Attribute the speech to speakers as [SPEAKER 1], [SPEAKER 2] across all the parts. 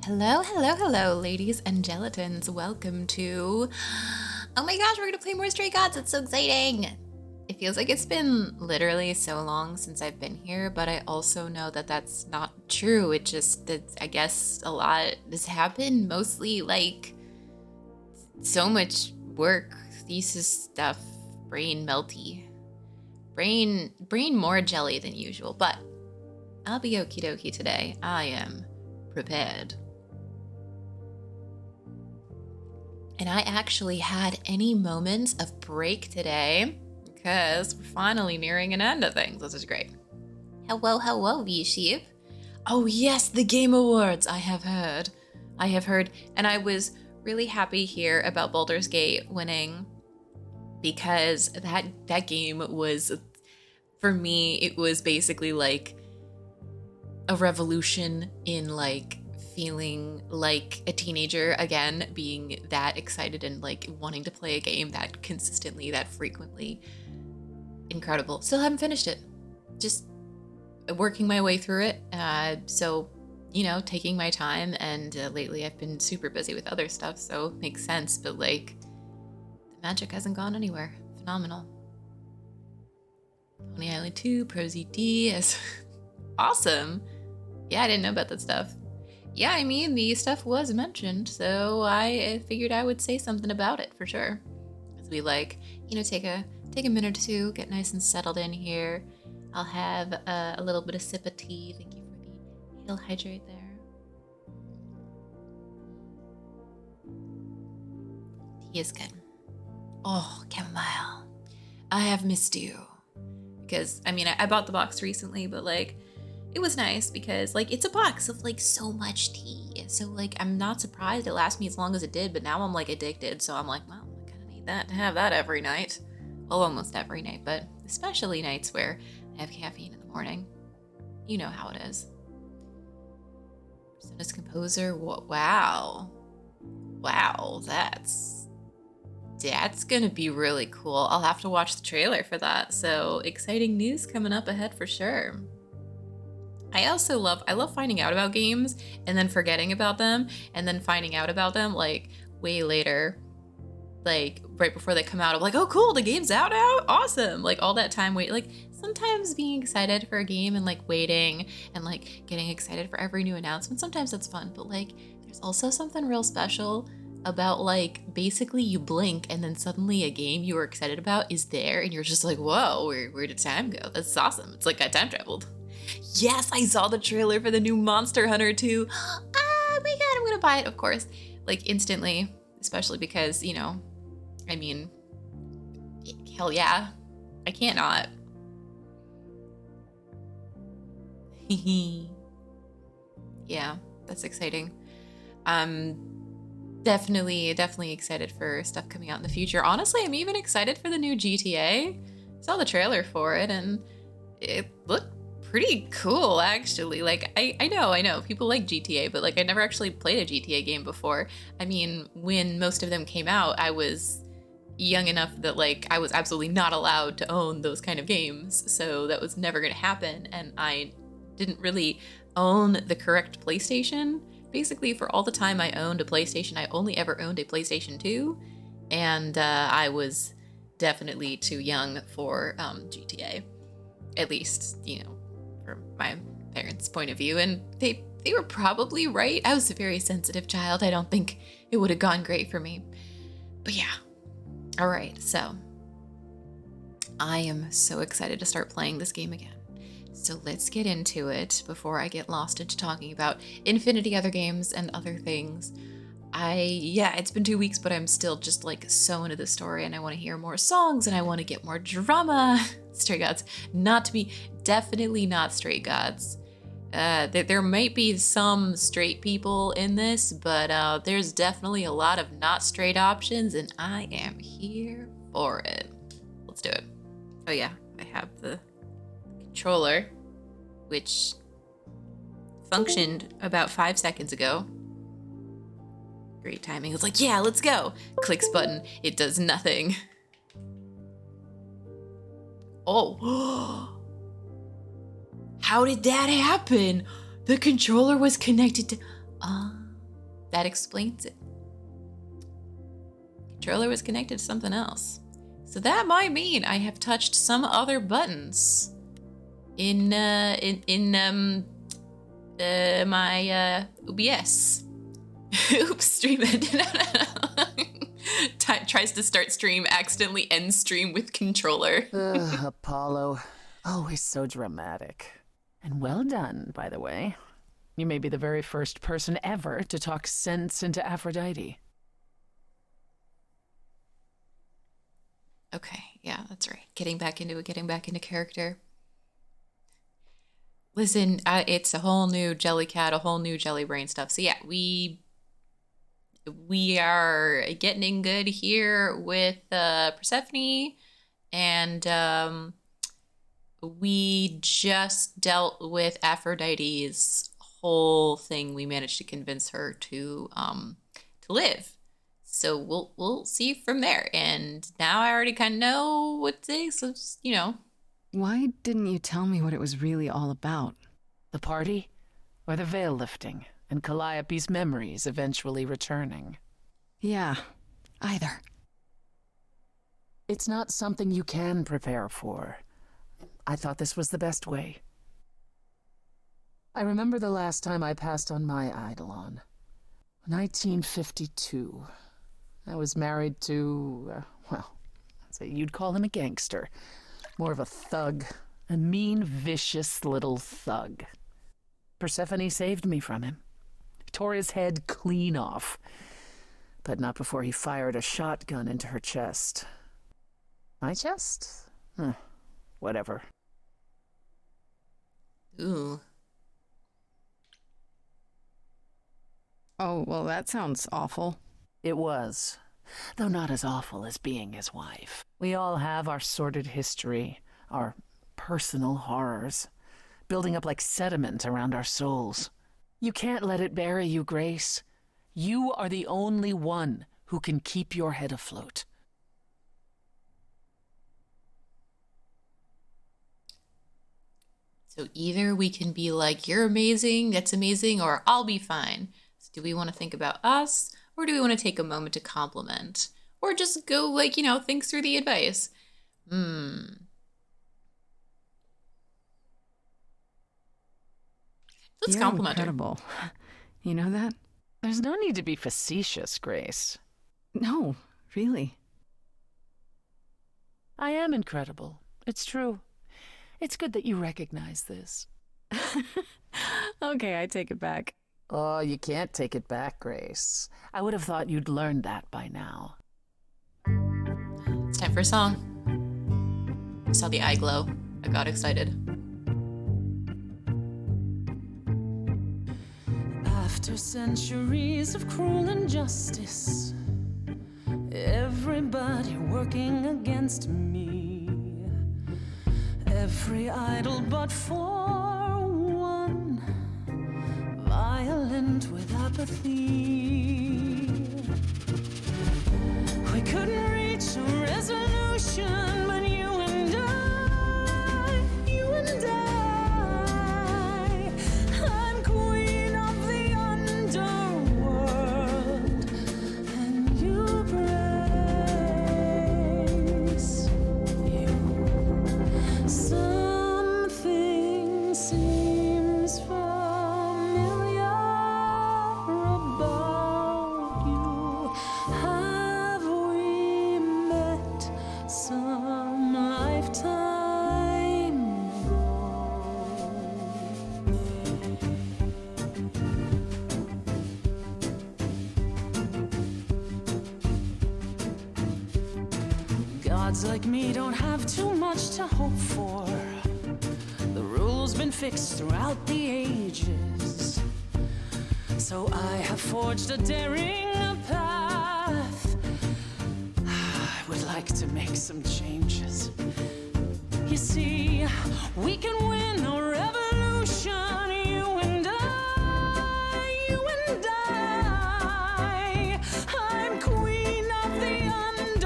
[SPEAKER 1] Hello, hello, hello, ladies and gelatins. Welcome to... Oh my gosh, we're gonna play more Stray Gods. It's so exciting. It feels like it's been literally so long since I've been here, but I also know that that's not true. It just, that I guess a lot has happened, mostly like so much work, thesis stuff, brain melty. Brain more jelly than usual, but I'll be okie dokie today. I am prepared. And I actually had any moments of break today because we're finally nearing an end of things. This is great. Hello, V-Sheep. Oh yes, the Game Awards. I have heard, and I was really happy here about Baldur's Gate winning because that game was, for me, it was basically like a revolution in like feeling like a teenager again, being that excited and like wanting to play a game that consistently, that frequently. Incredible. Still haven't finished it. Just working my way through it. So, you know, taking my time, and lately I've been super busy with other stuff, so it makes sense, but like the magic hasn't gone anywhere. Phenomenal. Pony Island 2, Pro ZD is awesome. Yeah, I didn't know about that stuff. Yeah, I mean, the stuff was mentioned, so I figured I would say something about it for sure. As we like, you know, take a minute or two, get nice and settled in here. I'll have a little bit of sip of tea. Thank you for the Heal Hydrate there. Tea is good. Oh, chamomile. I have missed you. Because, I mean, I bought the box recently, but like, it was nice because like it's a box of like so much tea. So like I'm not surprised it lasted me as long as it did, but now I'm like addicted. So I'm like, well, I kind of need that to have that every night. Well, almost every night, but especially nights where I have caffeine in the morning. You know how it is. Persona's Composer, wow. Wow, that's gonna be really cool. I'll have to watch the trailer for that. So exciting news coming up ahead for sure. I also love finding out about games and then forgetting about them and then finding out about them like way later, like right before they come out. I'm like, oh cool, the game's out now, awesome. Like all that time wait, like sometimes being excited for a game and like waiting and like getting excited for every new announcement, sometimes that's fun, but like there's also something real special about like basically you blink and then suddenly a game you were excited about is there and you're just like, whoa, where did time go? That's awesome. It's like I time traveled. Yes, I saw the trailer for the new Monster Hunter 2. Oh my god, I'm gonna buy it, of course. Like instantly, especially because, you know, I mean, hell yeah, I can't not. Yeah, that's exciting. Definitely excited for stuff coming out in the future. Honestly, I'm even excited for the new GTA. I saw the trailer for it and it looked pretty cool, actually. Like, I know people like GTA, but like I never actually played a GTA game before. I mean, when most of them came out, I was young enough that like I was absolutely not allowed to own those kind of games, so that was never gonna happen, and I didn't really own the correct PlayStation. Basically, for all the time I owned a PlayStation, I only ever owned a PlayStation 2, and I was definitely too young for GTA, at least, you know, from my parents' point of view, and they were probably right. I was a very sensitive child. I don't think it would have gone great for me. But yeah. All right, so I am so excited to start playing this game again. So let's get into it before I get lost into talking about infinity other games and other things. Yeah, it's been 2 weeks, but I'm still just like so into the story, and I want to hear more songs and I want to get more drama. Stray Gods, definitely not Stray Gods. There might be some straight people in this, but there's definitely a lot of not straight options, and I am here for it. Let's do it. Oh yeah, I have the controller, which functioned about 5 seconds ago. Great timing. It's like, yeah, let's go. Clicks button. It does nothing. Oh. How did that happen? The controller was connected to... That explains it. Controller was connected to something else. So that might mean I have touched some other buttons in my OBS. Oops, stream ended. Tries to start stream, accidentally ends stream with controller.
[SPEAKER 2] Apollo, always so dramatic. And well done, by the way. You may be the very first person ever to talk sense into Aphrodite.
[SPEAKER 1] Okay, yeah, that's right. Getting back into it, getting back into character. Listen, it's a whole new Jellycat, a whole new Jelly Brain stuff. So yeah, we are getting in good here with Persephone, and we just dealt with Aphrodite's whole thing. We managed to convince her to live. So we'll see from there. And now I already kind of know what to say, so just, you know.
[SPEAKER 3] Why didn't you tell me what it was really all about?
[SPEAKER 2] The party? Or the veil lifting, and Calliope's memories eventually returning?
[SPEAKER 3] Yeah, either.
[SPEAKER 2] It's not something you can prepare for. I thought this was the best way. I remember the last time I passed on my Eidolon. 1952. I was married to, well, I'd say you'd call him a gangster. More of a thug. A mean, vicious little thug. Persephone saved me from him. Tore his head clean off. But not before he fired a shotgun into her chest. My chest? Whatever.
[SPEAKER 1] Ooh.
[SPEAKER 3] Oh, well, that sounds awful.
[SPEAKER 2] It was. Though not as awful as being his wife. We all have our sordid history, our personal horrors, building up like sediment around our souls. You can't let it bury you, Grace. You are the only one who can keep your head afloat.
[SPEAKER 1] So either we can be like, you're amazing, that's amazing, or I'll be fine. So do we want to think about us, or do we want to take a moment to compliment? Or just go, like, you know, think through the advice? Let's
[SPEAKER 3] You're
[SPEAKER 1] compliment her.
[SPEAKER 3] incredible. You know that?
[SPEAKER 2] There's no need to be facetious, Grace.
[SPEAKER 3] No, really.
[SPEAKER 2] I am incredible. It's true. It's good that you recognize this.
[SPEAKER 3] Okay, I take it back.
[SPEAKER 2] Oh, you can't take it back, Grace. I would have thought you'd learned that by now.
[SPEAKER 1] It's time for a song. I saw the eye glow. I got excited.
[SPEAKER 4] After centuries of cruel injustice, everybody working against me, every idol but for one, violent with apathy. We couldn't reach a resolution, but you and I, I'm queen of the underworld, and you, Grace, you. Something seems familiar about you. Have we met some lifetime ago? Gods like me don't have too much to hope for. The rules been fixed throughout the ages. So I have forged a daring path. I would like to make some changes. You see, we can win a revolution, you and I, you and I. I'm queen of the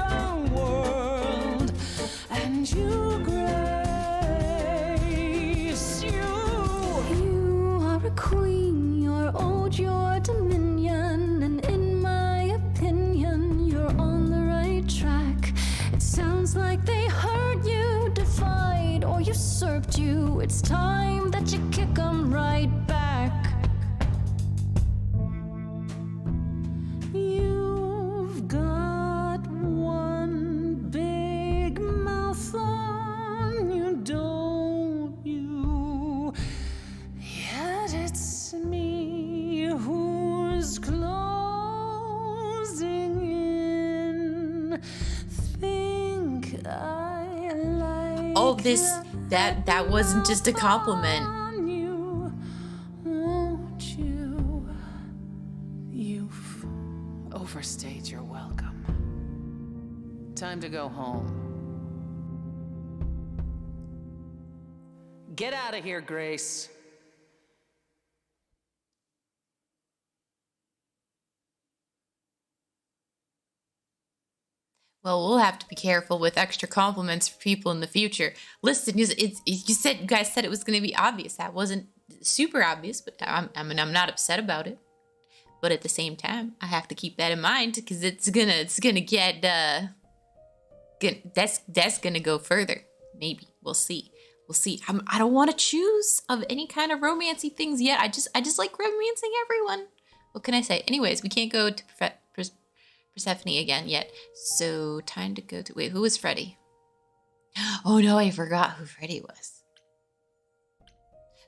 [SPEAKER 4] underworld, and you, Grace, you. You are a queen, you're old, your dominion It's time that you kick 'em right back. You've got one big mouth on you, don't you? Yet it's me who's closing in. Think I like
[SPEAKER 1] Oh, that wasn't just a compliment.
[SPEAKER 4] on you, won't you? You've
[SPEAKER 2] Overstayed your welcome. Time to go home. Get out of here, Grace.
[SPEAKER 1] Well, we'll have to be careful with extra compliments for people in the future. Listen, you guys said it was going to be obvious. That wasn't super obvious, but I'm not upset about it. But at the same time, I have to keep that in mind because it's gonna get that's gonna go further. Maybe we'll see. I don't want to choose of any kind of romancy things yet. I just like romancing everyone. What can I say? Anyways, we can't go to Persephone again yet. So time to go to, wait, who was Freddy? Oh no, I forgot who Freddy was.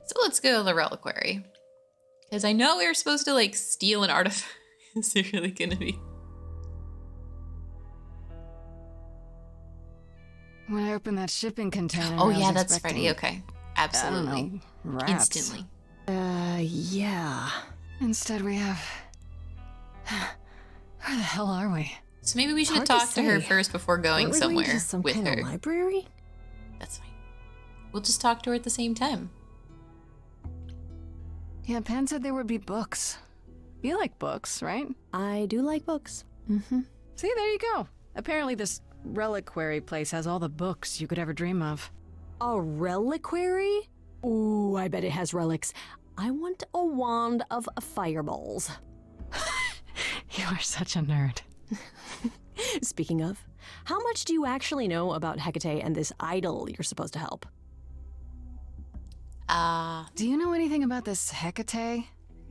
[SPEAKER 1] So let's go to the reliquary. Because I know we were supposed to like steal an artifact. Is it really gonna be?
[SPEAKER 3] When I opened that shipping container,
[SPEAKER 1] Oh
[SPEAKER 3] I was
[SPEAKER 1] yeah, that's
[SPEAKER 3] expecting,
[SPEAKER 1] Freddy. Okay. Absolutely.
[SPEAKER 3] I don't know, rats.
[SPEAKER 1] Instantly.
[SPEAKER 3] Yeah. Instead we have... Where the hell are we?
[SPEAKER 1] So maybe we should
[SPEAKER 5] Hard to
[SPEAKER 1] talk to her
[SPEAKER 5] say.
[SPEAKER 1] first before going
[SPEAKER 5] Aren't we
[SPEAKER 1] somewhere
[SPEAKER 5] to some
[SPEAKER 1] with
[SPEAKER 5] kind
[SPEAKER 1] her.
[SPEAKER 5] of library?
[SPEAKER 1] That's fine. We'll just talk to her at the same time.
[SPEAKER 3] Yeah, Pan said there would be books. You like books, right?
[SPEAKER 5] I do like books. Mm-hmm.
[SPEAKER 3] See, there you go. Apparently this reliquary place has all the books you could ever dream of.
[SPEAKER 5] A reliquary? Ooh, I bet it has relics. I want a wand of fireballs.
[SPEAKER 3] You are such a nerd.
[SPEAKER 5] Speaking of, how much do you actually know about Hecate and this idol you're supposed to help?
[SPEAKER 3] Do you know anything about this Hecate?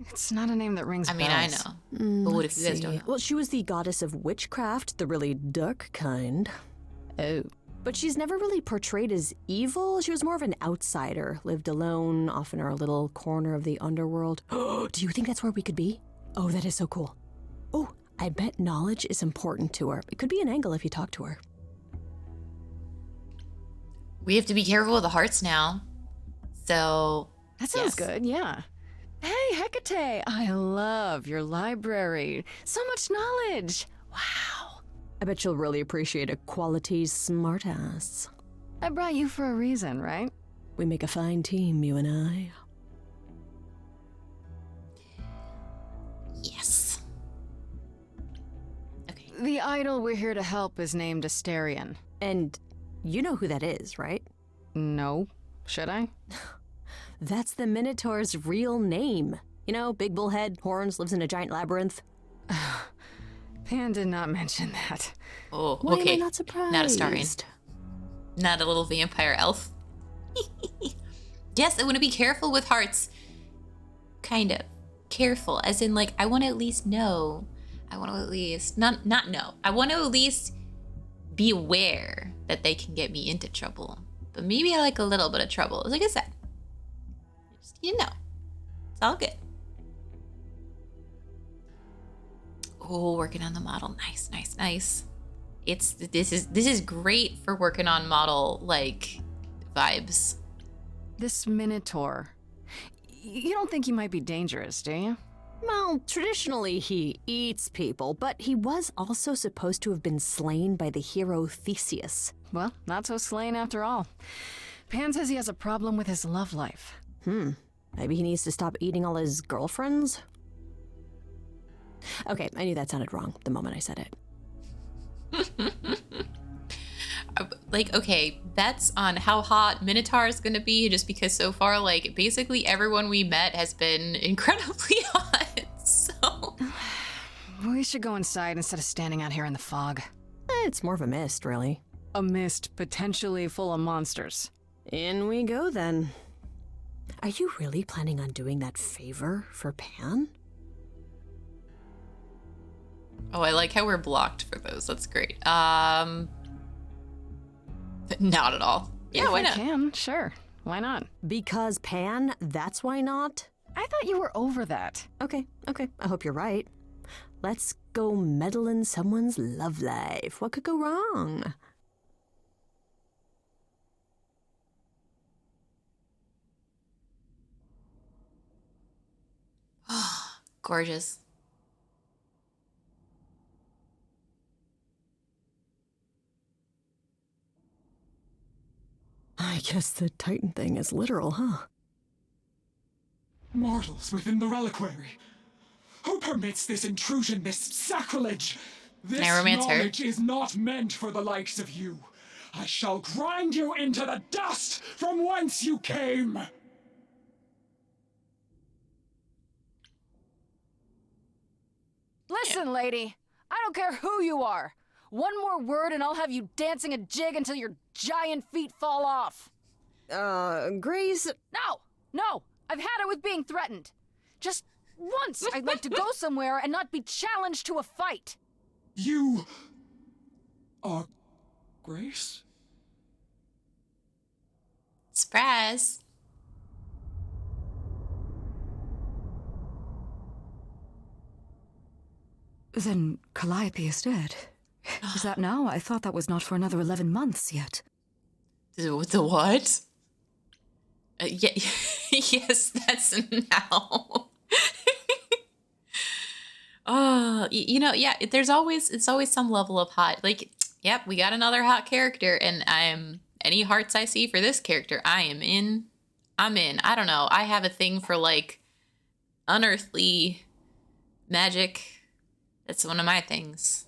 [SPEAKER 3] It's not a name that rings
[SPEAKER 1] I mean, I
[SPEAKER 3] bells.
[SPEAKER 1] know. But what if you guys
[SPEAKER 5] Let's
[SPEAKER 1] don't
[SPEAKER 5] see.
[SPEAKER 1] know?
[SPEAKER 5] Well, she was the goddess of witchcraft, the really dark kind.
[SPEAKER 3] Oh.
[SPEAKER 5] But she's never really portrayed as evil. She was more of an outsider, lived alone, off in her little corner of the underworld. Do you think that's where we could be? Oh, that is so cool. Oh, I bet knowledge is important to her. It could be an angle if you talk to her.
[SPEAKER 1] We have to be careful with the hearts now. So
[SPEAKER 3] That sounds
[SPEAKER 1] yes.
[SPEAKER 3] good, yeah. Hey, Hecate, I love your library. So much knowledge. Wow.
[SPEAKER 5] I bet you'll really appreciate a quality smartass.
[SPEAKER 3] I brought you for a reason, right?
[SPEAKER 5] We make a fine team, you and I.
[SPEAKER 1] Yes. Okay.
[SPEAKER 3] The idol we're here to help is named Asterion.
[SPEAKER 5] And you know who that is, right?
[SPEAKER 3] No. Should I?
[SPEAKER 5] That's the Minotaur's real name. You know, big bullhead, horns, lives in a giant labyrinth.
[SPEAKER 3] Pan did not mention that.
[SPEAKER 1] Oh,
[SPEAKER 5] Why
[SPEAKER 1] okay.
[SPEAKER 5] am I not surprised?
[SPEAKER 1] Not a Starian. Not a little vampire elf. Yes, I want to be careful with hearts. Kind of. Careful, as in, like, I want to at least know. I want to at least, not know. I want to at least be aware that they can get me into trouble. But maybe I like a little bit of trouble. Like I said, just, you know, it's all good. Oh, working on the model. Nice, nice, nice. This is great for working on model like vibes.
[SPEAKER 3] This Minotaur. You don't think he might be dangerous, do you?
[SPEAKER 5] Well, traditionally he eats people, but he was also supposed to have been slain by the hero Theseus.
[SPEAKER 3] Well, not so slain after all. Pan says he has a problem with his love life.
[SPEAKER 5] Maybe he needs to stop eating all his girlfriends? Okay, I knew that sounded wrong the moment I said it.
[SPEAKER 1] Like, okay, bets on how hot Minotaur is gonna be, just because so far, like, basically everyone we met has been incredibly hot. So
[SPEAKER 3] We should go inside instead of standing out here in the fog.
[SPEAKER 5] It's more of a mist, really.
[SPEAKER 3] A mist potentially full of monsters.
[SPEAKER 5] In we go, then. Are you really planning on doing that favor for Pan?
[SPEAKER 1] Oh, I like how we're blocked for those. That's great. Not at all. Yeah,
[SPEAKER 3] If
[SPEAKER 1] why
[SPEAKER 3] I
[SPEAKER 1] not?
[SPEAKER 3] can, sure. Why not?
[SPEAKER 5] Because Pan, that's why not?
[SPEAKER 3] I thought you were over that.
[SPEAKER 5] Okay. I hope you're right. Let's go meddle in someone's love life. What could go wrong?
[SPEAKER 1] Gorgeous.
[SPEAKER 5] I guess the Titan thing is literal, huh?
[SPEAKER 6] Mortals within the reliquary. Who permits this intrusion, this sacrilege? This
[SPEAKER 1] I romance her?
[SPEAKER 6] knowledge is not meant for the likes of you. I shall grind you into the dust from whence you came.
[SPEAKER 3] Listen, lady. I don't care who you are. One more word and I'll have you dancing a jig until your giant feet fall off.
[SPEAKER 5] Grace...
[SPEAKER 3] No. I've had it with being threatened. Just once, I'd like to go somewhere and not be challenged to a fight.
[SPEAKER 6] You are Grace?
[SPEAKER 1] Surprise.
[SPEAKER 7] Then Calliope is dead. Is that now? I thought that was not for another 11 months yet.
[SPEAKER 1] The what? Yeah, yes, that's now. Oh, yeah, it's always some level of hot. Like, yep, we got another hot character, and any hearts I see for this character, I'm in. I don't know. I have a thing for, like, unearthly magic. That's one of my things.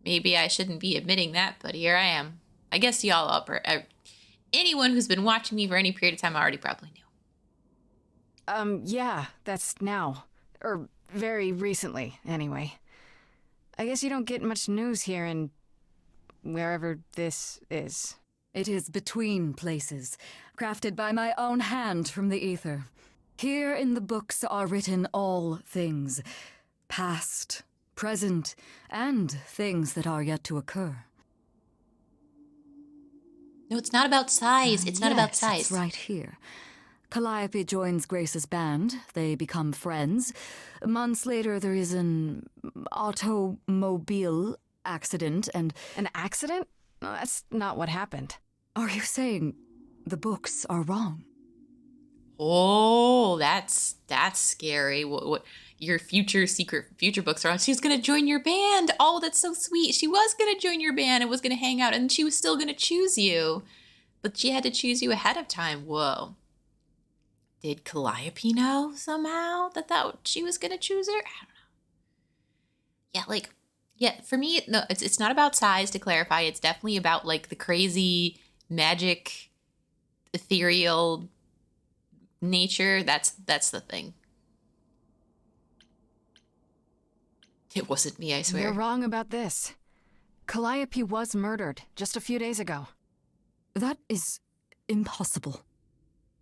[SPEAKER 1] Maybe I shouldn't be admitting that, but here I am. I guess y'all up, or anyone who's been watching me for any period of time already probably knew.
[SPEAKER 3] Yeah, that's now. Or very recently, anyway. I guess you don't get much news here in wherever this is.
[SPEAKER 7] It is between places, crafted by my own hand from the ether. Here in the books are written all things, past, present, and things that are yet to occur.
[SPEAKER 1] No, it's not about size. It's not about size.
[SPEAKER 7] It's right here. Calliope joins Grace's band. They become friends. Months later, there is an automobile accident and...
[SPEAKER 3] An accident? No, that's not what happened.
[SPEAKER 7] Are you saying the books are wrong?
[SPEAKER 1] Oh, that's scary. What your secret future books are on? She's gonna join your band. Oh, that's so sweet. She was gonna join your band and was gonna hang out, and she was still gonna choose you, but she had to choose you ahead of time. Whoa. Did Calliope know somehow that she was gonna choose her? I don't know. Yeah, for me, no, it's not about size. To clarify, it's definitely about like the crazy magic, ethereal nature. That's the thing. It wasn't me, I swear.
[SPEAKER 3] You're wrong about this. Calliope was murdered just a few days ago.
[SPEAKER 7] That is impossible.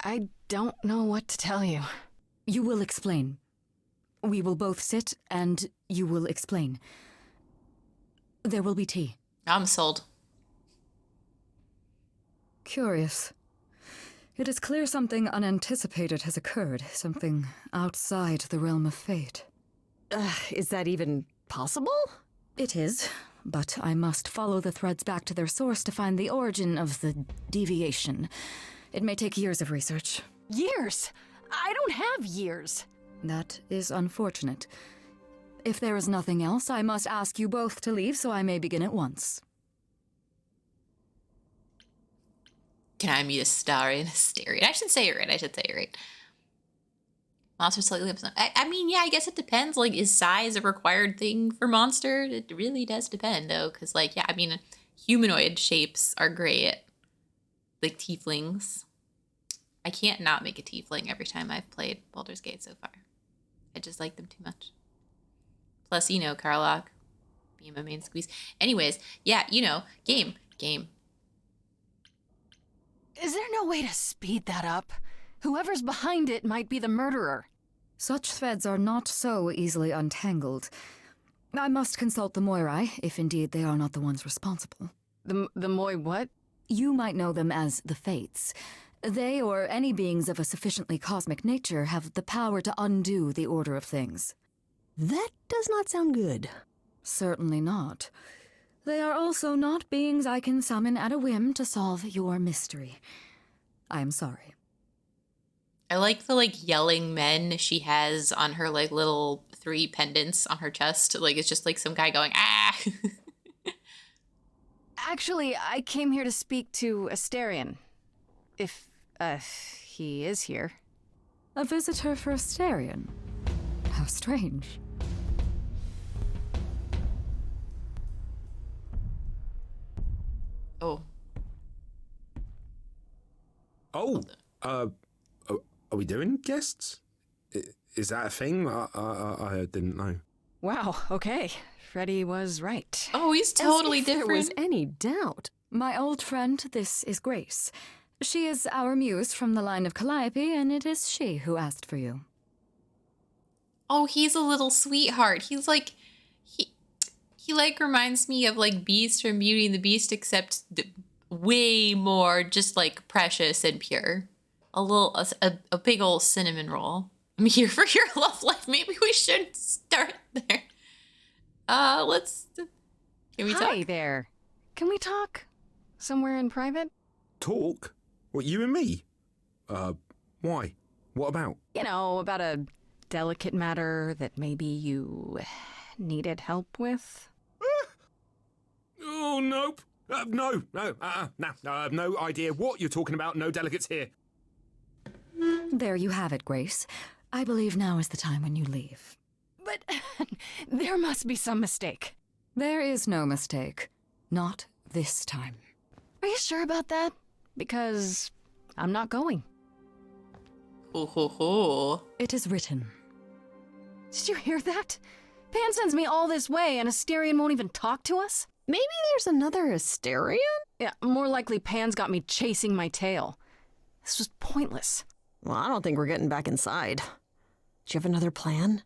[SPEAKER 3] I don't know what to tell you.
[SPEAKER 7] You will explain. We will both sit and you will explain. There will be tea.
[SPEAKER 1] I'm sold.
[SPEAKER 7] Curious. It is clear something unanticipated has occurred, something outside the realm of fate.
[SPEAKER 5] Is that even possible?
[SPEAKER 7] It is, but I must follow the threads back to their source to find the origin of the deviation. It may take years of research.
[SPEAKER 3] Years? I don't have years.
[SPEAKER 7] That is unfortunate. If there is nothing else, I must ask you both to leave so I may begin at once.
[SPEAKER 1] Can I meet a star in a stereo? I should say it right. Monster slightly lives on. I mean, yeah, I guess it depends. Like, is size a required thing for monster? It really does depend, though. Because, like, yeah, I mean, humanoid shapes are great. Like, tieflings. I can't not make a tiefling every time I've played Baldur's Gate so far. I just like them too much. Plus, Karlach being my main squeeze. Anyways, yeah, game.
[SPEAKER 3] Is there no way to speed that up? Whoever's behind it might be the murderer.
[SPEAKER 7] Such threads are not so easily untangled. I must consult the Moirai, if indeed they are not the ones responsible.
[SPEAKER 3] The Moi what?
[SPEAKER 7] You might know them as the Fates. They, or any beings of a sufficiently cosmic nature, have the power to undo the order of things.
[SPEAKER 5] That does not sound good.
[SPEAKER 7] Certainly not. They are also not beings I can summon at a whim to solve your mystery. I am sorry.
[SPEAKER 1] I like the yelling men she has on her little 3 pendants on her chest. It's just some guy going, ah!
[SPEAKER 3] Actually, I came here to speak to Asterion. If, he is here.
[SPEAKER 7] A visitor for Asterion? How strange.
[SPEAKER 1] Oh.
[SPEAKER 8] Oh, are we doing guests? Is that a thing? I didn't know.
[SPEAKER 3] Wow, okay. Freddy was right.
[SPEAKER 1] Oh, he's totally
[SPEAKER 5] As if
[SPEAKER 1] different.
[SPEAKER 5] There was any doubt.
[SPEAKER 7] My old friend, this is Grace. She is our muse from the line of Calliope, and it is she who asked for you.
[SPEAKER 1] Oh, he's a little sweetheart. He's he reminds me of Beast from Beauty and the Beast, except way more just precious and pure. A big old cinnamon roll. I'm here for your love life. Maybe we should start there. Can we talk?
[SPEAKER 3] Hi there. Can we talk? Somewhere in private?
[SPEAKER 8] Talk? What, you and me? Why? What about?
[SPEAKER 3] You know, about a delicate matter that maybe you needed help with?
[SPEAKER 8] Oh, nope. No, I have no idea what you're talking about. No delegates here.
[SPEAKER 7] There you have it, Grace. I believe now is the time when you leave.
[SPEAKER 3] But there must be some mistake.
[SPEAKER 7] There is no mistake. Not this time.
[SPEAKER 3] Are you sure about that? Because I'm not going.
[SPEAKER 1] Ho, ho, ho.
[SPEAKER 7] It is written.
[SPEAKER 3] Did you hear that? Pan sends me all this way and Asterion won't even talk to us?
[SPEAKER 5] Maybe there's another Asterion?
[SPEAKER 3] Yeah, more likely Pan's got me chasing my tail. This was pointless.
[SPEAKER 5] Well, I don't think we're getting back inside. Do you have another plan?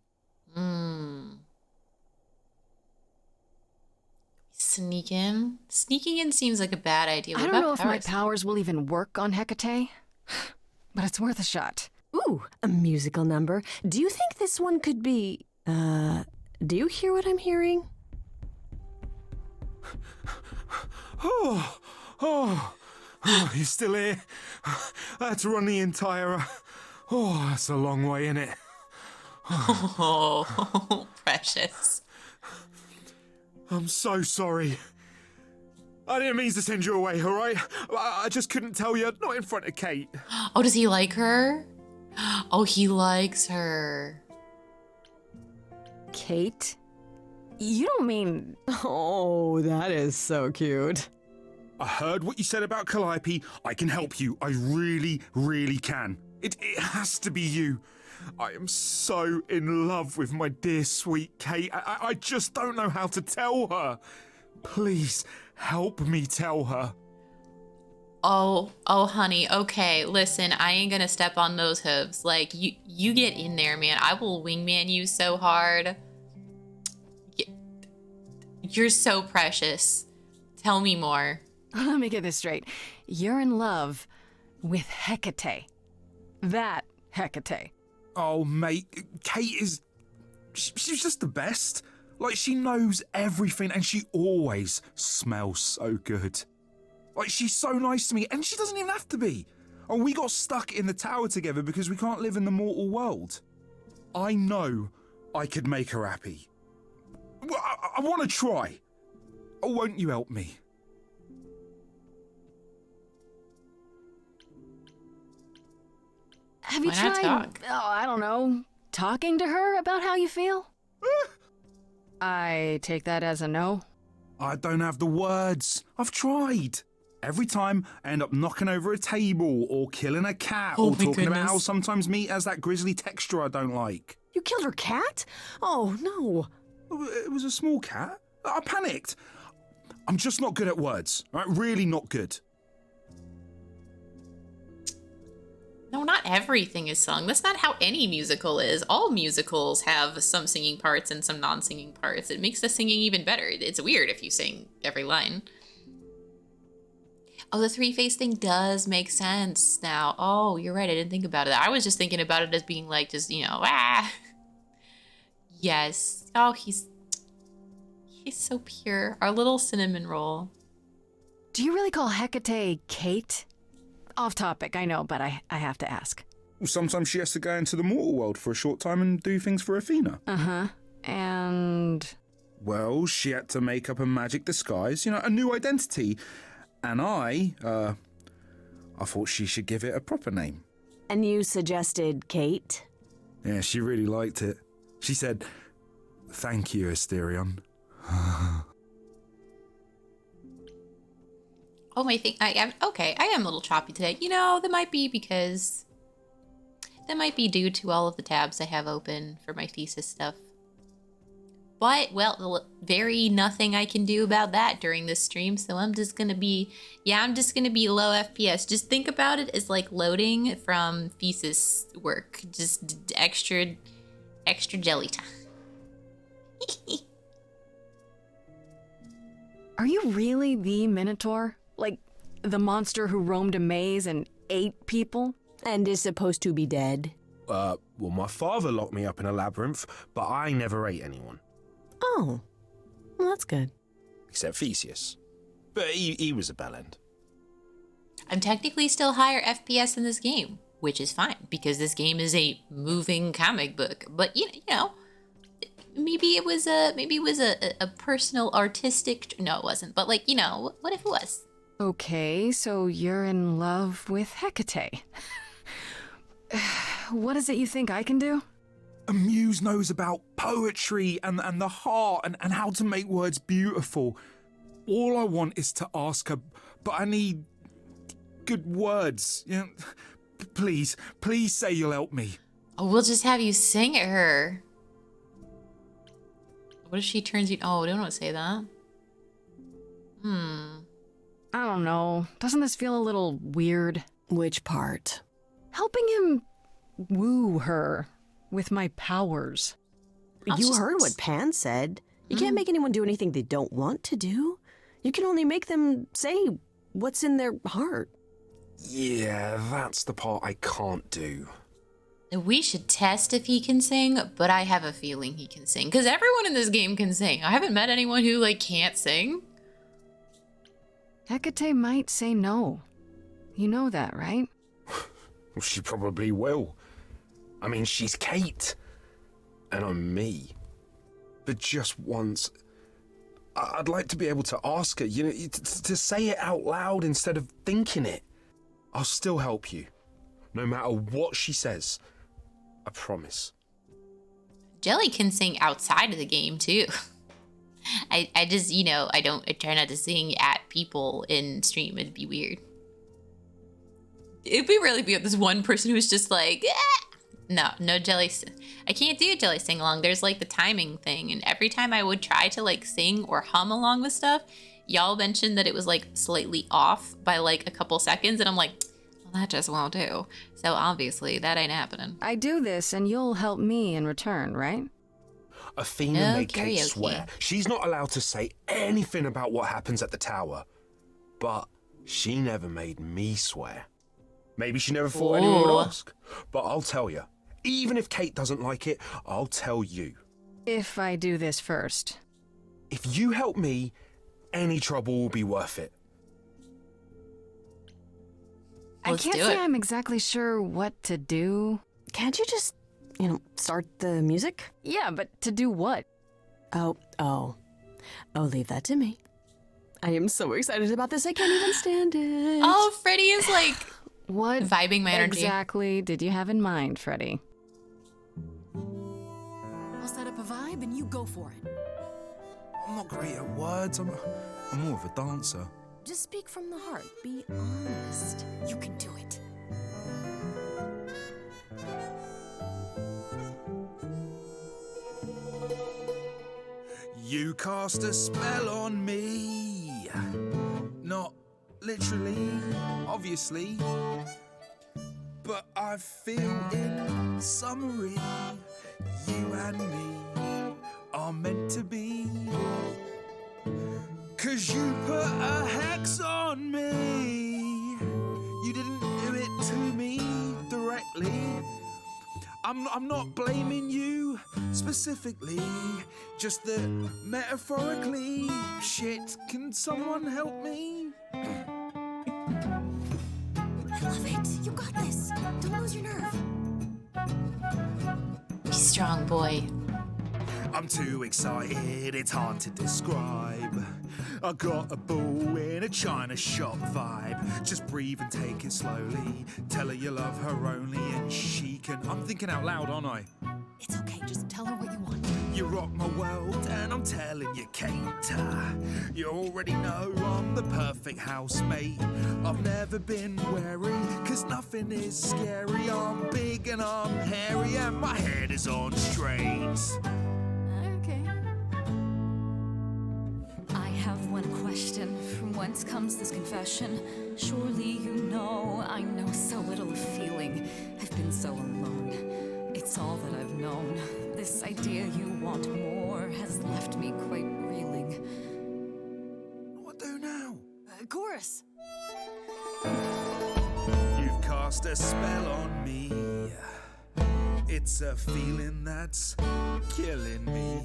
[SPEAKER 1] Sneak in? Sneaking in seems like a bad idea.
[SPEAKER 3] I
[SPEAKER 1] What
[SPEAKER 3] don't
[SPEAKER 1] about
[SPEAKER 3] know if my
[SPEAKER 1] powers?
[SPEAKER 3] powers will even work on Hecate, but it's worth a shot.
[SPEAKER 5] Ooh, a musical number. Do you think this one could be, do you hear what I'm hearing?
[SPEAKER 8] Oh, you're still here? I had to run the entire... that's a long way, innit?
[SPEAKER 1] Oh, precious.
[SPEAKER 8] I'm so sorry. I didn't mean to send you away, all right? I just couldn't tell you, not in front of Kate.
[SPEAKER 1] Oh, does he like her? Oh, he likes her.
[SPEAKER 3] Kate? You don't mean...
[SPEAKER 5] Oh, that is so cute.
[SPEAKER 8] I heard what you said about Calliope. I can help you. I really, really can. It has to be you. I am so in love with my dear sweet Kate. I just don't know how to tell her. Please help me tell her.
[SPEAKER 1] Oh, honey. Okay, listen, I ain't gonna step on those hooves. You get in there, man. I will wingman you so hard. You're so precious. Tell me more.
[SPEAKER 3] Let me get this straight. You're in love with Hecate. That Hecate.
[SPEAKER 8] Oh, mate, Kate is... She's just the best. She knows everything and she always smells so good. She's so nice to me and she doesn't even have to be. And we got stuck in the tower together because we can't live in the mortal world. I know I could make her happy. Well, I want to try. Oh, won't you help me?
[SPEAKER 3] Have you
[SPEAKER 1] Why not
[SPEAKER 3] tried,
[SPEAKER 1] talk?
[SPEAKER 3] I don't know, talking to her about how you feel? I take that as a no.
[SPEAKER 8] I don't have the words. I've tried. Every time I end up knocking over a table or killing a cat
[SPEAKER 1] Oh
[SPEAKER 8] or
[SPEAKER 1] my
[SPEAKER 8] talking about how
[SPEAKER 1] goodness.
[SPEAKER 8] sometimes meat has that grisly texture I don't like.
[SPEAKER 5] You killed her cat? Oh, no.
[SPEAKER 8] It was a small cat. I panicked. I'm just not good at words. Right? Really not good.
[SPEAKER 1] No, not everything is sung. That's not how any musical is. All musicals have some singing parts and some non-singing parts. It makes the singing even better. It's weird if you sing every line. Oh, the three-face thing does make sense now. Oh, you're right. I didn't think about it. I was just thinking about it as being like, just, you know, ah. Yes. Oh, he's so pure. Our little cinnamon roll.
[SPEAKER 3] Do you really call Hecate Kate? Off topic, I know, but I have to ask.
[SPEAKER 8] Well, sometimes she has to go into the mortal world for a short time and do things for Athena.
[SPEAKER 3] Uh-huh. And...
[SPEAKER 8] Well, she had to make up a magic disguise, you know, a new identity. And I thought she should give it a proper name.
[SPEAKER 5] And you suggested Kate?
[SPEAKER 8] Yeah, she really liked it. She said, "Thank you, Asterion."
[SPEAKER 1] Oh, my thing. I am a little choppy today. You know, that might be due to all of the tabs I have open for my thesis stuff. But, well, very nothing I can do about that during this stream, so I'm just gonna be low FPS. Just think about it as like loading from thesis work. Just extra jelly time.
[SPEAKER 3] Are you really the Minotaur? Like, the monster who roamed a maze and ate people?
[SPEAKER 5] And is supposed to be dead?
[SPEAKER 9] Well, my father locked me up in a labyrinth, but I never ate anyone.
[SPEAKER 5] Oh, well, that's good.
[SPEAKER 9] Except Theseus. But he was a bellend.
[SPEAKER 1] I'm technically still higher FPS in this game, which is fine, because this game is a moving comic book. But, you know, maybe it was a personal artistic... No, it wasn't. But, like, you know, what if it was?
[SPEAKER 3] Okay, so you're in love with Hecate. What is it you think I can do?
[SPEAKER 8] A muse knows about poetry and the heart and how to make words beautiful. All I want is to ask her, but I need good words. You know, please say you'll help me.
[SPEAKER 1] Oh, we'll just have you sing at her. What if she turns you... Oh, don't say that.
[SPEAKER 3] I don't know. Doesn't this feel a little weird?
[SPEAKER 5] Which part?
[SPEAKER 3] Helping him woo her with my powers.
[SPEAKER 5] You heard what Pan said. You can't make anyone do anything they don't want to do. You can only make them say what's in their heart.
[SPEAKER 9] Yeah, that's the part I can't do.
[SPEAKER 1] We should test if he can sing, but I have a feeling he can sing. Because everyone in this game can sing. I haven't met anyone who, like, can't sing.
[SPEAKER 3] Hecate might say no. You know that, right?
[SPEAKER 9] Well, she probably will. I mean, she's Kate. And I'm me. But just once, I'd like to be able to ask her, you know, to say it out loud instead of thinking it. I'll still help you. No matter what she says. I promise.
[SPEAKER 1] Jelly can sing outside of the game, too. I just, you know, I try not to sing at people in stream. It'd be weird. It'd be really weird. This one person who's just like, no Jelly. I can't do Jelly sing along. There's like the timing thing. And every time I would try to like sing or hum along with stuff, y'all mentioned that it was like slightly off by like a couple seconds. And I'm like, well, that just won't do. So obviously that ain't happening.
[SPEAKER 3] I do this and you'll help me in return, right?
[SPEAKER 9] Athena made Kate swear she's not allowed to say anything about what happens at the tower. But she never made me swear. Maybe she never thought anyone would ask. But I'll tell you. Even if Kate doesn't like it, I'll tell you.
[SPEAKER 3] If I do this first.
[SPEAKER 9] If you help me, any trouble will be worth it.
[SPEAKER 3] I can't say I'm exactly sure what to do.
[SPEAKER 5] Can't you just, start the music?
[SPEAKER 3] Yeah, but to do what?
[SPEAKER 5] Oh, leave that to me. I am so excited about this, I can't even stand it.
[SPEAKER 1] Oh, Freddie is like...
[SPEAKER 3] What
[SPEAKER 1] vibing my energy.
[SPEAKER 3] Exactly did you have in mind, Freddie?
[SPEAKER 7] I'll set up a vibe and you go for it.
[SPEAKER 8] I'm not great at words. I'm more of a dancer.
[SPEAKER 5] Just speak from the heart. Be honest.
[SPEAKER 7] You can do it.
[SPEAKER 8] You cast a spell on me. Not literally, obviously. But I feel in summary, you and me are meant to be. 'Cause you put a hex on me. You didn't do it to me directly. I'm not blaming you specifically, just that metaphorically. Shit, can someone help me?
[SPEAKER 5] I love it. You got this. Don't lose your nerve.
[SPEAKER 1] Be strong, boy.
[SPEAKER 8] I'm too excited, it's hard to describe. I got a bull in a china shop vibe. Just breathe and take it slowly. Tell her you love her only and she can... I'm thinking out loud, aren't I?
[SPEAKER 5] It's okay. Just tell her what you want.
[SPEAKER 8] You rock my world and I'm telling you, Kate. You already know I'm the perfect housemate. I've never been wary, 'cause nothing is scary. I'm big and I'm hairy and my head is on straight.
[SPEAKER 3] Okay.
[SPEAKER 7] I have one question. From whence comes this confession? Surely you know I know so little of feeling. I've been so alone. It's all that I've known. This idea you want more has left me quite reeling.
[SPEAKER 8] What do now?
[SPEAKER 3] Chorus.
[SPEAKER 8] You've cast a spell on me. It's a feeling that's killing me.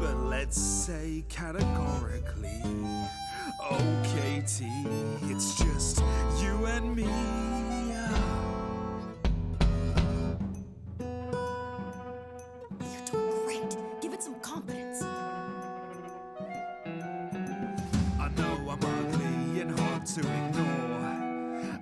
[SPEAKER 8] But let's say categorically, oh Katie, it's just you and me.
[SPEAKER 5] You're doing great. Give it some confidence.
[SPEAKER 8] I know I'm ugly and hard to ignore.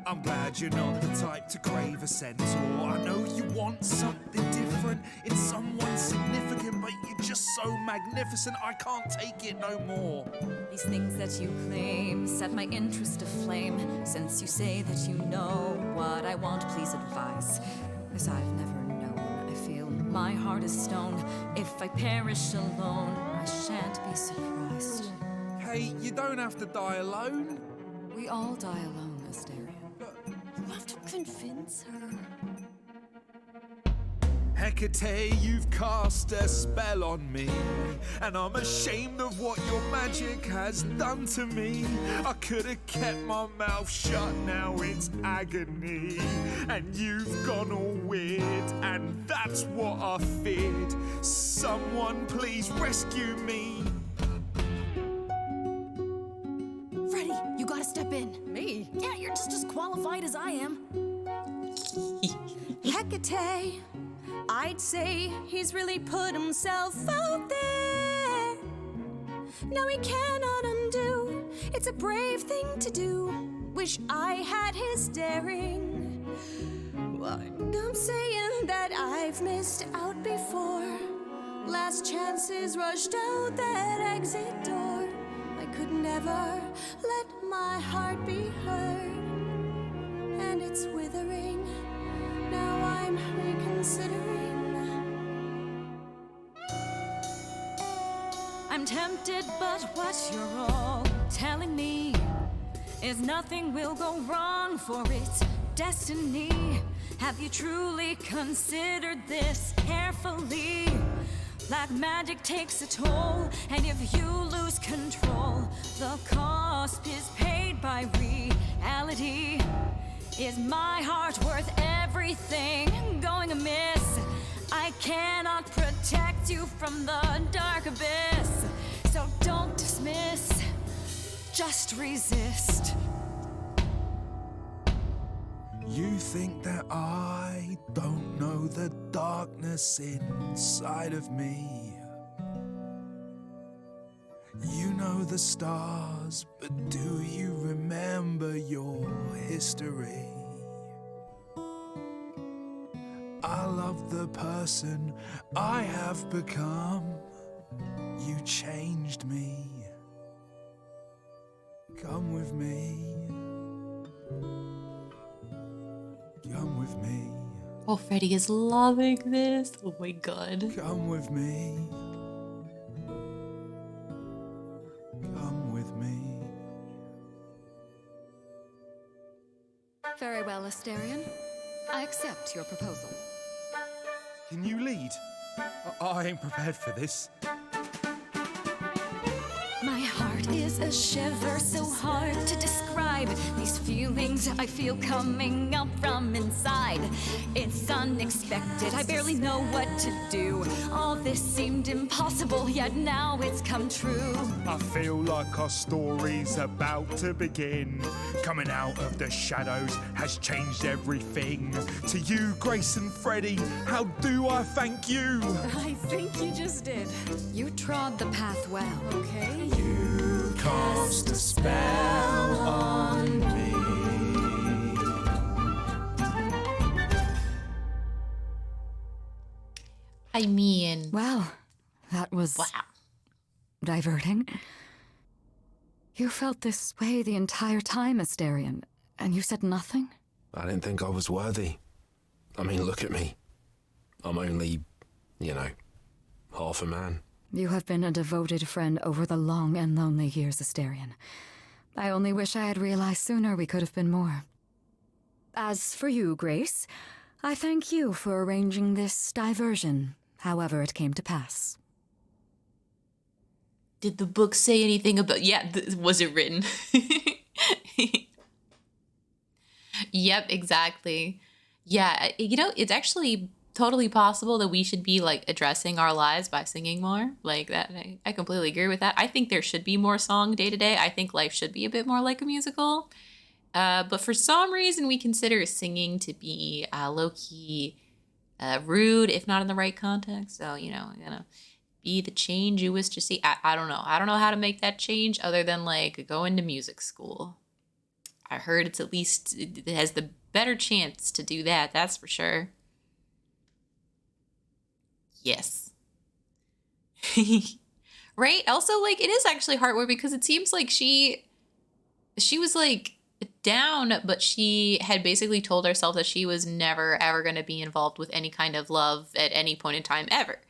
[SPEAKER 8] I'm glad you're not the type to crave a centaur. I know you want something different in someone significant, but you're just so magnificent, I can't take it no more.
[SPEAKER 7] These things that you claim set my interest aflame. Since you say that you know what I want, please advise. 'Cause I've never known. I feel my heart is stone. If I perish alone, I shan't be surprised.
[SPEAKER 8] Hey, you don't have to die alone.
[SPEAKER 7] We all die alone, Astarion.
[SPEAKER 5] You have to convince her.
[SPEAKER 8] Hecate, you've cast a spell on me, and I'm ashamed of what your magic has done to me. I could have kept my mouth shut, now it's agony. And you've gone all weird, and that's what I feared. Someone please rescue me.
[SPEAKER 5] Freddie, you gotta step in.
[SPEAKER 3] Me?
[SPEAKER 5] Yeah, you're just as qualified as I am.
[SPEAKER 10] Hecate, I'd say he's really put himself out there. No, he cannot undo. It's a brave thing to do. Wish I had his daring. Well, I'm saying that I've missed out before. Last chances rushed out that exit door. I could never let my heart be heard. And it's withering. Now I'm reconsidering.
[SPEAKER 7] I'm tempted, but what you're all telling me is nothing will go wrong, for it's destiny. Have you truly considered this carefully? Black magic takes a toll, and if you lose control, the cost is paid by reality. Is my heart worth everything going amiss? I cannot protect you from the dark abyss. So don't dismiss, just resist.
[SPEAKER 8] You think that I don't know the darkness inside of me. You know the stars, but do you remember your history? I love the person I have become. You changed me. Come with me. Come with me.
[SPEAKER 1] Oh, Freddie is loving this. Oh my god.
[SPEAKER 8] Come with me. Come with me.
[SPEAKER 7] Very well, Astarion. I accept your proposal.
[SPEAKER 8] Can you lead? I ain't prepared for this.
[SPEAKER 10] My heart is a shiver so hard to describe. These feelings I feel coming up from inside. It's unexpected, I barely know what to do. All this seemed impossible, yet now it's come true.
[SPEAKER 11] I feel like our story's about to begin. Coming out of the shadows has changed everything. To you, Grace and Freddie, how do I thank you?
[SPEAKER 3] I think you just did.
[SPEAKER 7] You trod the path well.
[SPEAKER 3] Okay.
[SPEAKER 11] You cast a spell on me.
[SPEAKER 1] I mean,
[SPEAKER 7] Well, that was
[SPEAKER 1] wow.
[SPEAKER 7] diverting. You felt this way the entire time, Asterion, and you said nothing?
[SPEAKER 9] I didn't think I was worthy. I mean, look at me. I'm only, half a man.
[SPEAKER 7] You have been a devoted friend over the long and lonely years, Asterion. I only wish I had realized sooner we could have been more. As for you, Grace, I thank you for arranging this diversion, however it came to pass.
[SPEAKER 1] Did the book say anything about... Yeah, was it written? Yep, exactly. Yeah, it's actually totally possible that we should be, like, addressing our lives by singing more. Like, that, I completely agree with that. I think there should be more song day to day. I think life should be a bit more like a musical. But for some reason, we consider singing to be low-key rude, if not in the right context. So, be the change you wish to see. I don't know. I don't know how to make that change other than, like, going to music school. I heard it has the better chance to do that. That's for sure. Yes. Right? Also, like, it is actually heartwarming because it seems like she was, like, down, but she had basically told herself that she was never, ever going to be involved with any kind of love at any point in time, ever.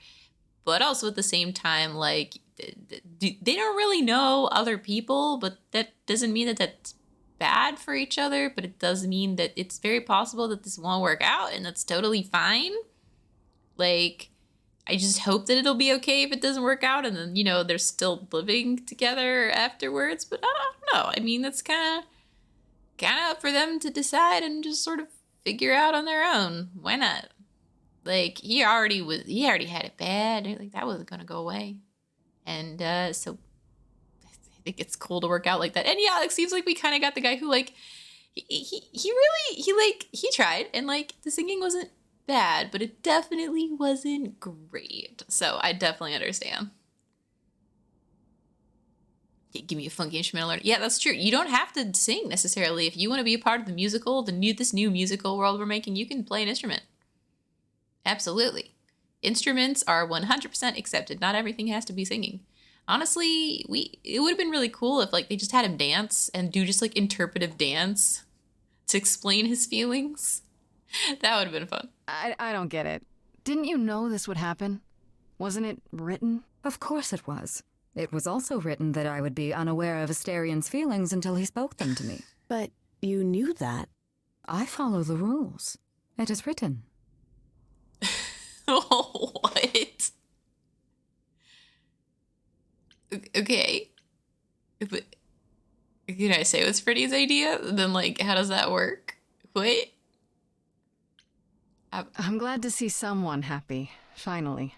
[SPEAKER 1] But also at the same time, like, they don't really know other people, but that doesn't mean that that's bad for each other, but it does mean that it's very possible that this won't work out, and that's totally fine. Like, I just hope that it'll be okay if it doesn't work out, and then, they're still living together afterwards, but I don't know. I mean, that's kind of up for them to decide and just sort of figure out on their own. Why not? Like, he already had it bad. Like, that wasn't going to go away. And so I think it's cool to work out like that. And yeah, it seems like we kind of got the guy who, like, he tried, and, like, the singing wasn't bad, but it definitely wasn't great. So I definitely understand. Give me a funky instrumental. Yeah, that's true. You don't have to sing necessarily. If you want to be a part of the musical, this new musical world we're making, you can play an instrument. Absolutely. Instruments are 100% accepted. Not everything has to be singing. Honestly, it would have been really cool if, like, they just had him dance and do just, like, interpretive dance to explain his feelings. That would have been fun.
[SPEAKER 3] I don't get it. Didn't you know this would happen? Wasn't it written?
[SPEAKER 7] Of course it was. It was also written that I would be unaware of Asterion's feelings until he spoke them to me.
[SPEAKER 5] But you knew that.
[SPEAKER 7] I follow the rules. It is written.
[SPEAKER 1] What? Okay. But can I say it was Freddie's idea? Then, like, how does that work? What?
[SPEAKER 3] I'm glad to see someone happy, finally.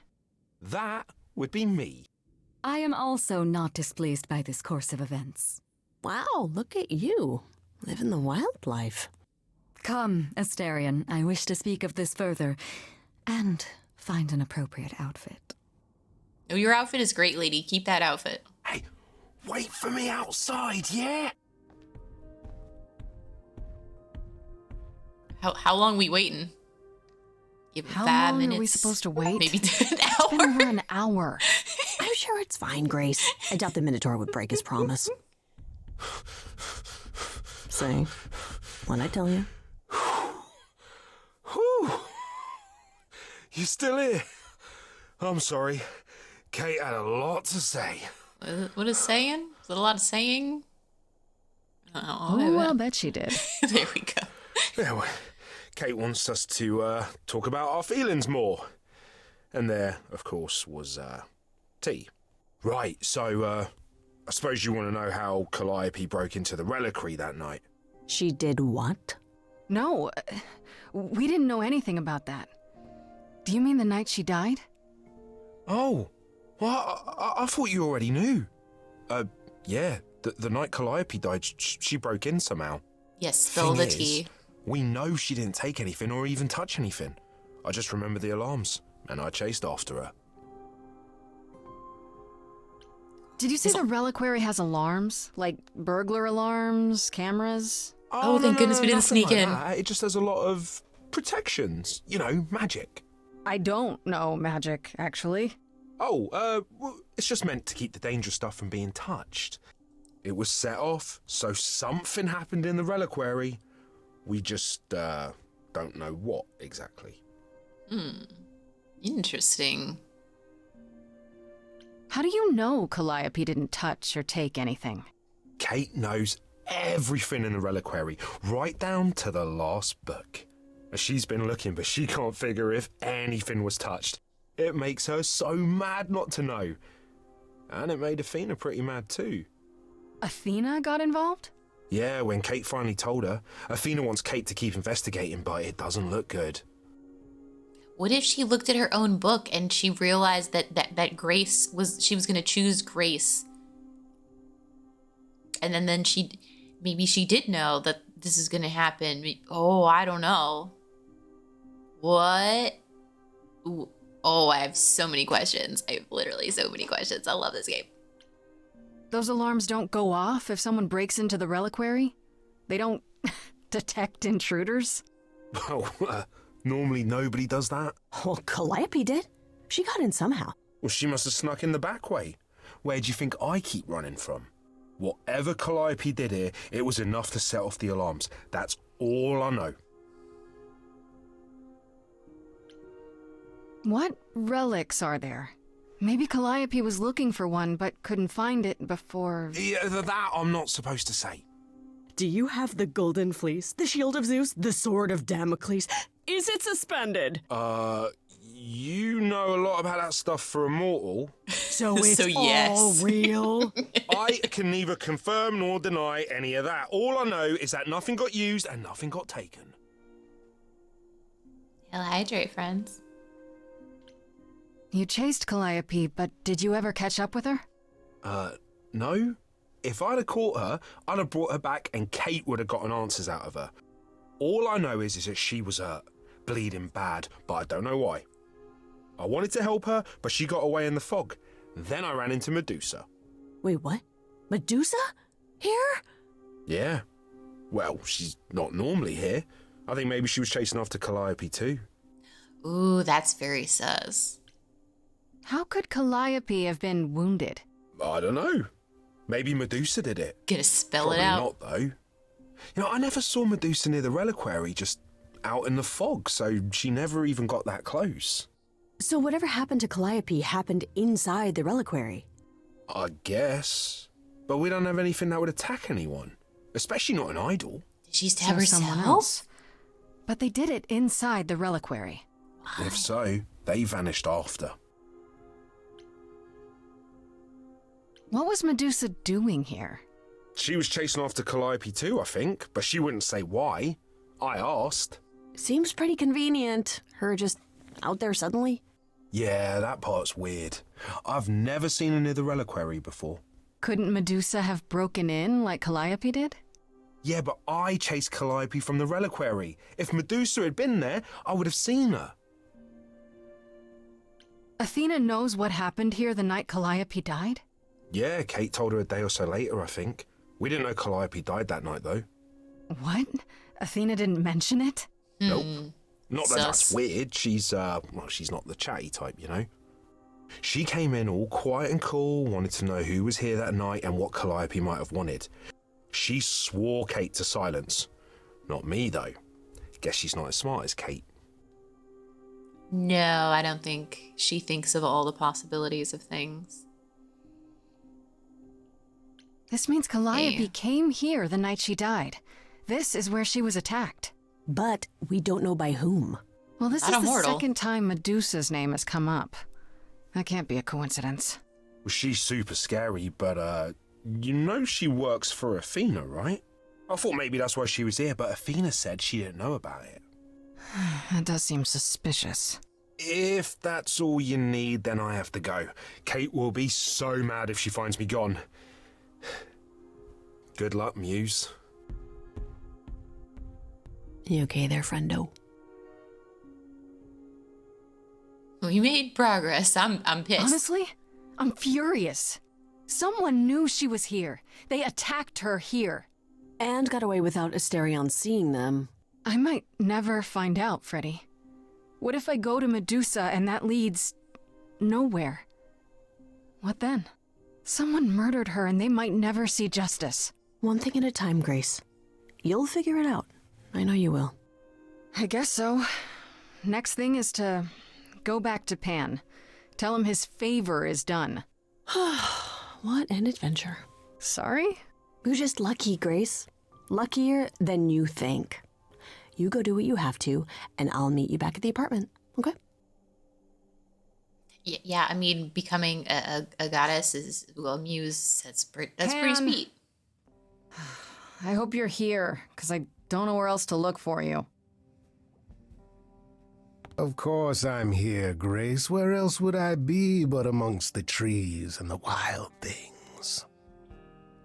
[SPEAKER 9] That would be me.
[SPEAKER 7] I am also not displeased by this course of events.
[SPEAKER 5] Wow, look at you. Living the wild life.
[SPEAKER 7] Come, Asterion, I wish to speak of this further, and find an appropriate outfit.
[SPEAKER 1] Oh, your outfit is great, lady. Keep that outfit.
[SPEAKER 9] Hey, wait for me outside, yeah?
[SPEAKER 1] How long we waiting? Give it
[SPEAKER 3] How
[SPEAKER 1] 5
[SPEAKER 3] long
[SPEAKER 1] minutes.
[SPEAKER 3] are we supposed to wait?
[SPEAKER 1] Maybe an
[SPEAKER 3] It's
[SPEAKER 1] hour.
[SPEAKER 3] been over an hour.
[SPEAKER 5] I'm sure it's fine, Grace. I doubt the Minotaur would break his promise. Say, what'd I tell you?
[SPEAKER 11] Whew. You still here? I'm sorry. Kate had a lot to say.
[SPEAKER 1] What is saying? Is it a lot of saying?
[SPEAKER 3] Oh, I'll bet she did.
[SPEAKER 1] There we go.
[SPEAKER 11] Yeah, well,
[SPEAKER 9] Kate wants us to talk about our feelings more. And there, of course, was tea. Right, so I suppose you want to know how Calliope broke into the reliquary that night.
[SPEAKER 5] She did what?
[SPEAKER 3] No, we didn't know anything about that. Do you mean the night she died?
[SPEAKER 9] Oh, well, I thought you already knew. Yeah, the night Calliope died, she broke in somehow.
[SPEAKER 1] Yes, spill the
[SPEAKER 9] Thing
[SPEAKER 1] tea.
[SPEAKER 9] is, we know she didn't take anything or even touch anything. I just remember the alarms, and I chased after her.
[SPEAKER 3] Did you say the reliquary has alarms? Like burglar alarms, cameras?
[SPEAKER 1] Oh, thank goodness we didn't
[SPEAKER 9] nothing
[SPEAKER 1] sneak
[SPEAKER 9] like
[SPEAKER 1] in.
[SPEAKER 9] that. It just has a lot of protections. You know, magic.
[SPEAKER 3] I don't know magic, actually.
[SPEAKER 9] Oh, well, it's just meant to keep the dangerous stuff from being touched. It was set off, so something happened in the reliquary. We just, don't know what exactly.
[SPEAKER 1] Interesting.
[SPEAKER 3] How do you know Calliope didn't touch or take anything?
[SPEAKER 9] Kate knows everything in the reliquary, right down to the last book. She's been looking, but she can't figure if anything was touched. It makes her so mad not to know. And it made Athena pretty mad too.
[SPEAKER 3] Athena got involved?
[SPEAKER 9] Yeah, when Kate finally told her, Athena wants Kate to keep investigating, but it doesn't look good.
[SPEAKER 1] What if she looked at her own book and she realized that Grace she was going to choose Grace? And then maybe she did know that this is going to happen. Oh, I don't know. What? Ooh. Oh, I have so many questions. I have literally so many questions. I love this game.
[SPEAKER 3] Those alarms don't go off if someone breaks into the reliquary? They don't detect intruders?
[SPEAKER 9] Well, normally nobody does that.
[SPEAKER 5] Well, Calliope did. She got in somehow.
[SPEAKER 9] Well, she must have snuck in the back way. Where do you think I keep running from? Whatever Calliope did here, it was enough to set off the alarms. That's all I know.
[SPEAKER 3] What relics are there? Maybe Calliope was looking for one but couldn't find it before...
[SPEAKER 9] Yeah, that I'm not supposed to say.
[SPEAKER 5] Do you have the golden fleece, the shield of Zeus, the sword of Damocles? Is it suspended?
[SPEAKER 9] You know a lot about that stuff for a mortal.
[SPEAKER 5] So it's
[SPEAKER 1] So yes.
[SPEAKER 5] all real?
[SPEAKER 9] I can neither confirm nor deny any of that. All I know is that nothing got used and nothing got taken.
[SPEAKER 1] Hell, hydrate, friends.
[SPEAKER 3] You chased Calliope, but did you ever catch up with her?
[SPEAKER 9] No. If I'd have caught her, I'd have brought her back and Kate would have gotten answers out of her. All I know is that she was hurt, bleeding bad, but I don't know why. I wanted to help her, but she got away in the fog. Then I ran into Medusa.
[SPEAKER 5] Wait, what? Medusa? Here?
[SPEAKER 9] Yeah. Well, she's not normally here. I think maybe she was chasing after Calliope too.
[SPEAKER 1] Ooh, that's very sus.
[SPEAKER 3] How could Calliope have been wounded?
[SPEAKER 9] I don't know. Maybe Medusa did it.
[SPEAKER 1] Gonna spell
[SPEAKER 9] Probably
[SPEAKER 1] it out.
[SPEAKER 9] not, though. You know, I never saw Medusa near the reliquary, just out in the fog, so she never even got that close.
[SPEAKER 5] So whatever happened to Calliope happened inside the reliquary?
[SPEAKER 9] I guess. But we don't have anything that would attack anyone. Especially not an idol.
[SPEAKER 1] Did she stab
[SPEAKER 3] Or someone
[SPEAKER 1] herself?
[SPEAKER 3] else? But they did it inside the reliquary.
[SPEAKER 9] If so, they vanished after.
[SPEAKER 3] What was Medusa doing here?
[SPEAKER 9] She was chasing after Calliope too, I think, but she wouldn't say why. I asked.
[SPEAKER 5] Seems pretty convenient. Her just out there suddenly.
[SPEAKER 9] Yeah, that part's weird. I've never seen her near the reliquary before.
[SPEAKER 3] Couldn't Medusa have broken in like Calliope did?
[SPEAKER 9] Yeah, but I chased Calliope from the reliquary. If Medusa had been there, I would have seen her.
[SPEAKER 3] Athena knows what happened here the night Calliope died?
[SPEAKER 9] Yeah, Kate told her a day or so later, I think. We didn't know Calliope died that night, though.
[SPEAKER 3] What? Athena didn't mention it?
[SPEAKER 9] Nope. Not that that's
[SPEAKER 1] Sus.
[SPEAKER 9] weird. She's not the chatty type, you know. She came in all quiet and cool, wanted to know who was here that night and what Calliope might have wanted. She swore Kate to silence. Not me, though. Guess she's not as smart as Kate.
[SPEAKER 1] No, I don't think she thinks of all the possibilities of things.
[SPEAKER 3] This means Calliope
[SPEAKER 1] Hey.
[SPEAKER 3] came here the night she died. This is where she was attacked.
[SPEAKER 5] but we don't know by whom.
[SPEAKER 3] Well, this
[SPEAKER 1] Not
[SPEAKER 3] is the
[SPEAKER 1] immortal.
[SPEAKER 3] second time Medusa's name has come up. That can't be a coincidence.
[SPEAKER 9] Well, she's super scary, but, you know she works for Athena, right? I thought maybe that's why she was here, but Athena said she didn't know about it.
[SPEAKER 3] That does seem suspicious.
[SPEAKER 9] If that's all you need, then I have to go. Kate will be so mad if she finds me gone. Good luck, Muse.
[SPEAKER 5] You okay there, friendo?
[SPEAKER 1] We made progress. I'm pissed.
[SPEAKER 3] Honestly, I'm furious. Someone knew she was here. They attacked her here.
[SPEAKER 5] And got away without Asterion seeing them.
[SPEAKER 3] I might never find out, Freddy. What if I go to Medusa and that leads nowhere? What then? Someone murdered her and they might never see justice.
[SPEAKER 5] One thing at a time, Grace. You'll figure it out. I know you will.
[SPEAKER 3] I guess so. Next thing is to go back to Pan. Tell him his favor is done.
[SPEAKER 5] What an adventure.
[SPEAKER 3] Sorry?
[SPEAKER 5] You're just lucky, Grace. Luckier than you think. You go do what you have to, and I'll meet you back at the apartment, okay?
[SPEAKER 1] Yeah, I mean, becoming a goddess is, well, Muse, that's pretty sweet.
[SPEAKER 3] I hope you're here, because I don't know where else to look for you.
[SPEAKER 12] Of course I'm here, Grace. Where else would I be but amongst the trees and the wild things?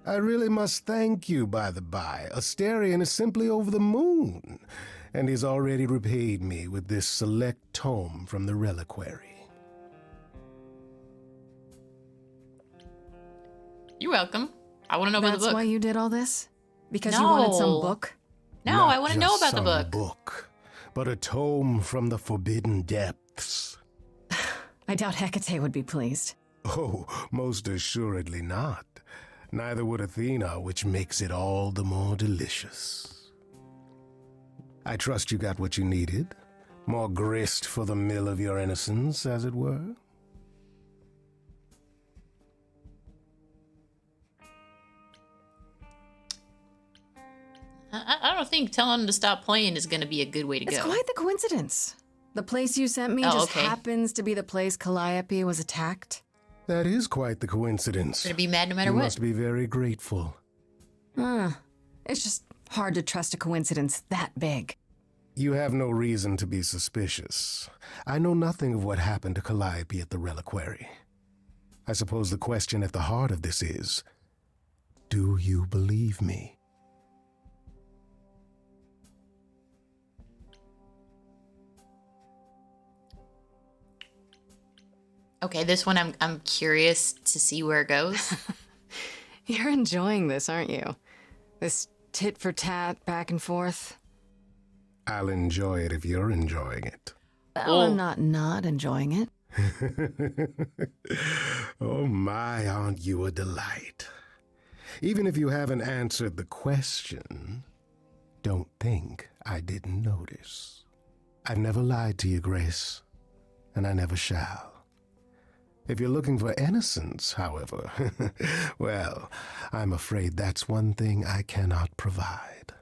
[SPEAKER 12] I really must thank you, by the by. Asterion is simply over the moon, and he's already repaid me with this select tome from the reliquary.
[SPEAKER 1] You're welcome. I want to know about the book.
[SPEAKER 3] That's why you did all this? Because you wanted some book?
[SPEAKER 1] No, I want to know about the book.
[SPEAKER 12] Book, but a tome from the forbidden depths.
[SPEAKER 3] I doubt Hecate would be pleased.
[SPEAKER 12] Oh, most assuredly not. Neither would Athena, which makes it all the more delicious. I trust you got what you needed. More grist for the mill of your innocence, as it were.
[SPEAKER 1] I don't think telling him to stop playing is going to be a good way to
[SPEAKER 3] It's
[SPEAKER 1] go.
[SPEAKER 3] quite the coincidence. The place you sent me just happens to be the place Calliope was attacked.
[SPEAKER 12] That is quite the coincidence.
[SPEAKER 1] Gonna be mad no matter
[SPEAKER 12] you
[SPEAKER 1] what.
[SPEAKER 12] must be very grateful.
[SPEAKER 3] It's just hard to trust a coincidence that big.
[SPEAKER 12] You have no reason to be suspicious. I know nothing of what happened to Calliope at the reliquary. I suppose the question at the heart of this is, do you believe me?
[SPEAKER 1] Okay, this one I'm curious to see where it goes.
[SPEAKER 3] You're enjoying this, aren't you? This tit for tat back and forth.
[SPEAKER 12] I'll enjoy it if you're enjoying it.
[SPEAKER 3] Well, I'm not enjoying it.
[SPEAKER 12] Oh my, aren't you a delight? Even if you haven't answered the question, don't think I didn't notice. I've never lied to you, Grace, and I never shall. If you're looking for innocence, however, well, I'm afraid that's one thing I cannot provide.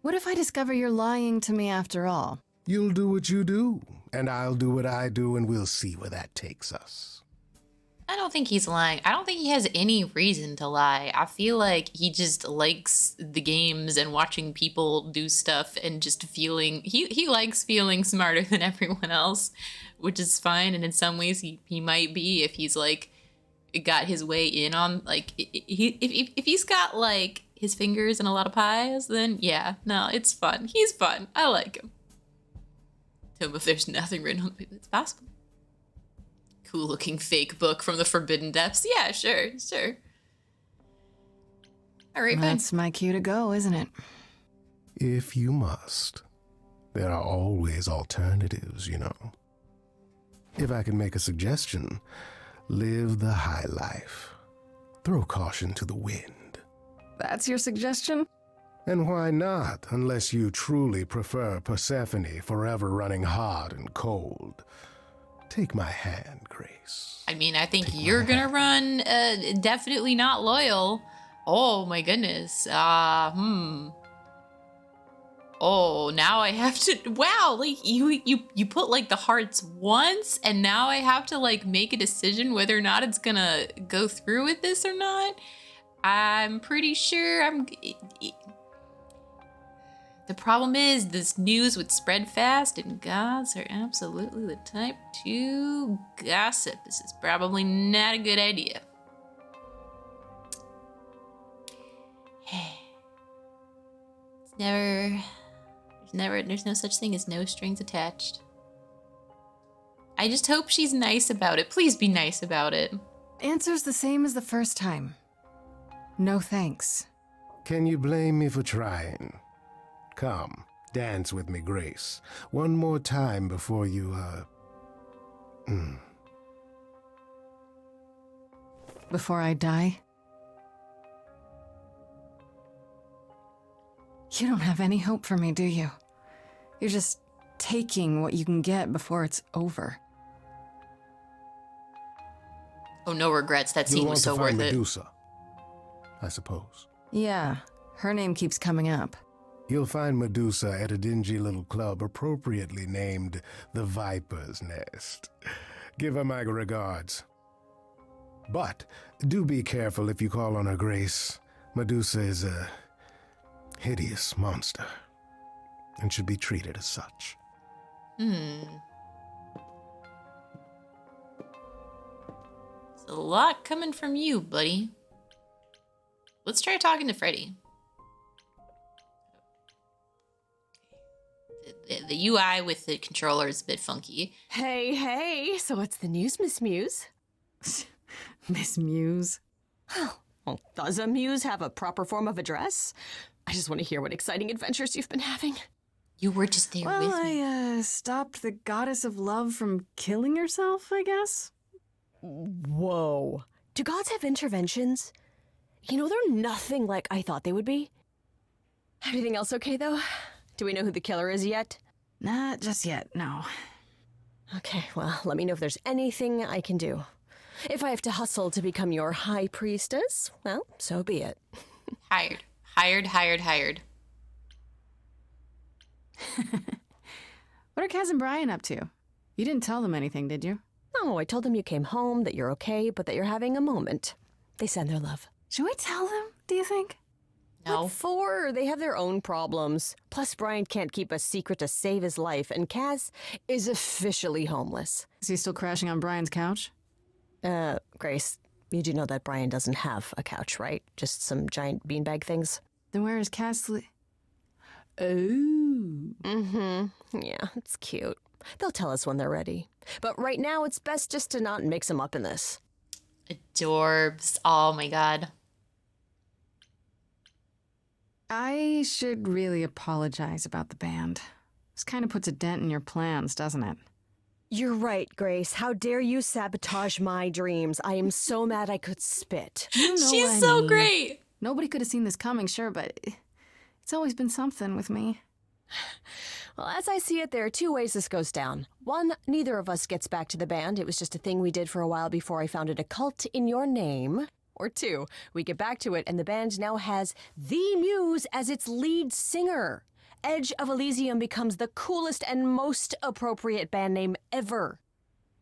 [SPEAKER 3] What if I discover you're lying to me after all?
[SPEAKER 12] You'll do what you do, and I'll do what I do, and we'll see where that takes us.
[SPEAKER 1] I don't think he's lying. I don't think he has any reason to lie. I feel like he just likes the games and watching people do stuff and just feeling, he likes feeling smarter than everyone else, which is fine. And in some ways he might be if he's like got his way in on, like, if he's got like his fingers in a lot of pies, then yeah, no, it's fun. He's fun. I like him. Tell him if there's nothing written on the paper, it's possible. Cool looking fake book from the Forbidden Depths. Yeah, sure. All right,
[SPEAKER 3] That's my cue to go, isn't it?
[SPEAKER 12] If you must. There are always alternatives, you know. If I can make a suggestion, live the high life. Throw caution to the wind.
[SPEAKER 3] That's your suggestion?
[SPEAKER 12] And why not, unless you truly prefer Persephone forever running hot and cold. Take my hand, Grace.
[SPEAKER 1] I mean, I think you're gonna run definitely not loyal. Oh my goodness. Oh, now I have to, wow, like you put like the hearts once and now I have to like make a decision whether or not it's gonna go through with this or not. I'm pretty sure the problem is this news would spread fast and gods are absolutely the type to gossip. This is probably not a good idea. There's no such thing as no strings attached. I just hope she's nice about it. Please be nice about it.
[SPEAKER 3] Answer's the same as the first time. No thanks.
[SPEAKER 12] Can you blame me for trying? Come, dance with me, Grace. One more time before you,
[SPEAKER 3] Before I die? You don't have any hope for me, do you? You're just taking what you can get before it's over.
[SPEAKER 1] Oh, no regrets. That scene was so worth it.
[SPEAKER 12] Medusa, I suppose.
[SPEAKER 3] Yeah, her name keeps coming up.
[SPEAKER 12] You'll find Medusa at a dingy little club appropriately named the Viper's Nest. Give her my regards. But do be careful if you call on her, Grace. Medusa is a hideous monster and should be treated as such.
[SPEAKER 1] There's a lot coming from you, buddy. Let's try talking to Freddy. The UI with the controller is a bit funky.
[SPEAKER 5] Hey, so what's the news, Miss Muse?
[SPEAKER 3] Miss Muse?
[SPEAKER 5] Well, does a muse have a proper form of address? I just want to hear what exciting adventures you've been having.
[SPEAKER 1] You were just there with me.
[SPEAKER 3] I stopped the goddess of love from killing herself, I guess?
[SPEAKER 5] Whoa. Do gods have interventions? You know, they're nothing like I thought they would be. Everything else okay, though? Do we know who the killer is yet?
[SPEAKER 3] Not just yet, no.
[SPEAKER 5] Okay, well, let me know if there's anything I can do. If I have to hustle to become your high priestess, well, so be it.
[SPEAKER 1] Hired.
[SPEAKER 3] What are Kaz and Brian up to? You didn't tell them anything, did you?
[SPEAKER 5] No, I told them you came home, that you're okay, but that you're having a moment. They send their love.
[SPEAKER 3] Should we tell them, do you think?
[SPEAKER 1] No.
[SPEAKER 5] What for? They have their own problems. Plus, Brian can't keep a secret to save his life, and Kaz is officially homeless.
[SPEAKER 3] Is he still crashing on Brian's couch?
[SPEAKER 5] Grace, you do know that Brian doesn't have a couch, right? Just some giant beanbag things?
[SPEAKER 3] Then where is Kaz
[SPEAKER 5] Yeah, it's cute. They'll tell us when they're ready. But right now, it's best just to not mix them up in this.
[SPEAKER 1] Adorbs. Oh my god.
[SPEAKER 3] I should really apologize about the band. This kind of puts a dent in your plans, doesn't it?
[SPEAKER 5] You're right, Grace. How dare you sabotage my dreams? I am so mad I could spit.
[SPEAKER 3] You know
[SPEAKER 1] She's
[SPEAKER 3] what I
[SPEAKER 1] so
[SPEAKER 3] mean.
[SPEAKER 1] great.
[SPEAKER 3] Nobody could have seen this coming, sure, but it's always been something with me.
[SPEAKER 5] Well, as I see it, there are two ways this goes down. One, neither of us gets back to the band. It was just a thing we did for a while before I founded a cult in your name. Or two, we get back to it and the band now has the Muse as its lead singer. Edge of Elysium becomes the coolest and most appropriate band name ever.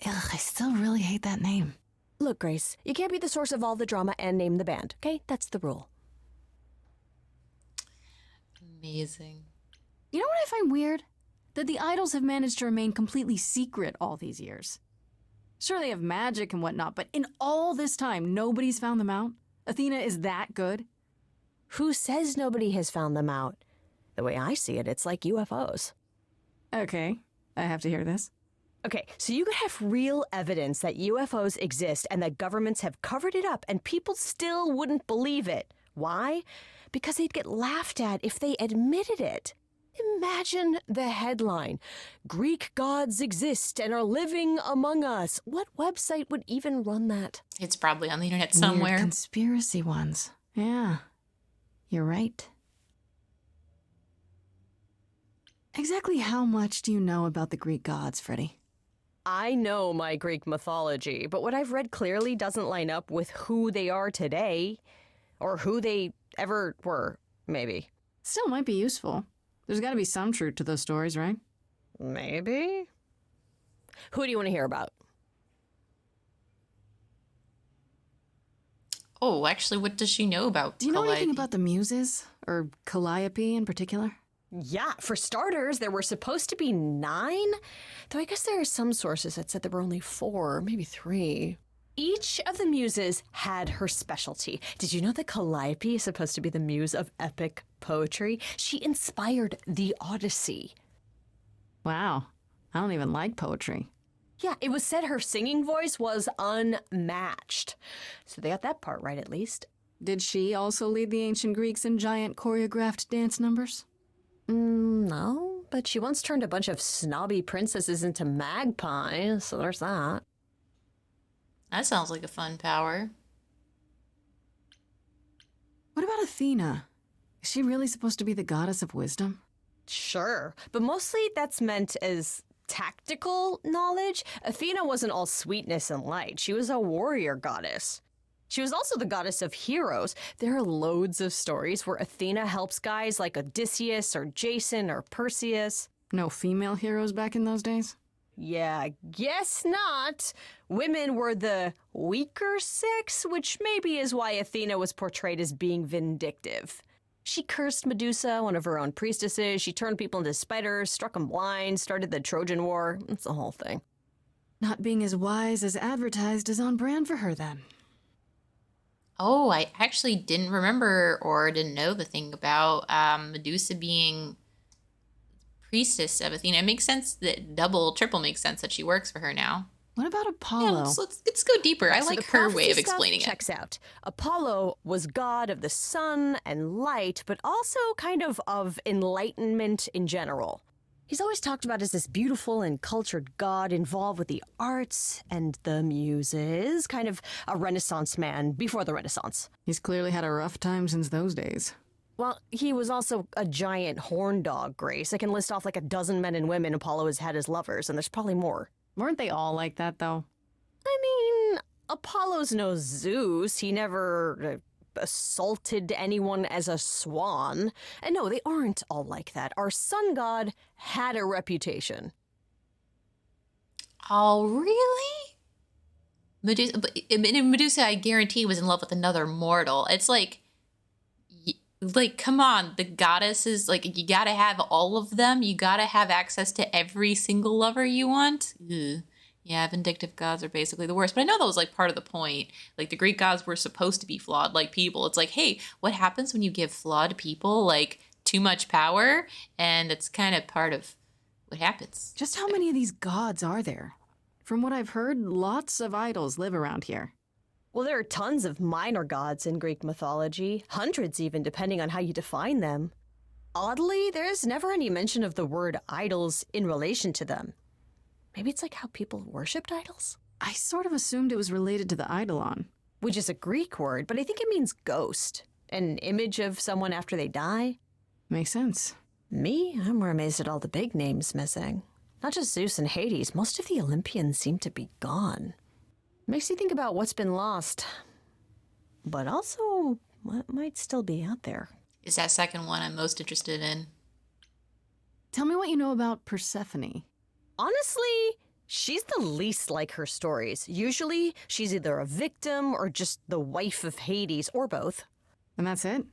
[SPEAKER 3] Ugh, I still really hate that name.
[SPEAKER 5] Look, Grace, you can't be the source of all the drama and name the band, okay? That's the rule.
[SPEAKER 1] Amazing.
[SPEAKER 3] You know what I find weird? That the idols have managed to remain completely secret all these years. Sure, they have magic and whatnot, but in all this time, nobody's found them out? Athena is that good?
[SPEAKER 5] Who says nobody has found them out? The way I see it, it's like UFOs.
[SPEAKER 3] Okay, I have to hear this.
[SPEAKER 5] Okay, so you could have real evidence that UFOs exist and that governments have covered it up and people still wouldn't believe it. Why? Because they'd get laughed at if they admitted it. Imagine the headline, Greek gods exist and are living among us. What website would even run that?
[SPEAKER 1] It's probably on the internet somewhere.
[SPEAKER 3] Weird conspiracy ones. Yeah, you're right. Exactly how much do you know about the Greek gods, Freddy?
[SPEAKER 5] I know my Greek mythology, but what I've read clearly doesn't line up with who they are today. Or who they ever were, maybe.
[SPEAKER 3] Still might be useful. There's gotta be some truth to those stories, right?
[SPEAKER 5] Maybe. Who do you want to hear about?
[SPEAKER 1] Oh, actually, what does she know about
[SPEAKER 3] Do you know anything
[SPEAKER 1] Calliope?
[SPEAKER 3] about the Muses? Or Calliope in particular?
[SPEAKER 5] Yeah, for starters, there were supposed to be 9, though I guess there are some sources that said there were only 4, maybe 3. Each of the muses had her specialty. Did you know that Calliope is supposed to be the muse of epic poetry? She inspired the Odyssey.
[SPEAKER 3] Wow. I don't even like poetry.
[SPEAKER 5] Yeah, it was said her singing voice was unmatched. So they got that part right, at least.
[SPEAKER 3] Did she also lead the ancient Greeks in giant choreographed dance numbers?
[SPEAKER 5] No, but she once turned a bunch of snobby princesses into magpies, so there's that.
[SPEAKER 1] That sounds like a fun power.
[SPEAKER 3] What about Athena? Is she really supposed to be the goddess of wisdom?
[SPEAKER 5] Sure, but mostly that's meant as tactical knowledge. Athena wasn't all sweetness and light. She was a warrior goddess. She was also the goddess of heroes. There are loads of stories where Athena helps guys like Odysseus or Jason or Perseus.
[SPEAKER 3] No female heroes back in those days?
[SPEAKER 5] Yeah, guess not. Women were the weaker sex, which maybe is why Athena was portrayed as being vindictive. She cursed Medusa, one of her own priestesses. She turned people into spiders, struck them blind, started the Trojan War. It's the whole thing.
[SPEAKER 3] Not being as wise as advertised is on brand for her then.
[SPEAKER 1] Oh, I actually didn't remember or didn't know the thing about Medusa being priestess of Athena. It makes sense that triple makes sense that she works for her now.
[SPEAKER 3] What about
[SPEAKER 1] Yeah,
[SPEAKER 3] Apollo?
[SPEAKER 1] let's go deeper. I
[SPEAKER 5] So
[SPEAKER 1] like
[SPEAKER 5] the
[SPEAKER 1] her way
[SPEAKER 5] prophecy
[SPEAKER 1] of
[SPEAKER 5] stuff
[SPEAKER 1] explaining it.
[SPEAKER 5] checks out. Apollo was god of the sun and light, but also kind of enlightenment in general. He's always talked about as this beautiful and cultured god involved with the arts and the muses, kind of a Renaissance man before the Renaissance.
[SPEAKER 3] He's clearly had a rough time since those days.
[SPEAKER 5] Well, he was also a giant horn dog, Grace. I can list off like a dozen men and women Apollo has had as lovers, and there's probably more.
[SPEAKER 3] Weren't they all like that, though?
[SPEAKER 5] I mean, Apollo's no Zeus. He never assaulted anyone as a swan. And no, they aren't all like that. Our sun god had a reputation.
[SPEAKER 1] Oh, really? Medusa, I guarantee, was in love with another mortal. It's like, come on, the goddesses, like, you gotta have all of them. You gotta have access to every single lover you want. Ugh. Yeah, vindictive gods are basically the worst. But I know that was like part of the point. Like the Greek gods were supposed to be flawed like people. It's like, hey, what happens when you give flawed people like too much power? And it's kind of part of what happens.
[SPEAKER 3] Just how many of these gods are there? From what I've heard, lots of idols live around here.
[SPEAKER 5] Well, there are tons of minor gods in Greek mythology, hundreds even, depending on how you define them. Oddly, there's never any mention of the word idols in relation to them. Maybe it's like how people worshipped idols?
[SPEAKER 3] I sort of assumed it was related to the eidolon.
[SPEAKER 5] Which is a Greek word, but I think it means ghost. An image of someone after they die.
[SPEAKER 3] Makes sense.
[SPEAKER 5] Me? I'm more amazed at all the big names missing. Not just Zeus and Hades, most of the Olympians seem to be gone. Makes you think about what's been lost. But also, what might still be out there.
[SPEAKER 1] Is that second one I'm most interested in.
[SPEAKER 3] Tell me what you know about Persephone.
[SPEAKER 5] Honestly, she's the least like her stories. Usually, she's either a victim or just the wife of Hades, or both.
[SPEAKER 3] And that's it?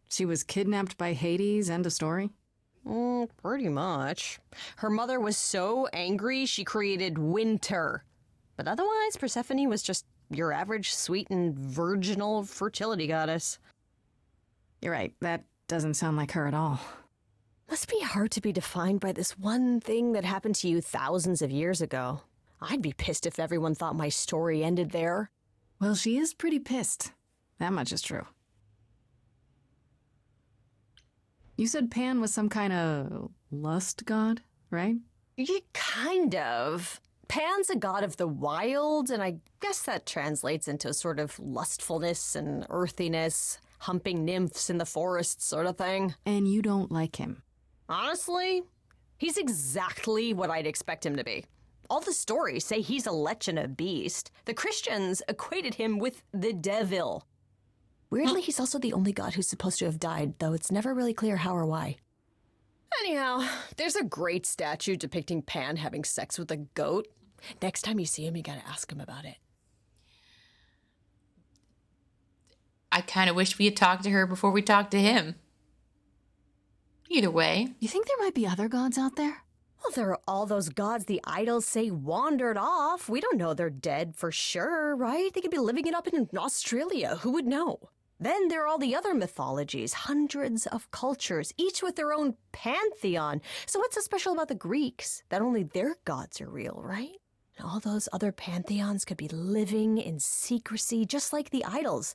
[SPEAKER 3] She was kidnapped by Hades, end of story?
[SPEAKER 5] Pretty much. Her mother was so angry, she created winter. But otherwise, Persephone was just your average sweet and virginal fertility goddess.
[SPEAKER 3] You're right, that doesn't sound like her at all.
[SPEAKER 5] Must be hard to be defined by this one thing that happened to you thousands of years ago. I'd be pissed if everyone thought my story ended there.
[SPEAKER 3] Well, she is pretty pissed. That much is true. You said Pan was some kind of lust god, right?
[SPEAKER 5] Yeah, kind of. Pan's a god of the wild, and I guess that translates into a sort of lustfulness and earthiness, humping nymphs in the forest sort of thing.
[SPEAKER 3] And you don't like him?
[SPEAKER 5] Honestly, he's exactly what I'd expect him to be. All the stories say he's a lech and a beast. The Christians equated him with the devil. Weirdly, he's also the only god who's supposed to have died, though it's never really clear how or why. Anyhow, there's a great statue depicting Pan having sex with a goat. Next time you see him, you gotta ask him about it.
[SPEAKER 1] I kind of wish we had talked to her before we talked to him. Either way.
[SPEAKER 3] You think there might be other gods out there?
[SPEAKER 5] Well, there are all those gods the idols say wandered off. We don't know they're dead for sure, right? They could be living it up in Australia. Who would know? Then there are all the other mythologies, hundreds of cultures, each with their own pantheon. So what's so special about the Greeks? That only their gods are real, right? And all those other pantheons could be living in secrecy, just like the idols.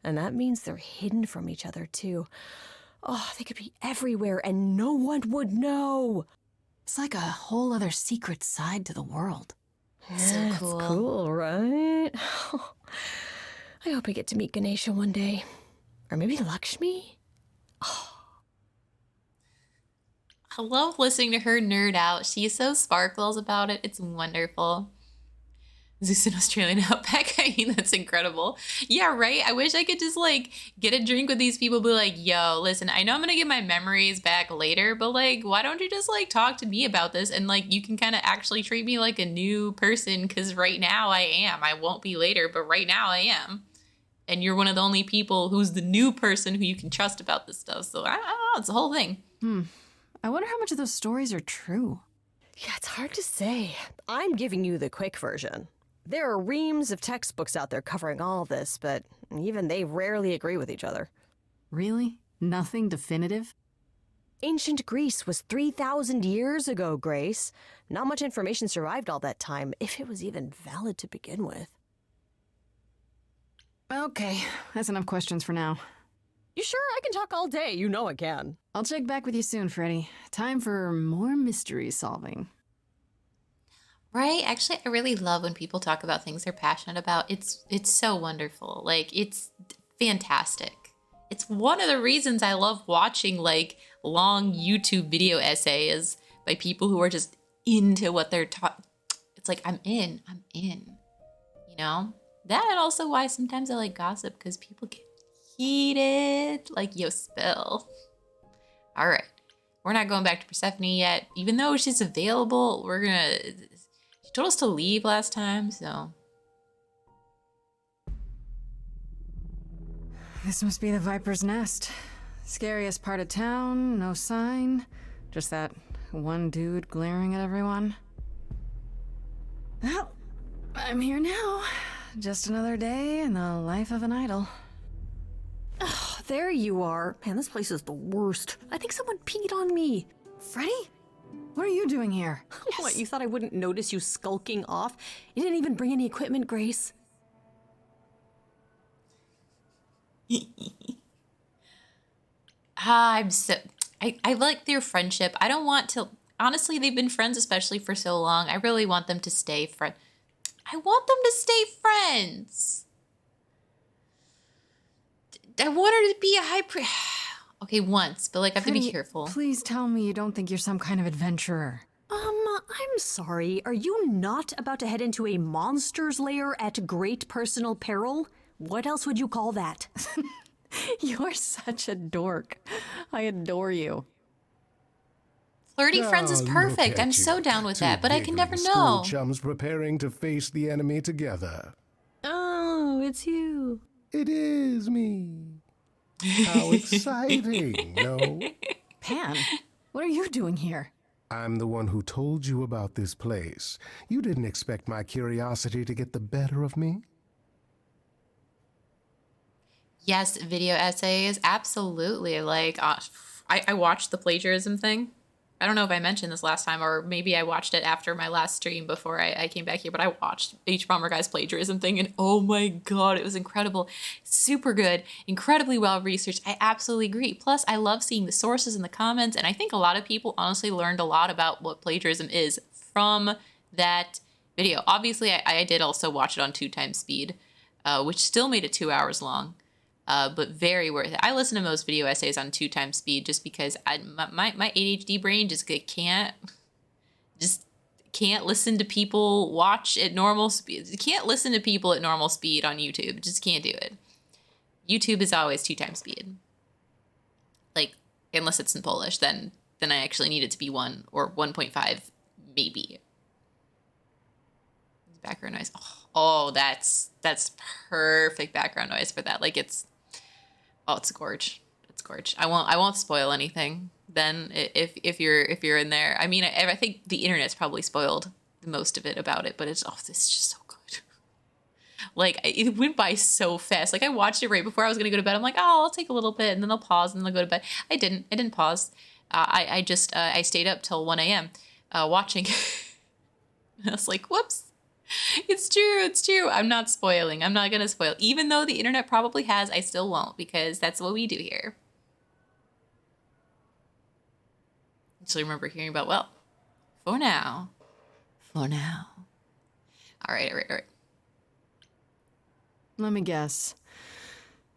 [SPEAKER 5] And that means they're hidden from each other, too. Oh, they could be everywhere and no one would know.
[SPEAKER 3] It's like a whole other secret side to the world.
[SPEAKER 1] So cool.
[SPEAKER 5] That's cool, right? I hope I get to meet Ganesha one day. Or maybe Lakshmi?
[SPEAKER 1] I love listening to her nerd out. She so sparkles about it. It's wonderful. Zeus in Australian Outback. I mean, that's incredible. Yeah, right? I wish I could just, like, get a drink with these people, be like, yo, listen, I know I'm gonna get my memories back later, but, like, why don't you just, like, talk to me about this? And, like, you can kind of actually treat me like a new person, because right now I am. I won't be later, but right now I am. And you're one of the only people who's the new person who you can trust about this stuff. So, I don't know. It's the whole thing.
[SPEAKER 3] I wonder how much of those stories are true.
[SPEAKER 5] Yeah, it's hard to say. I'm giving you the quick version. There are reams of textbooks out there covering all this, but even they rarely agree with each other.
[SPEAKER 3] Really? Nothing definitive?
[SPEAKER 5] Ancient Greece was 3,000 years ago, Grace. Not much information survived all that time, if it was even valid to begin with.
[SPEAKER 3] Okay, that's enough questions for now.
[SPEAKER 5] You sure? I can talk all day. You know I can.
[SPEAKER 3] I'll check back with you soon, Freddy. Time for more mystery solving.
[SPEAKER 1] Right? Actually, I really love when people talk about things they're passionate about. It's so wonderful. Like, it's fantastic. It's one of the reasons I love watching, like, long YouTube video essays by people who are just into what they're talking. It's like, I'm in. You know? That and also why sometimes I like gossip, because people get heated. Like, yo, spill. All right. We're not going back to Persephone yet. Even though she's available, we're gonna... She told us to leave last time, so...
[SPEAKER 3] This must be the Viper's Nest. Scariest part of town, no sign. Just that one dude glaring at everyone. Well, I'm here now. Just another day in the life of an idol.
[SPEAKER 5] Oh, there you are. Man, this place is the worst. I think someone peed on me.
[SPEAKER 3] Freddy? What are you doing here?
[SPEAKER 5] Yes. What, you thought I wouldn't notice you skulking off? You didn't even bring any equipment, Grace.
[SPEAKER 1] I like their friendship. I don't want to... Honestly, they've been friends especially for so long. I really want them to stay friends. I want them to stay friends. I want her to be a high priest. Okay, once, but like I have to be careful.
[SPEAKER 3] Please tell me you don't think you're some kind of adventurer.
[SPEAKER 5] I'm sorry. Are you not about to head into a monster's lair at great personal peril? What else would you call that?
[SPEAKER 3] You're such a dork. I adore you.
[SPEAKER 1] Flirty friends is perfect. I'm so down with that, but I can never know.
[SPEAKER 12] School chums preparing to face the enemy together.
[SPEAKER 5] Oh, it's you.
[SPEAKER 12] It is me. How exciting, no?
[SPEAKER 3] Pan, what are you doing here?
[SPEAKER 12] I'm the one who told you about this place. You didn't expect my curiosity to get the better of me?
[SPEAKER 1] Yes, video essays, absolutely. Like, I watched the plagiarism thing. I don't know if I mentioned this last time, or maybe I watched it after my last stream before I came back here, but I watched H-Bomber Guy's plagiarism thing, and oh my god, it was incredible. Super good, incredibly well-researched. I absolutely agree. Plus, I love seeing the sources in the comments, and I think a lot of people honestly learned a lot about what plagiarism is from that video. Obviously, I did also watch it on 2x speed, which still made it 2 hours long. But very worth it. I listen to most video essays on 2x speed just because my ADHD brain just can't listen to people watch at normal speed. Can't listen to people at normal speed on YouTube. Just can't do it. YouTube is always 2x speed. Like, unless it's in Polish, then then I actually need it to be 1 or 1.5, maybe. Background noise. Oh, that's perfect background noise for that. Like it's a gorge. It's gorge. I won't spoil anything. Then if you're in there, I mean, I think the internet's probably spoiled most of it about it, but it's just so good. Like it went by so fast. Like I watched it right before I was gonna go to bed. I'm like, oh, I'll take a little bit, and then I'll pause, and then I'll go to bed. I didn't pause. I just I stayed up till 1 a.m. Watching. I was like, whoops. It's true. I'm not spoiling. I'm not gonna spoil. Even though the internet probably has, I still won't, because that's what we do here. So I remember hearing about, well, for now. All right.
[SPEAKER 3] Let me guess.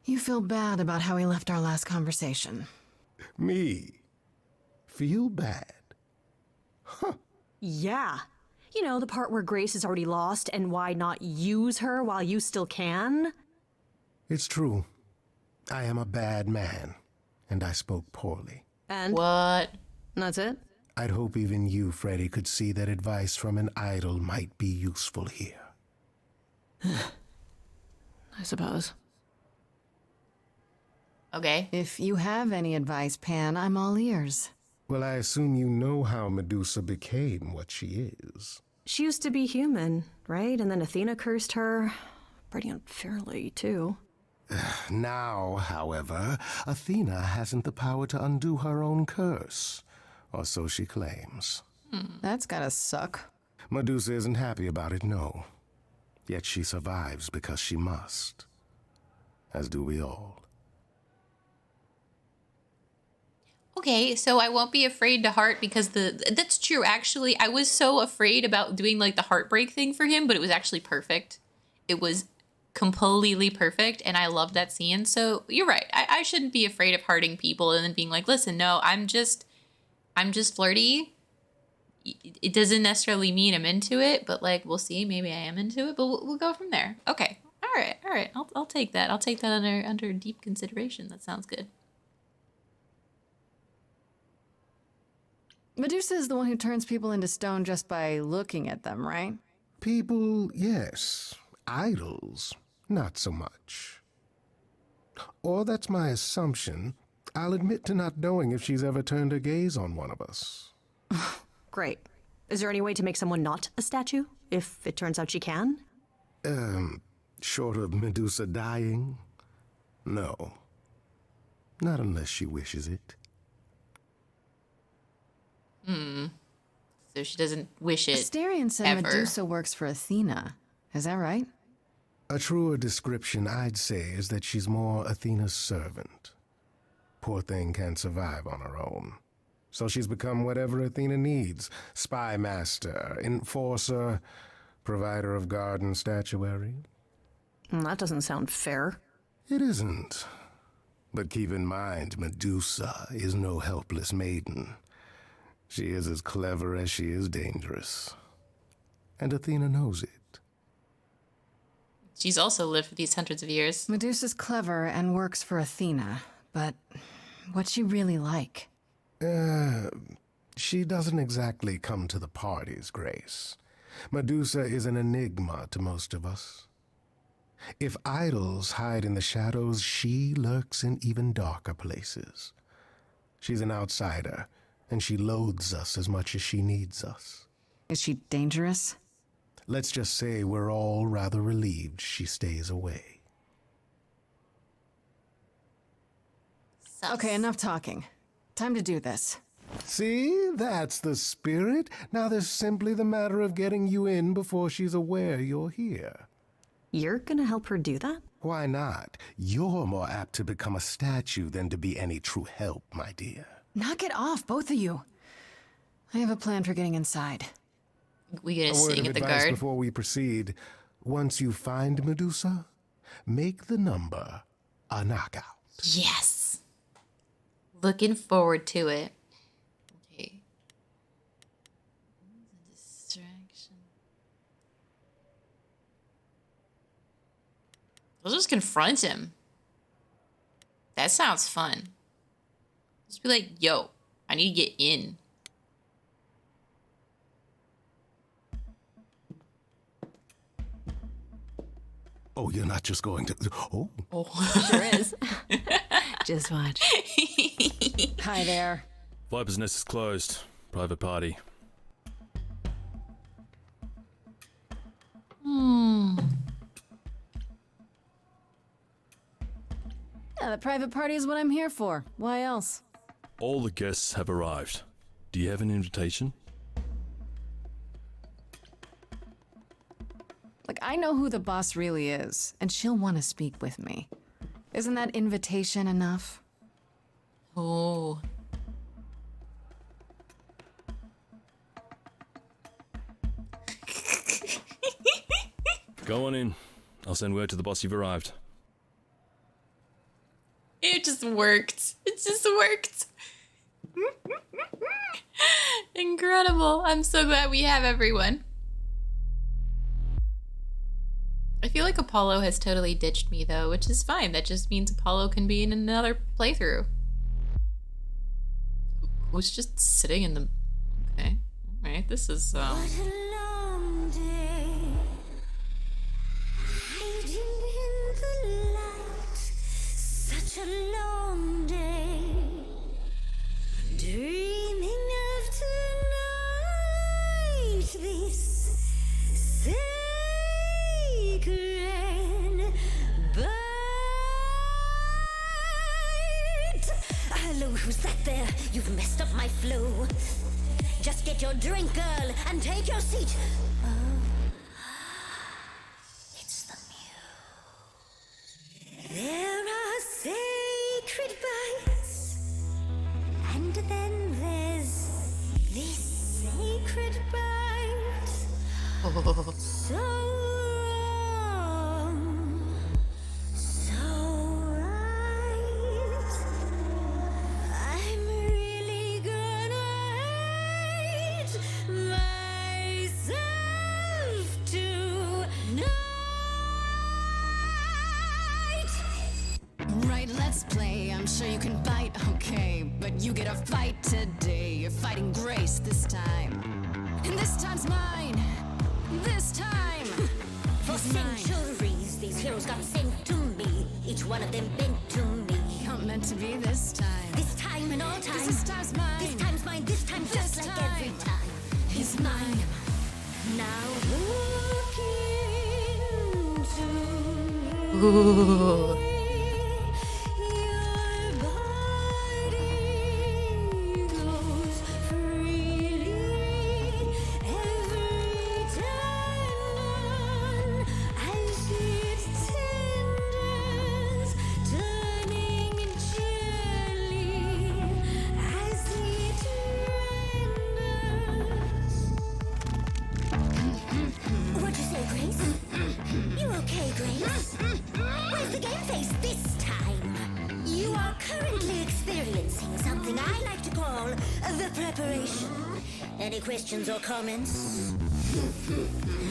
[SPEAKER 3] You feel bad about how he left our last conversation.
[SPEAKER 12] Me? Feel bad?
[SPEAKER 5] Yeah. You know, the part where Grace is already lost and why not use her while you still can?
[SPEAKER 12] It's true. I am a bad man, and I spoke poorly.
[SPEAKER 5] And?
[SPEAKER 1] What?
[SPEAKER 5] That's it?
[SPEAKER 12] I'd hope even you, Freddy, could see that advice from an idol might be useful here.
[SPEAKER 3] I suppose.
[SPEAKER 1] Okay.
[SPEAKER 3] If you have any advice, Pan, I'm all ears.
[SPEAKER 12] Well, I assume you know how Medusa became what she is.
[SPEAKER 5] She used to be human, right? And then Athena cursed her. Pretty unfairly, too.
[SPEAKER 12] Now, however, Athena hasn't the power to undo her own curse. Or so she claims.
[SPEAKER 3] That's gotta suck.
[SPEAKER 12] Medusa isn't happy about it, no. Yet she survives because she must. As do we all.
[SPEAKER 1] Okay, so I won't be afraid to heart because that's true. Actually, I was so afraid about doing like the heartbreak thing for him, but it was actually perfect. It was completely perfect, and I loved that scene. So you're right. I shouldn't be afraid of hearting people and then being like, listen, no, I'm just flirty. It doesn't necessarily mean I'm into it, but like we'll see. Maybe I am into it, but we'll go from there. Okay. All right. I'll take that. I'll take that under deep consideration. That sounds good.
[SPEAKER 3] Medusa is the one who turns people into stone just by looking at them, right?
[SPEAKER 12] People, yes. Idols, not so much. Or that's my assumption. I'll admit to not knowing if she's ever turned her gaze on one of us.
[SPEAKER 5] Great. Is there any way to make someone not a statue, if it turns out she can?
[SPEAKER 12] Short of Medusa dying? No. Not unless she wishes it.
[SPEAKER 1] So she doesn't wish it.
[SPEAKER 3] Asterion said
[SPEAKER 1] ever.
[SPEAKER 3] Medusa works for Athena. Is that right?
[SPEAKER 12] A truer description, I'd say, is that she's more Athena's servant. Poor thing can't survive on her own. So she's become whatever Athena needs. Spy master, enforcer, provider of garden statuary.
[SPEAKER 5] That doesn't sound fair.
[SPEAKER 12] It isn't. But keep in mind, Medusa is no helpless maiden. She is as clever as she is dangerous. And Athena knows it.
[SPEAKER 1] She's also lived for these hundreds of years.
[SPEAKER 3] Medusa's clever and works for Athena, but what's she really like?
[SPEAKER 12] She doesn't exactly come to the parties, Grace. Medusa is an enigma to most of us. If idols hide in the shadows, she lurks in even darker places. She's an outsider, and she loathes us as much as she needs us.
[SPEAKER 3] Is she dangerous?
[SPEAKER 12] Let's just say we're all rather relieved she stays away.
[SPEAKER 3] Okay, enough talking. Time to do this.
[SPEAKER 12] See, that's the spirit. Now there's simply the matter of getting you in before she's aware you're here.
[SPEAKER 5] You're gonna help her do that?
[SPEAKER 12] Why not? You're more apt to become a statue than to be any true help, my dear.
[SPEAKER 3] Knock it off, both of you. I have a plan for getting inside.
[SPEAKER 1] We get
[SPEAKER 12] A word
[SPEAKER 1] sitting
[SPEAKER 12] of
[SPEAKER 1] at the
[SPEAKER 12] advice
[SPEAKER 1] guard.
[SPEAKER 12] before we proceed. Once you find Medusa, make the number a knockout.
[SPEAKER 1] Yes. Looking forward to it. Okay. Distraction. We'll just confront him. That sounds fun. Just be like, yo, I need to get in.
[SPEAKER 12] Oh, you're not just going to. Oh.
[SPEAKER 5] Sure is. Just watch.
[SPEAKER 3] Hi there.
[SPEAKER 13] Viper's Nest is closed. Private party.
[SPEAKER 3] Yeah, the private party is what I'm here for. Why else?
[SPEAKER 13] All the guests have arrived. Do you have an invitation?
[SPEAKER 3] Like, I know who the boss really is, and she'll want to speak with me. Isn't that invitation enough?
[SPEAKER 1] Oh.
[SPEAKER 13] Go on in. I'll send word to the boss you've arrived.
[SPEAKER 1] It just worked. It just worked. Incredible. I'm so glad we have everyone. I feel like Apollo has totally ditched me though, which is fine. That just means Apollo can be in another playthrough. Who's just sitting in the... Okay. Alright, this is...
[SPEAKER 10] What a long day, hiding in the light. Such a long day, dreaming of tonight. This sacred bite. Hello, who's that there? You've messed up my flow. Just get your drink, girl, and take your seat. Oh, it's the muse. There are sacred bites, and then there's this sacred bite. So wrong, so right. I'm really gonna hate myself tonight.
[SPEAKER 3] Right, let's play. I'm sure you can bite, okay. But you get a fight today. You're fighting Grace this time. And this time's mine. This time.
[SPEAKER 10] For centuries, these heroes got sent to me. Each one of them bent to me.
[SPEAKER 3] Not meant to be this time.
[SPEAKER 10] This time and all time.
[SPEAKER 3] This time's mine.
[SPEAKER 10] This time's mine. This time, just
[SPEAKER 3] This
[SPEAKER 10] like
[SPEAKER 3] time.
[SPEAKER 10] every time.
[SPEAKER 3] He's mine.
[SPEAKER 10] Now look into
[SPEAKER 1] Ooh.
[SPEAKER 10] your body goes freely every time as it tenders, turning gently as it renders. What'd you say, Grace? You okay, Grace? Where's the game face this time? You are currently experiencing something I like to call the preparation. Any questions or comments?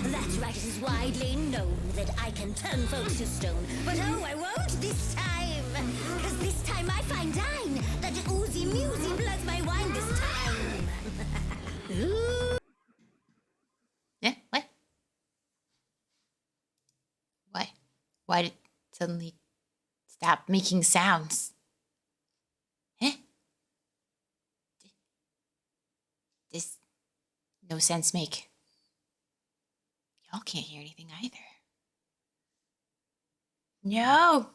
[SPEAKER 10] That's right, it is widely known that I can turn folks to stone. But oh, I won't this time. Cause this time I find dine that oozy musy bloods my wine this time.
[SPEAKER 1] Yeah, what? Why? Why did it suddenly stop making sounds? Huh? This no sense make. Y'all can't hear anything either. No!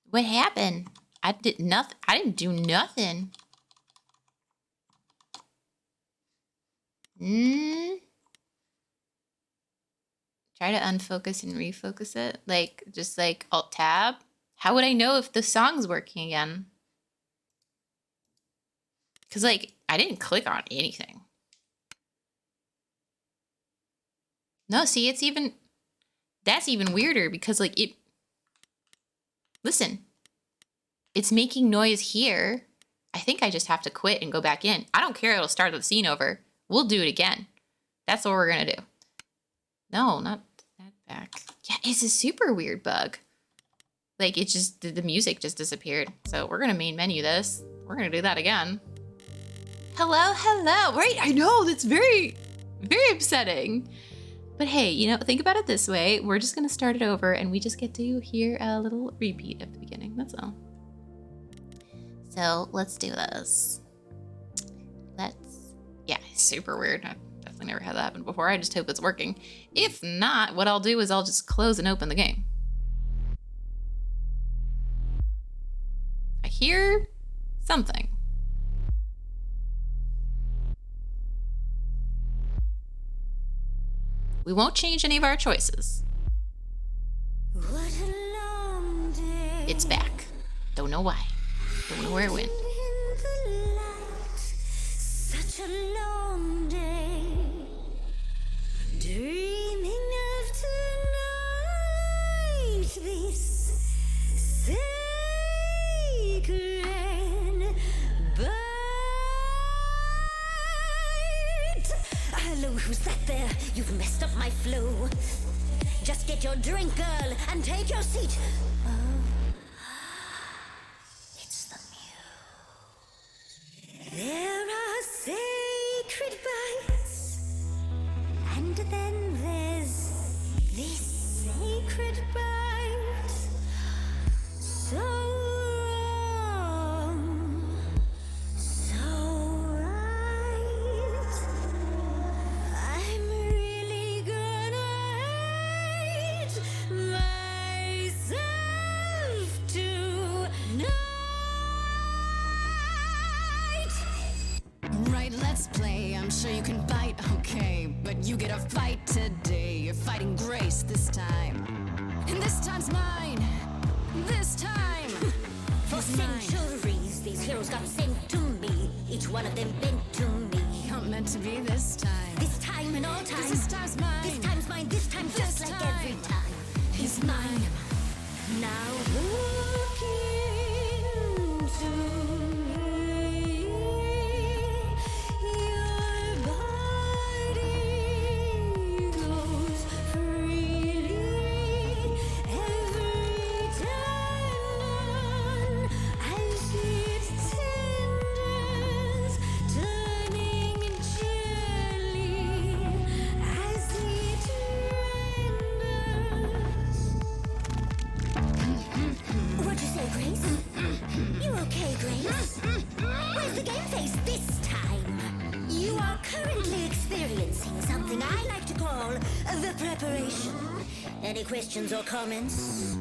[SPEAKER 1] What happened? I did nothing. I didn't do nothing. Try to unfocus and refocus it. Like, just like Alt Tab. How would I know if the song's working again? Because, like, I didn't click on anything. No, see, it's even... That's even weirder because, like, it... Listen. It's making noise here. I think I just have to quit and go back in. I don't care. It'll start the scene over. We'll do it again. That's what we're going to do. No, not that back. Yeah, it's a super weird bug. Like, it just, the music just disappeared. So we're gonna main menu this. We're gonna do that again. Hello, hello. Right, I know, that's very, very upsetting. But hey, you know, think about it this way. We're just gonna start it over and we just get to hear a little repeat at the beginning, that's all. So let's do this. Yeah, super weird. I've definitely never had that happen before. I just hope it's working. If not, what I'll do is I'll just close and open the game. I hear something. We won't change any of our choices. It's back. Don't know why. Don't know where it went.
[SPEAKER 10] Such a long day, dreaming of tonight, this sacred bite. Hello, who's that there? You've messed up my flow. Just get your drink, girl, and take your seat. There are sacred bites, and then there's this sacred bite. So wrong, so right. I'm really gonna hate myself tonight.
[SPEAKER 3] Right, let's play. I'm sure you can bite, okay. But you get a fight today. You're fighting Grace this time. And this time's mine. This time.
[SPEAKER 10] For centuries, these heroes got sent to me. Each one of them bent to me.
[SPEAKER 3] Not meant to be this time.
[SPEAKER 10] This time and all time.
[SPEAKER 3] This time's mine.
[SPEAKER 10] This time's mine. This time just like every time.
[SPEAKER 3] Is mine.
[SPEAKER 10] Now look into me. Your body goes freely every time as it tenders, turning gently as it renders. What'd you say, Grace? You okay, Grace? Where's the game face this time? You are currently experiencing something I like to call the preparation. Any questions or comments?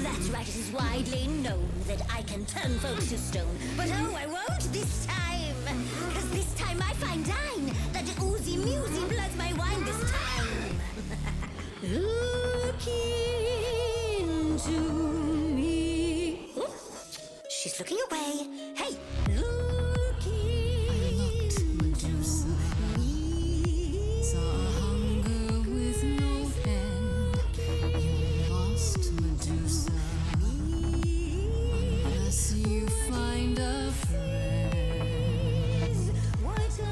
[SPEAKER 10] That's right, it is widely known that I can turn folks to stone. But oh, I won't this time. Cause this time I find dine that oozy musy bloods my wine this time. Look into me. Ooh, she's looking away. Hey, look into me.
[SPEAKER 3] Saw hunger with no end. You lost Medusa. Unless you find a friend.
[SPEAKER 10] What I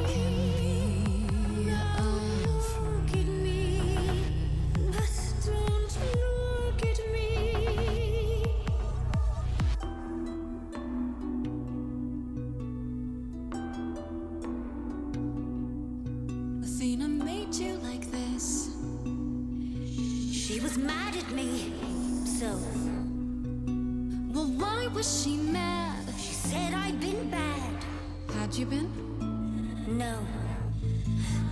[SPEAKER 3] Can be a
[SPEAKER 10] look at me, but don't look at me.
[SPEAKER 3] Athena made you like this.
[SPEAKER 10] She was mad at me, so
[SPEAKER 3] Well, why was she mad?
[SPEAKER 10] she said I'd been bad.
[SPEAKER 3] Had you been?
[SPEAKER 10] No.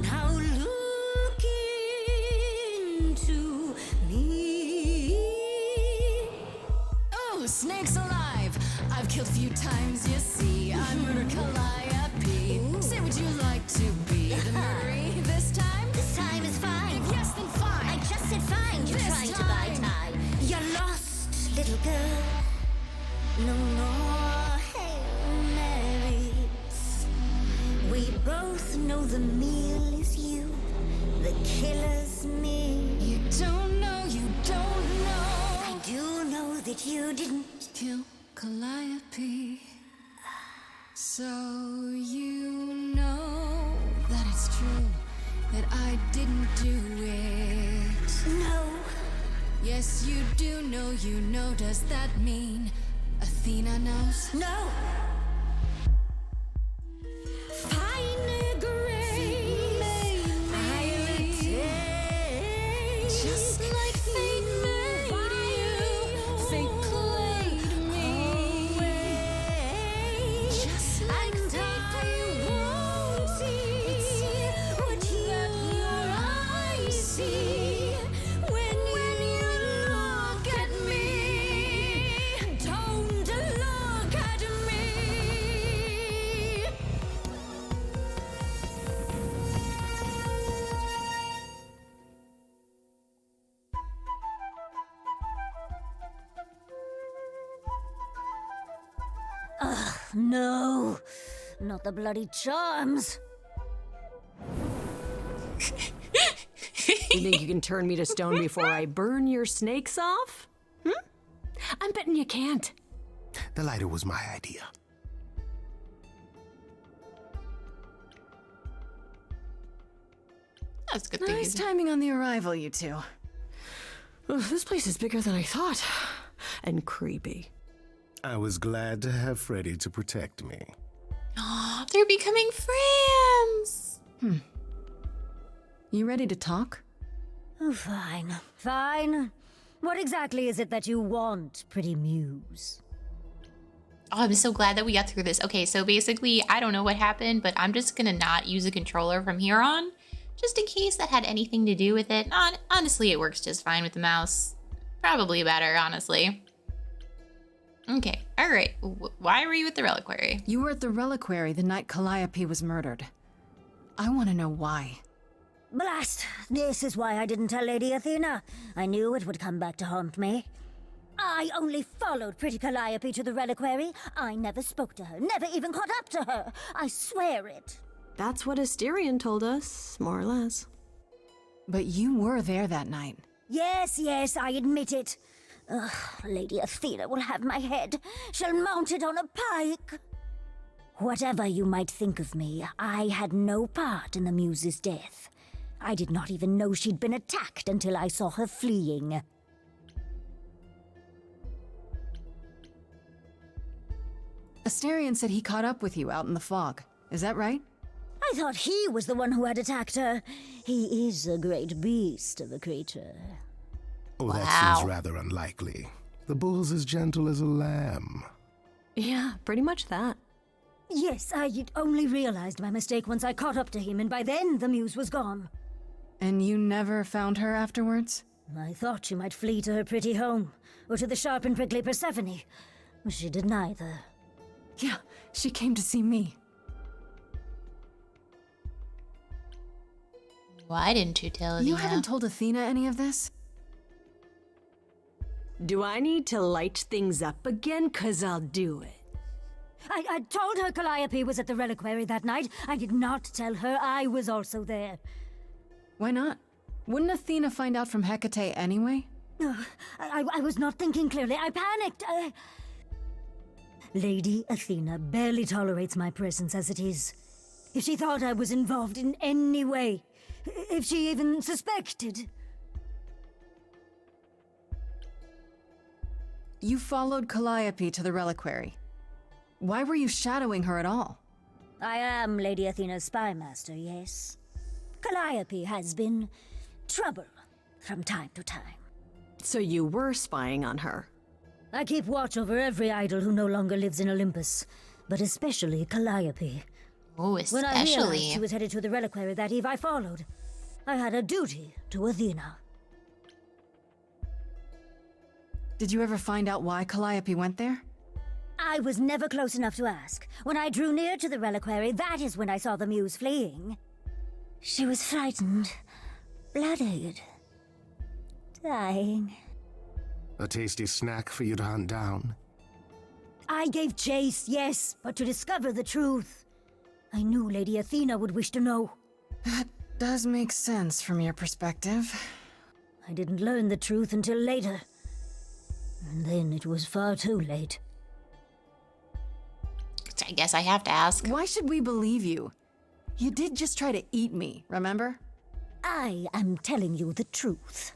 [SPEAKER 10] Now look into me.
[SPEAKER 3] Oh, snakes alive! I've killed a few times, you see. I'm Murder Calliope. Say, would you like to be the Murray this time?
[SPEAKER 10] This time is fine.
[SPEAKER 3] If yes, then fine.
[SPEAKER 10] I just said fine. You're
[SPEAKER 3] This
[SPEAKER 10] trying to buy
[SPEAKER 3] time.
[SPEAKER 10] time. You're lost, little girl. No more Hail Marys. We both know the meal is you. The killer's me.
[SPEAKER 3] You don't know, you don't know.
[SPEAKER 10] I do know that you didn't.
[SPEAKER 3] Kill Calliope. So you know that it's true that I didn't do it.
[SPEAKER 10] No,
[SPEAKER 14] Yes, you do know, you know. Does that mean Athena knows?
[SPEAKER 10] No! Fine grace, I'll attain.
[SPEAKER 14] Just like fate made you, fate claimed me. Just like
[SPEAKER 10] And
[SPEAKER 14] fate
[SPEAKER 10] I won't see what your eyes see when you look at me. Don't look at me. No, not the bloody charms.
[SPEAKER 5] You think you can turn me to stone before I burn your snakes off? I'm betting you can't.
[SPEAKER 12] The lighter was my idea.
[SPEAKER 1] That's good.
[SPEAKER 3] Nice timing on the arrival, you two.
[SPEAKER 5] Ugh, this place is bigger than I thought. And creepy.
[SPEAKER 12] I was glad to have Freddy to protect me.
[SPEAKER 1] Oh, they're becoming friends.
[SPEAKER 3] You ready to talk?
[SPEAKER 10] Oh, fine, fine. What exactly is it that you want, pretty muse?
[SPEAKER 1] Oh, I'm so glad that we got through this. Okay, so basically, I don't know what happened, but I'm just gonna not use a controller from here on, just in case that had anything to do with it. Honestly, it works just fine with the mouse. Probably better, honestly. Okay, all right. Why were you at the reliquary?
[SPEAKER 3] You were at the reliquary the night Calliope was murdered. I want to know why.
[SPEAKER 10] Blast! This is why I didn't tell Lady Athena. I knew it would come back to haunt me. I only followed pretty Calliope to the reliquary. I never spoke to her, never even caught up to her. I swear it.
[SPEAKER 5] That's what Asterion told us, more or less.
[SPEAKER 3] But you were there that night.
[SPEAKER 10] Yes, yes, I admit it. Ugh, Lady Athena will have my head. She'll mount it on a pike. Whatever you might think of me, I had no part in the Muse's death. I did not even know she'd been attacked until I saw her fleeing.
[SPEAKER 3] Asterion said he caught up with you out in the fog. Is that right?
[SPEAKER 10] I thought he was the one who had attacked her. He is a great beast of a creature.
[SPEAKER 12] Oh, that seems rather unlikely. The bull's as gentle as a lamb.
[SPEAKER 5] Yeah, pretty much that.
[SPEAKER 10] Yes, I had only realized my mistake once I caught up to him, and by then the Muse was gone.
[SPEAKER 3] And you never found her afterwards?
[SPEAKER 10] I thought she might flee to her pretty home, or to the sharp and prickly Persephone. She did neither.
[SPEAKER 3] Yeah, she came to see me.
[SPEAKER 1] Why didn't you tell Athena?
[SPEAKER 3] You haven't told Athena any of this?
[SPEAKER 5] Do I need to light things up again? 'Cause I'll do it.
[SPEAKER 10] I told her Calliope was at the reliquary that night. I did not tell her I was also there.
[SPEAKER 3] Why not? Wouldn't Athena find out from Hecate anyway?
[SPEAKER 10] I was not thinking clearly. I panicked. Lady Athena barely tolerates my presence as it is. If she thought I was involved in any way, if she even suspected...
[SPEAKER 3] You followed Calliope to the reliquary. Why were you shadowing her at all?
[SPEAKER 10] I am Lady Athena's spy master, yes. Calliope has been trouble from time to time.
[SPEAKER 5] So you were spying on her?
[SPEAKER 10] I keep watch over every idol who no longer lives in Olympus, but especially Calliope.
[SPEAKER 1] Oh, especially.
[SPEAKER 10] When I realized she was headed to the reliquary that eve, I followed. I had a duty to Athena.
[SPEAKER 3] Did you ever find out why Calliope went there?
[SPEAKER 10] I was never close enough to ask. When I drew near to the reliquary, that is when I saw the Muse fleeing. She was frightened, bloodied, dying.
[SPEAKER 12] A tasty snack for you to hunt down.
[SPEAKER 10] I gave chase, yes, but to discover the truth. I knew Lady Athena would wish to know.
[SPEAKER 3] That does make sense from your perspective.
[SPEAKER 10] I didn't learn the truth until later. And then it was far too late.
[SPEAKER 1] I guess I have to ask.
[SPEAKER 3] Why should we believe you? You did just try to eat me, remember?
[SPEAKER 10] I am telling you the truth.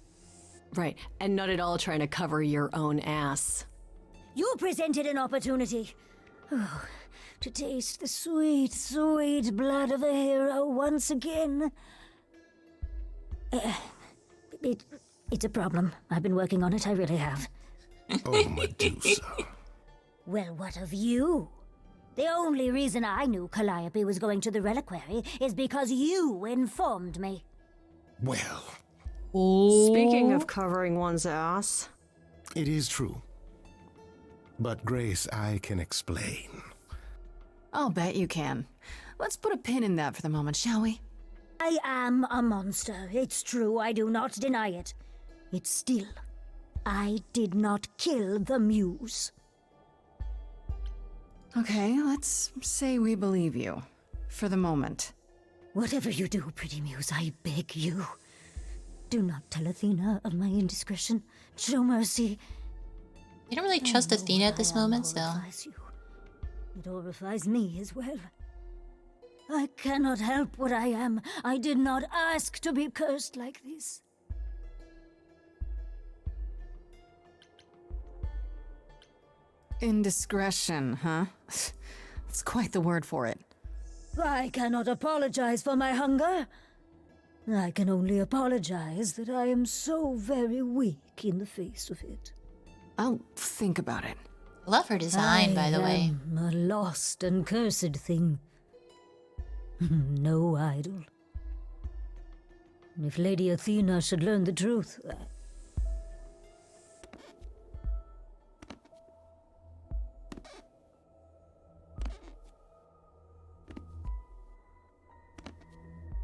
[SPEAKER 5] Right, and not at all trying to cover your own ass.
[SPEAKER 14] You presented an opportunity. Oh, to taste the sweet, sweet blood of a hero once again. It's a problem. I've been working on it, I really have.
[SPEAKER 12] Oh, Medusa.
[SPEAKER 14] Well, what of you? The only reason I knew Calliope was going to the reliquary is because you informed me.
[SPEAKER 12] Well,
[SPEAKER 5] Speaking of covering one's ass,
[SPEAKER 12] it is true. But Grace, I can explain.
[SPEAKER 3] I'll bet you can. Let's put a pin in that for the moment, shall we?
[SPEAKER 14] I am a monster. It's true, I do not deny it. It's still, I did not kill the muse.
[SPEAKER 3] Okay, let's say we believe you. For the moment.
[SPEAKER 14] Whatever you do, pretty muse, I beg you. Do not tell Athena of my indiscretion. Show mercy.
[SPEAKER 1] You don't really trust Athena at this moment, so.
[SPEAKER 14] It horrifies me as well. I cannot help what I am. I did not ask to be cursed like this.
[SPEAKER 3] Indiscretion, huh? That's quite the word for it.
[SPEAKER 14] I cannot apologize for my hunger. I can only apologize that I am so very weak in the face of it.
[SPEAKER 3] I'll think about it.
[SPEAKER 1] Love her design, by the way.
[SPEAKER 14] I am a lost and cursed thing. No idol. If Lady Athena should learn the truth...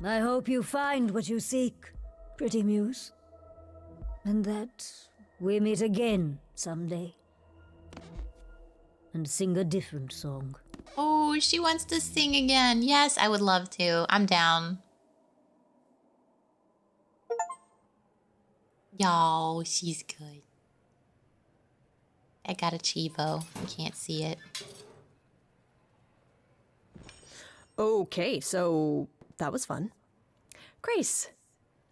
[SPEAKER 14] I hope you find what you seek, pretty muse. And that we meet again someday. And sing a different song.
[SPEAKER 1] Oh, she wants to sing again. Yes, I would love to. I'm down. Yo, she's good. I got a Chivo. You can't see it.
[SPEAKER 5] Okay, so that was fun. Grace,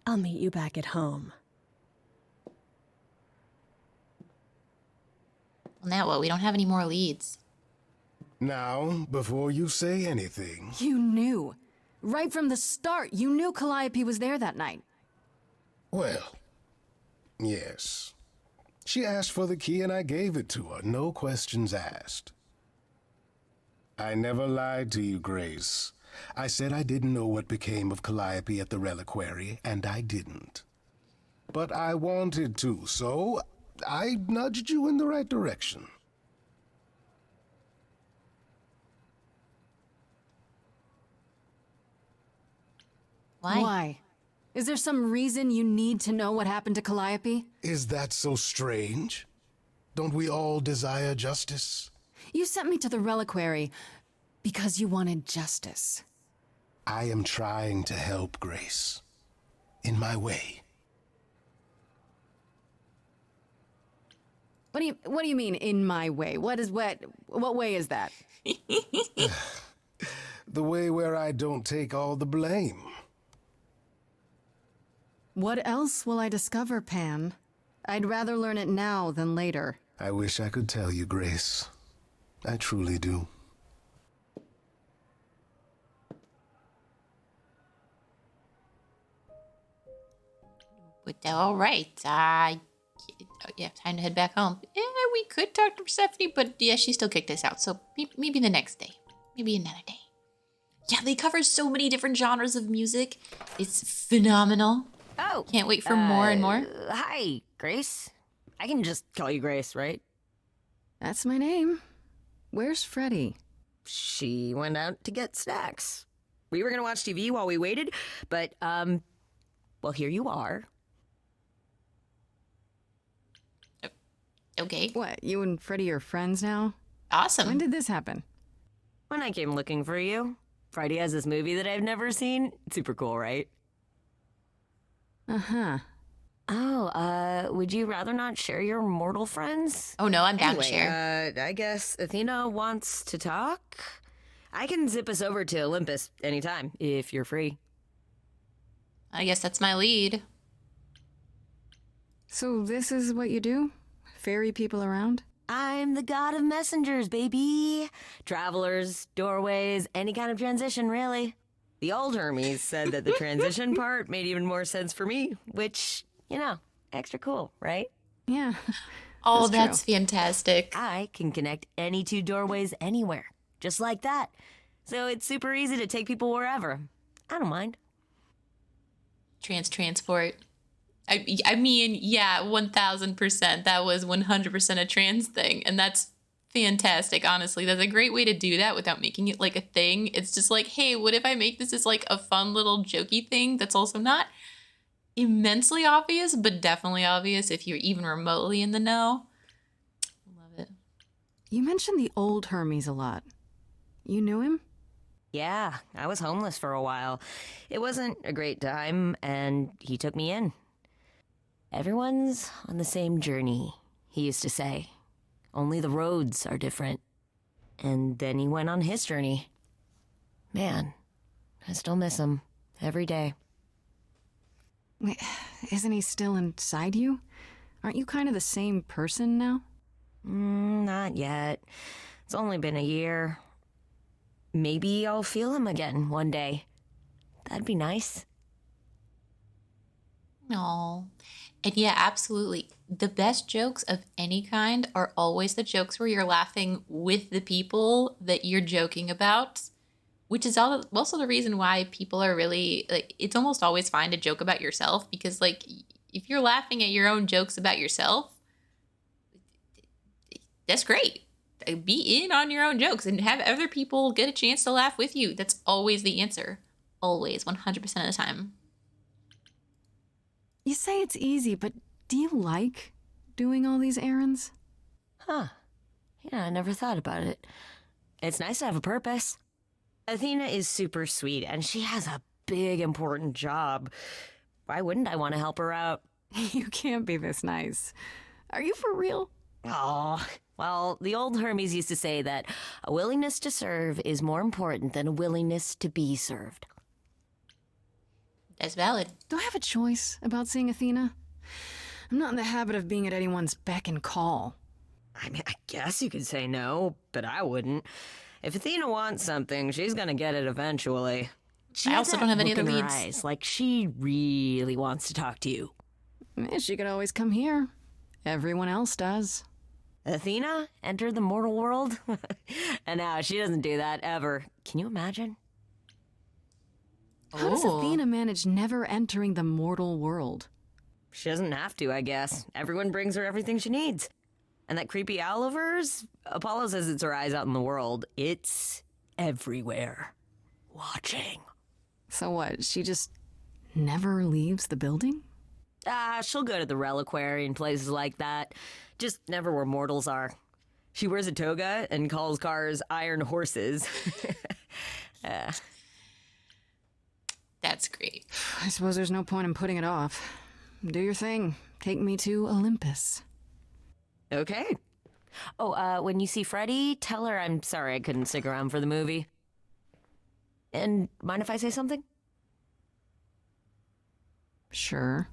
[SPEAKER 5] I'll meet you back at home.
[SPEAKER 1] Well, now what? We don't have any more leads.
[SPEAKER 12] Now, before you say anything...
[SPEAKER 3] You knew. Right from the start, you knew Calliope was there that night.
[SPEAKER 12] Well, yes. She asked for the key and I gave it to her, no questions asked. I never lied to you, Grace. I said I didn't know what became of Calliope at the reliquary, and I didn't. But I wanted to, so I nudged you in the right direction.
[SPEAKER 3] Why? Is there some reason you need to know what happened to Calliope?
[SPEAKER 12] Is that so strange? Don't we all desire justice?
[SPEAKER 3] You sent me to the reliquary because you wanted justice.
[SPEAKER 12] I am trying to help, Grace. In my way.
[SPEAKER 3] What do you mean, in my way? What way is that?
[SPEAKER 12] The way where I don't take all the blame.
[SPEAKER 3] What else will I discover, Pan? I'd rather learn it now than later.
[SPEAKER 12] I wish I could tell you, Grace. I truly do.
[SPEAKER 1] But all right. Yeah, time to head back home. We could talk to Persephone, but yeah, she still kicked us out. So maybe the next day. Maybe another day. Yeah, they cover so many different genres of music. It's phenomenal.
[SPEAKER 10] Oh.
[SPEAKER 1] Can't wait for more and more.
[SPEAKER 10] Hi, Grace. I can just call you Grace, right?
[SPEAKER 3] That's my name. Where's Freddy?
[SPEAKER 10] She went out to get snacks. We were gonna watch TV while we waited, but, well, here you are.
[SPEAKER 1] Okay.
[SPEAKER 3] What, you and Freddy are friends now?
[SPEAKER 1] Awesome.
[SPEAKER 3] When did this happen?
[SPEAKER 10] When I came looking for you. Friday has this movie that I've never seen. Super cool, right?
[SPEAKER 3] Uh-huh.
[SPEAKER 10] Oh, would you rather not share your mortal friends?
[SPEAKER 1] Oh no, I'm down
[SPEAKER 10] Anyway,
[SPEAKER 1] to share.
[SPEAKER 10] I guess Athena wants to talk? I can zip us over to Olympus anytime, if you're free.
[SPEAKER 1] I guess that's my lead.
[SPEAKER 3] So this is what you do? Ferry people around?
[SPEAKER 10] I'm the god of messengers, baby. Travelers, doorways, any kind of transition, really. The old Hermes said that the transition part made even more sense for me, which, extra cool, right?
[SPEAKER 3] Yeah.
[SPEAKER 1] Oh, that's fantastic.
[SPEAKER 10] I can connect any two doorways anywhere, just like that. So it's super easy to take people wherever. I don't mind.
[SPEAKER 1] Transport. I mean, yeah, 1000%. That was 100% a trans thing. And that's fantastic, honestly. That's a great way to do that without making it like a thing. It's just like, hey, what if I make this as like a fun little jokey thing that's also not immensely obvious, but definitely obvious if you're even remotely in the know? Love it.
[SPEAKER 3] You mentioned the old Hermes a lot. You knew him?
[SPEAKER 10] Yeah, I was homeless for a while. It wasn't a great time, and he took me in. Everyone's on the same journey, he used to say. Only the roads are different. And then he went on his journey. Man, I still miss him every day.
[SPEAKER 3] Wait, isn't he still inside you? Aren't you kind of the same person now?
[SPEAKER 10] Not yet. It's only been a year. Maybe I'll feel him again one day. That'd be nice.
[SPEAKER 1] No. And yeah, absolutely. The best jokes of any kind are always the jokes where you're laughing with the people that you're joking about, which is also the reason why people are really, like, it's almost always fine to joke about yourself because, like, if you're laughing at your own jokes about yourself, that's great. Be in on your own jokes and have other people get a chance to laugh with you. That's always the answer. Always, 100% of the time.
[SPEAKER 3] You say it's easy, but do you like doing all these errands?
[SPEAKER 10] Huh. Yeah, I never thought about it. It's nice to have a purpose. Athena is super sweet, and she has a big, important job. Why wouldn't I want to help her out?
[SPEAKER 3] You can't be this nice. Are you for real?
[SPEAKER 10] Oh, well, the old Hermes used to say that a willingness to serve is more important than a willingness to be served.
[SPEAKER 1] That's valid.
[SPEAKER 3] Do I have a choice about seeing Athena? I'm not in the habit of being at anyone's beck and call.
[SPEAKER 10] I mean, I guess you could say no, but I wouldn't. If Athena wants something, she's gonna get it eventually.
[SPEAKER 1] I also don't have any other
[SPEAKER 10] look in her
[SPEAKER 1] leads.
[SPEAKER 10] eyes, like she really wants to talk to you.
[SPEAKER 3] She could always come here. Everyone else does.
[SPEAKER 10] Athena entered the mortal world? And now she doesn't do that ever. Can you imagine?
[SPEAKER 3] How does Athena manage never entering the mortal world?
[SPEAKER 10] She doesn't have to, I guess. Everyone brings her everything she needs. And that creepy owl of hers? Apollo says it's her eyes out in the world. It's everywhere. Watching.
[SPEAKER 3] So what, she just never leaves the building?
[SPEAKER 10] She'll go to the reliquary and places like that. Just never where mortals are. She wears a toga and calls cars iron horses.
[SPEAKER 1] That's great.
[SPEAKER 3] I suppose there's no point in putting it off. Do your thing. Take me to Olympus.
[SPEAKER 10] Okay. Oh, when you see Freddie, tell her I'm sorry I couldn't stick around for the movie. And mind if I say something?
[SPEAKER 3] Sure.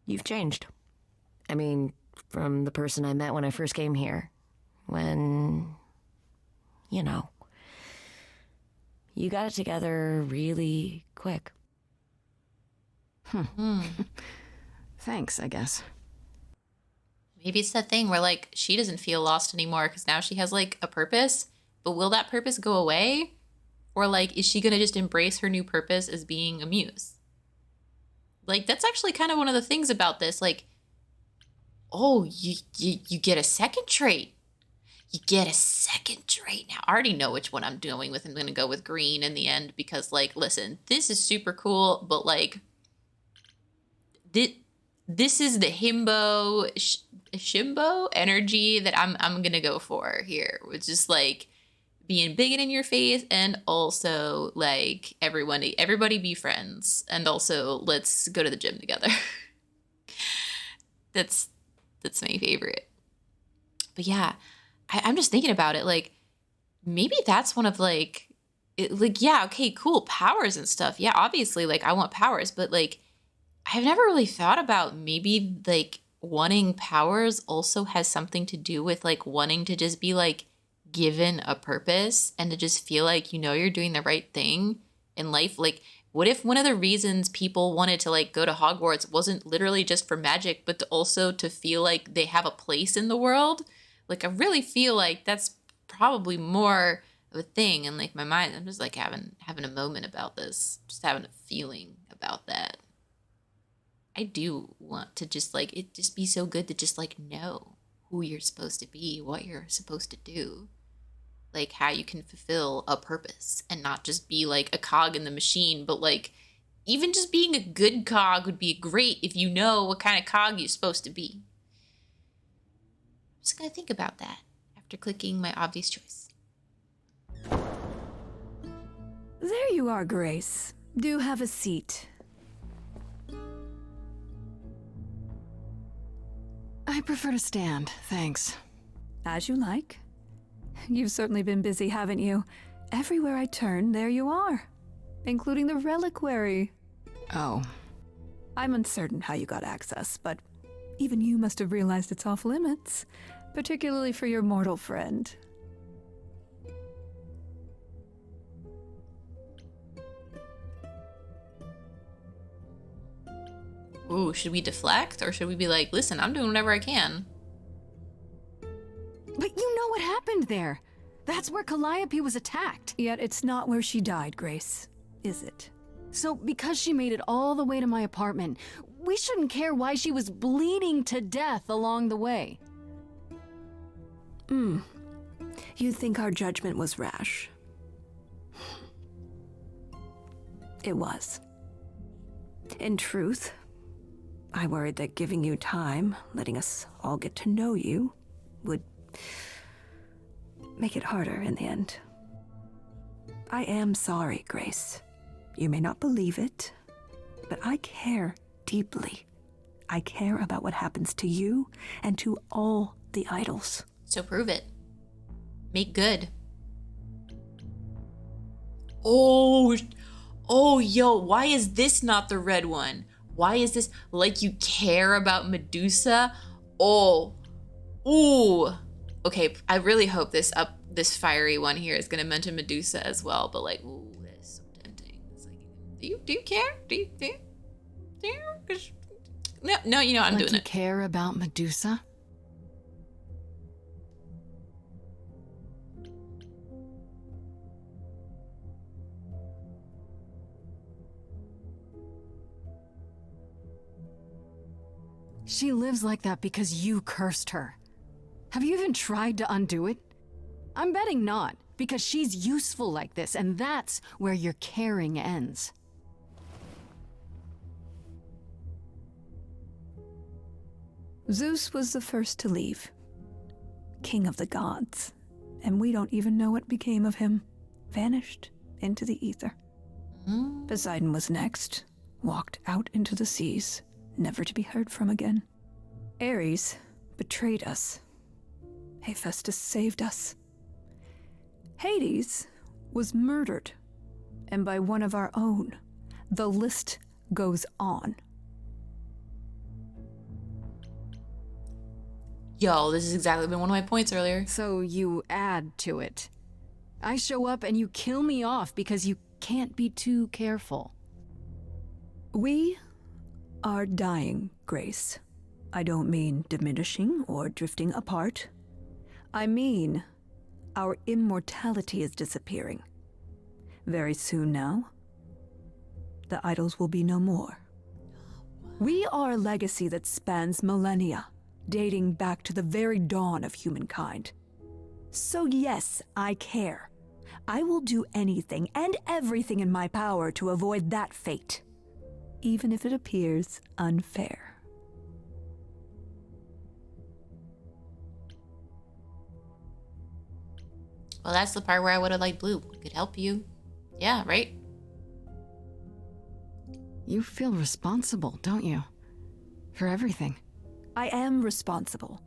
[SPEAKER 10] You've changed. I mean, from the person I met when I first came here. When, you got it together really quick.
[SPEAKER 3] Thanks, I guess.
[SPEAKER 1] Maybe it's that thing where, like, she doesn't feel lost anymore because now she has, like, a purpose. But will that purpose go away? Or, like, is she going to just embrace her new purpose as being a muse? Like, that's actually kind of one of the things about this. Like, oh, you get a second trait. You get a second trait. Now, I already know which one I'm doing with. I'm going to go with green in the end because, like, listen, this is super cool, but, like, this is the shimbo energy that I'm going to go for here, which is, like, being big and in your face and also, like, everybody be friends. And also, let's go to the gym together. That's my favorite. But yeah, I'm just thinking about it. Like, maybe that's one of, like, yeah, okay, cool, powers and stuff. Yeah, obviously, like, I want powers, but, like, I've never really thought about maybe like wanting powers also has something to do with like wanting to just be like given a purpose and to just feel like you're doing the right thing in life. Like, what if one of the reasons people wanted to like go to Hogwarts wasn't literally just for magic, but also to feel like they have a place in the world? Like, I really feel like that's probably more of a thing. And like my mind, I'm just like having a moment about this, just having a feeling about that. I do want to just like it just be so good to just like know who you're supposed to be, what you're supposed to do, like how you can fulfill a purpose and not just be like a cog in the machine, but like even just being a good cog would be great if you know what kind of cog you're supposed to be. I'm just gonna think about that after clicking my obvious choice.
[SPEAKER 3] There you are, Grace. Do have a seat. I prefer to stand, thanks. As you like. You've certainly been busy, haven't you? Everywhere I turn, there you are. Including the reliquary. Oh. I'm uncertain how you got access, but even you must have realized its off limits. Particularly for your mortal friend.
[SPEAKER 1] Ooh, should we deflect or should we be like, listen, I'm doing whatever I can?
[SPEAKER 3] But you know what happened there. That's where Calliope was attacked. Yet it's not where she died, Grace, is it? So because she made it all the way to my apartment, we shouldn't care why she was bleeding to death along the way. You think our judgment was rash? It was. In truth, I worried that giving you time, letting us all get to know you, would make it harder in the end. I am sorry, Grace. You may not believe it, but I care deeply. I care about what happens to you and to all the idols.
[SPEAKER 1] So prove it. Make good. Oh, yo, why is this not the red one? Why is this like you care about Medusa? Oh, ooh. Okay, I really hope this fiery one here is gonna mention Medusa as well. But like, ooh, that's so tempting. It's like, do you care? Do you? No, I'm doing it.
[SPEAKER 3] You care about Medusa? She lives like that because you cursed her. Have you even tried to undo it? I'm betting not, because she's useful like this, and that's where your caring ends. Zeus was the first to leave. King of the gods. And we don't even know what became of him. Vanished into the ether. Poseidon was next. Walked out into the seas, never to be heard from again. Ares betrayed us. Hephaestus saved us. Hades was murdered, and by one of our own. The list goes on.
[SPEAKER 1] Yo, this has exactly been one of my points earlier.
[SPEAKER 3] So you add to it. I show up and you kill me off because you can't be too careful. We are dying, Grace. I don't mean diminishing or drifting apart. I mean, our immortality is disappearing. Very soon now, the idols will be no more. We are a legacy that spans millennia, dating back to the very dawn of humankind. So yes, I care. I will do anything and everything in my power to avoid that fate, even if it appears unfair.
[SPEAKER 1] Well, that's the part where I would have liked blue. Could help you. Yeah, right?
[SPEAKER 3] You feel responsible, don't you? For everything. I am responsible.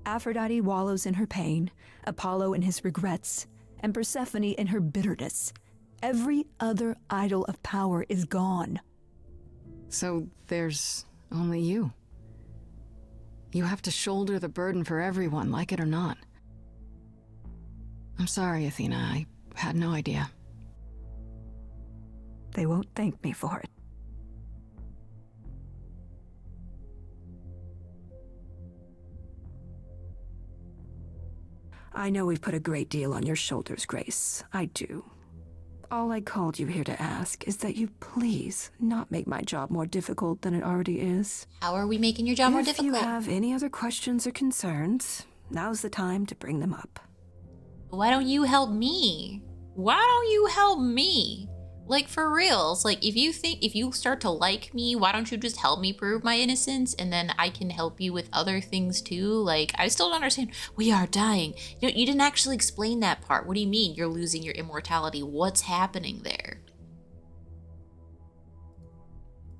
[SPEAKER 3] Aphrodite wallows in her pain, Apollo in his regrets, and Persephone in her bitterness. Every other idol of power is gone. So there's only you. You have to shoulder the burden for everyone, like it or not. I'm sorry, Athena. I had no idea.
[SPEAKER 10] They won't thank me for it. I know we've put a great deal on your shoulders, Grace. I do. All I called you here to ask is that you please not make my job more difficult than it already is.
[SPEAKER 1] How are we making your job more difficult?
[SPEAKER 10] If you have any other questions or concerns, now's the time to bring them up.
[SPEAKER 1] Why don't you help me? Why don't you help me? Like, for reals, like, if you start to like me, why don't you just help me prove my innocence, and then I can help you with other things too? Like, I still don't understand. We are dying. You didn't actually explain that part. What do you mean you're losing your immortality? What's happening there?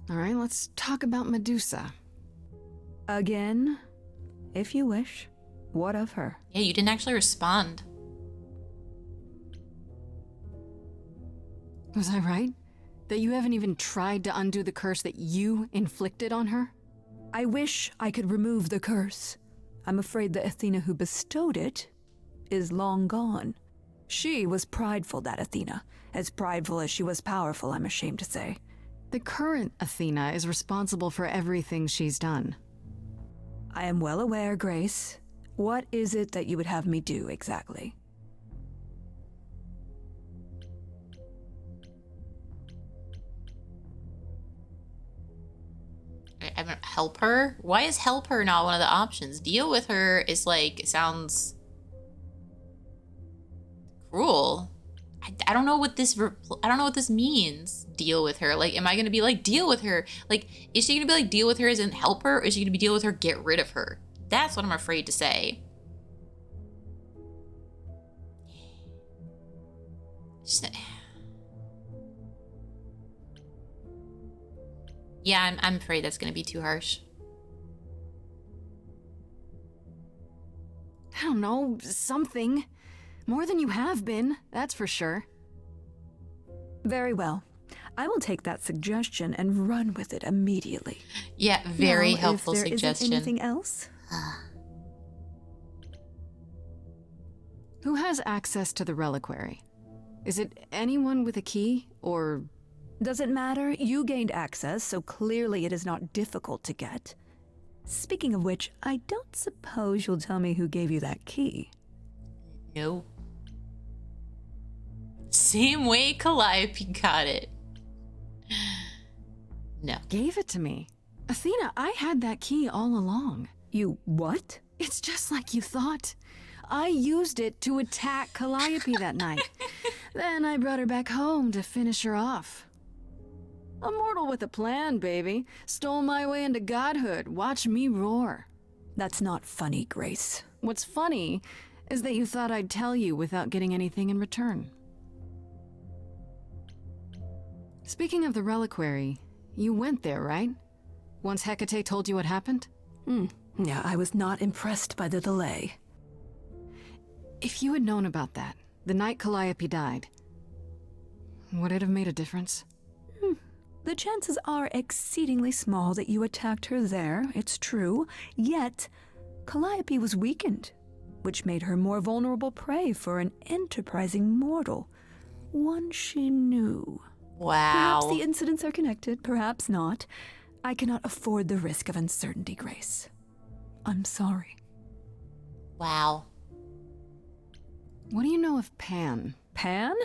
[SPEAKER 3] All right, let's talk about Medusa.
[SPEAKER 10] Again, if you wish. What of her?
[SPEAKER 1] Yeah, you didn't actually respond.
[SPEAKER 3] Was I right? That you haven't even tried to undo the curse that you inflicted on her?
[SPEAKER 10] I wish I could remove the curse. I'm afraid the Athena who bestowed it is long gone. She was prideful, that Athena. As prideful as she was powerful, I'm ashamed to say.
[SPEAKER 3] The current Athena is responsible for everything she's done.
[SPEAKER 10] I am well aware, Grace. What is it that you would have me do exactly?
[SPEAKER 1] I don't help her? Why is help her not one of the options? Deal with her is like, sounds cruel. I don't know what this means. Deal with her. Like, am I gonna be like, deal with her? Like, is she gonna be like, deal with her as in help her? Or is she gonna be deal with her, get rid of her? That's what I'm afraid to say. Yeah, I'm afraid that's gonna be too harsh.
[SPEAKER 3] I don't know, something. More than you have been, that's for sure.
[SPEAKER 10] Very well. I will take that suggestion and run with it immediately.
[SPEAKER 1] Yeah, very helpful
[SPEAKER 10] if there
[SPEAKER 1] suggestion.
[SPEAKER 10] Isn't anything else?
[SPEAKER 3] Who has access to the reliquary? Is it anyone with a key, or...
[SPEAKER 10] Doesn't matter. You gained access, so clearly it is not difficult to get. Speaking of which, I don't suppose you'll tell me who gave you that key.
[SPEAKER 1] No. Same way Calliope got it. No.
[SPEAKER 3] Gave it to me. Athena, I had that key all along.
[SPEAKER 10] You what?
[SPEAKER 3] It's just like you thought. I used it to attack Calliope that night. Then I brought her back home to finish her off. A mortal with a plan, baby. Stole my way into godhood. Watch me roar.
[SPEAKER 10] That's not funny, Grace.
[SPEAKER 3] What's funny is that you thought I'd tell you without getting anything in return. Speaking of the reliquary, you went there, right? Once Hecate told you what happened?
[SPEAKER 10] Yeah, I was not impressed by the delay.
[SPEAKER 3] If you had known about that, the night Calliope died, would it have made a difference?
[SPEAKER 10] The chances are exceedingly small that you attacked her there, it's true. Yet, Calliope was weakened, which made her more vulnerable prey for an enterprising mortal. One she knew.
[SPEAKER 1] Wow.
[SPEAKER 10] Perhaps the incidents are connected, perhaps not. I cannot afford the risk of uncertainty, Grace. I'm sorry.
[SPEAKER 1] Wow.
[SPEAKER 3] What do you know of Pan?
[SPEAKER 10] Pan?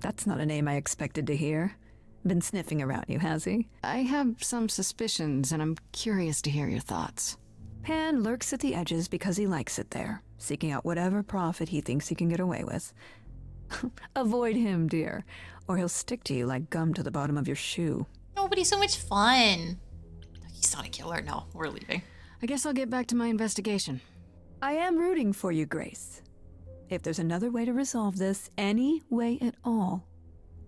[SPEAKER 10] That's not a name I expected to hear. Been sniffing around you, has he?
[SPEAKER 3] I have some suspicions, and I'm curious to hear your thoughts.
[SPEAKER 10] Pan lurks at the edges because he likes it there, seeking out whatever profit he thinks he can get away with. Avoid him, dear, or he'll stick to you like gum to the bottom of your shoe.
[SPEAKER 1] No, but he's so much fun. He's not a killer. No, we're leaving.
[SPEAKER 3] I guess I'll get back to my investigation.
[SPEAKER 10] I am rooting for you, Grace. If there's another way to resolve this, any way at all,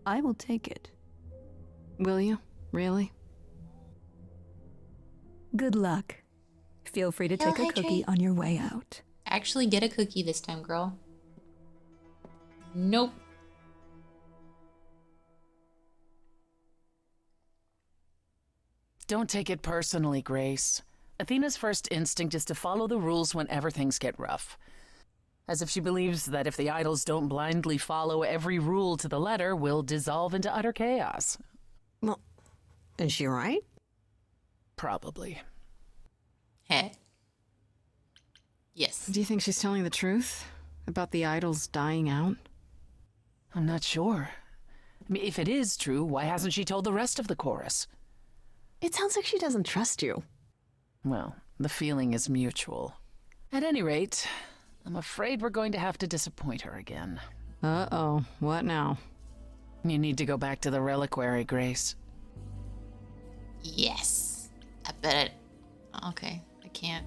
[SPEAKER 10] I will take it.
[SPEAKER 3] Will you? Really?
[SPEAKER 10] Good luck. Feel free to take a cookie on your way out.
[SPEAKER 1] Actually get a cookie this time, girl. Nope.
[SPEAKER 2] Don't take it personally, Grace. Athena's first instinct is to follow the rules whenever things get rough. As if she believes that if the idols don't blindly follow every rule to the letter, we'll dissolve into utter chaos.
[SPEAKER 5] Well, is she right?
[SPEAKER 2] Probably.
[SPEAKER 1] Hey. Yes.
[SPEAKER 3] Do you think she's telling the truth about the idols dying out?
[SPEAKER 2] I'm not sure. I mean, if it is true, why hasn't she told the rest of the chorus?
[SPEAKER 5] It sounds like she doesn't trust you.
[SPEAKER 2] Well, the feeling is mutual. At any rate, I'm afraid we're going to have to disappoint her again.
[SPEAKER 3] Uh-oh. What now?
[SPEAKER 2] You need to go back to the reliquary, Grace.
[SPEAKER 1] Yes. I bet it... Okay, I can't.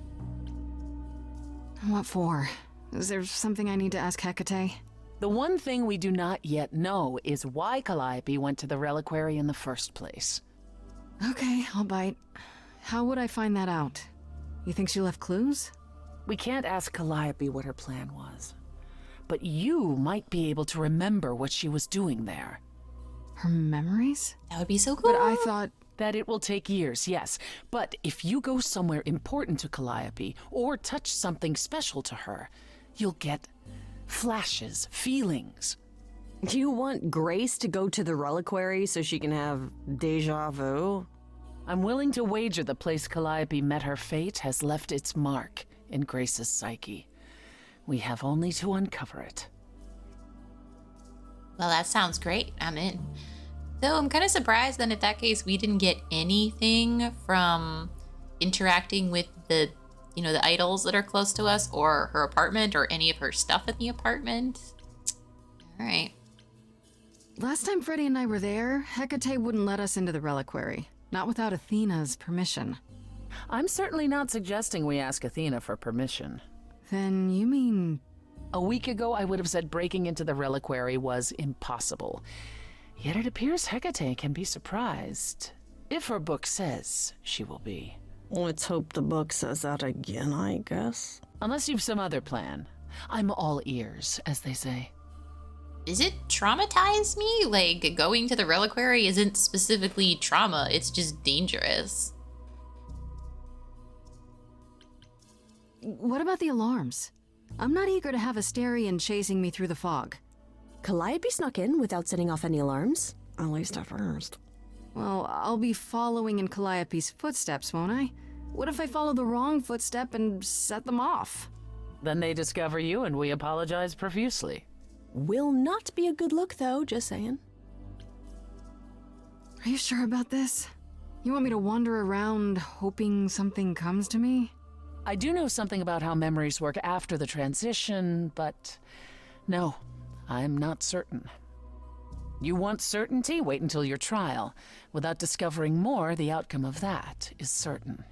[SPEAKER 3] What for? Is there something I need to ask Hecate?
[SPEAKER 2] The one thing we do not yet know is why Calliope went to the reliquary in the first place.
[SPEAKER 3] Okay, I'll bite. How would I find that out? You think she left clues?
[SPEAKER 2] We can't ask Calliope what her plan was. But you might be able to remember what she was doing there.
[SPEAKER 3] Her memories?
[SPEAKER 1] That would be so cool.
[SPEAKER 3] But I thought...
[SPEAKER 2] That it will take years, yes. But if you go somewhere important to Calliope, or touch something special to her, you'll get flashes, feelings.
[SPEAKER 5] You want Grace to go to the reliquary so she can have deja vu?
[SPEAKER 2] I'm willing to wager the place Calliope met her fate has left its mark in Grace's psyche. We have only to uncover it.
[SPEAKER 1] Well, that sounds great. I'm in. Though I'm kind of surprised then if that case we didn't get anything from interacting with the, the idols that are close to us or her apartment or any of her stuff in the apartment. All right.
[SPEAKER 3] Last time Freddy and I were there, Hecate wouldn't let us into the reliquary. Not without Athena's permission.
[SPEAKER 2] I'm certainly not suggesting we ask Athena for permission.
[SPEAKER 3] Then you mean...
[SPEAKER 2] A week ago, I would have said breaking into the reliquary was impossible. Yet it appears Hecate can be surprised. If her book says she will be.
[SPEAKER 5] Let's hope the book says that again, I guess.
[SPEAKER 2] Unless you've some other plan. I'm all ears, as they say.
[SPEAKER 1] Does it traumatize me? Like, going to the reliquary isn't specifically trauma, it's just dangerous.
[SPEAKER 3] What about the alarms? I'm not eager to have Asterion chasing me through the fog.
[SPEAKER 5] Calliope snuck in without setting off any alarms. At least at first.
[SPEAKER 3] Well, I'll be following in Calliope's footsteps, won't I? What if I follow the wrong footstep and set them off?
[SPEAKER 2] Then they discover you and we apologize profusely.
[SPEAKER 5] Will not be a good look, though, just saying.
[SPEAKER 3] Are you sure about this? You want me to wander around hoping something comes to me?
[SPEAKER 2] I do know something about how memories work after the transition, but no, I'm not certain. You want certainty? Wait until your trial. Without discovering more, the outcome of that is certain.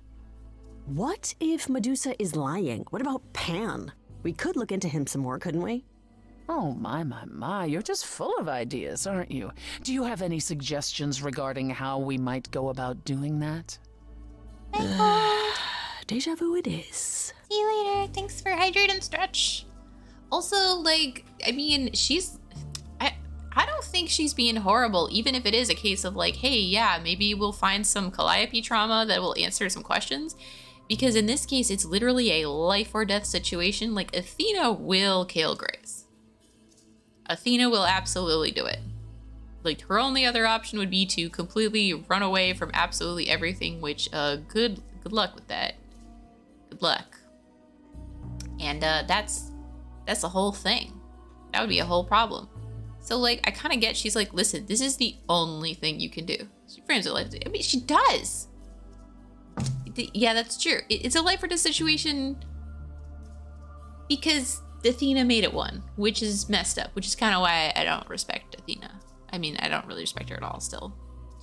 [SPEAKER 5] What if Medusa is lying? What about Pan? We could look into him some more, couldn't we?
[SPEAKER 2] Oh, my, you're just full of ideas, aren't you? Do you have any suggestions regarding how we might go about doing that?
[SPEAKER 5] Deja vu it is.
[SPEAKER 1] See you later. Thanks for hydrate and stretch. Also, like, I mean, I don't think she's being horrible, even if it is a case of like, hey, yeah, maybe we'll find some Calliope trauma that will answer some questions. Because in this case, it's literally a life or death situation. Like, Athena will kill Grace. Athena will absolutely do it. Like, her only other option would be to completely run away from absolutely everything, which, good luck with that. Good luck. And, that's the whole thing. That would be a whole problem. So, like, I kind of get, she's like, listen, this is the only thing you can do. She frames it like, I mean, she does. Yeah, that's true. It's a life or death situation because Athena made it one, which is messed up, which is kind of why I don't respect Athena. I mean, I don't really respect her at all still.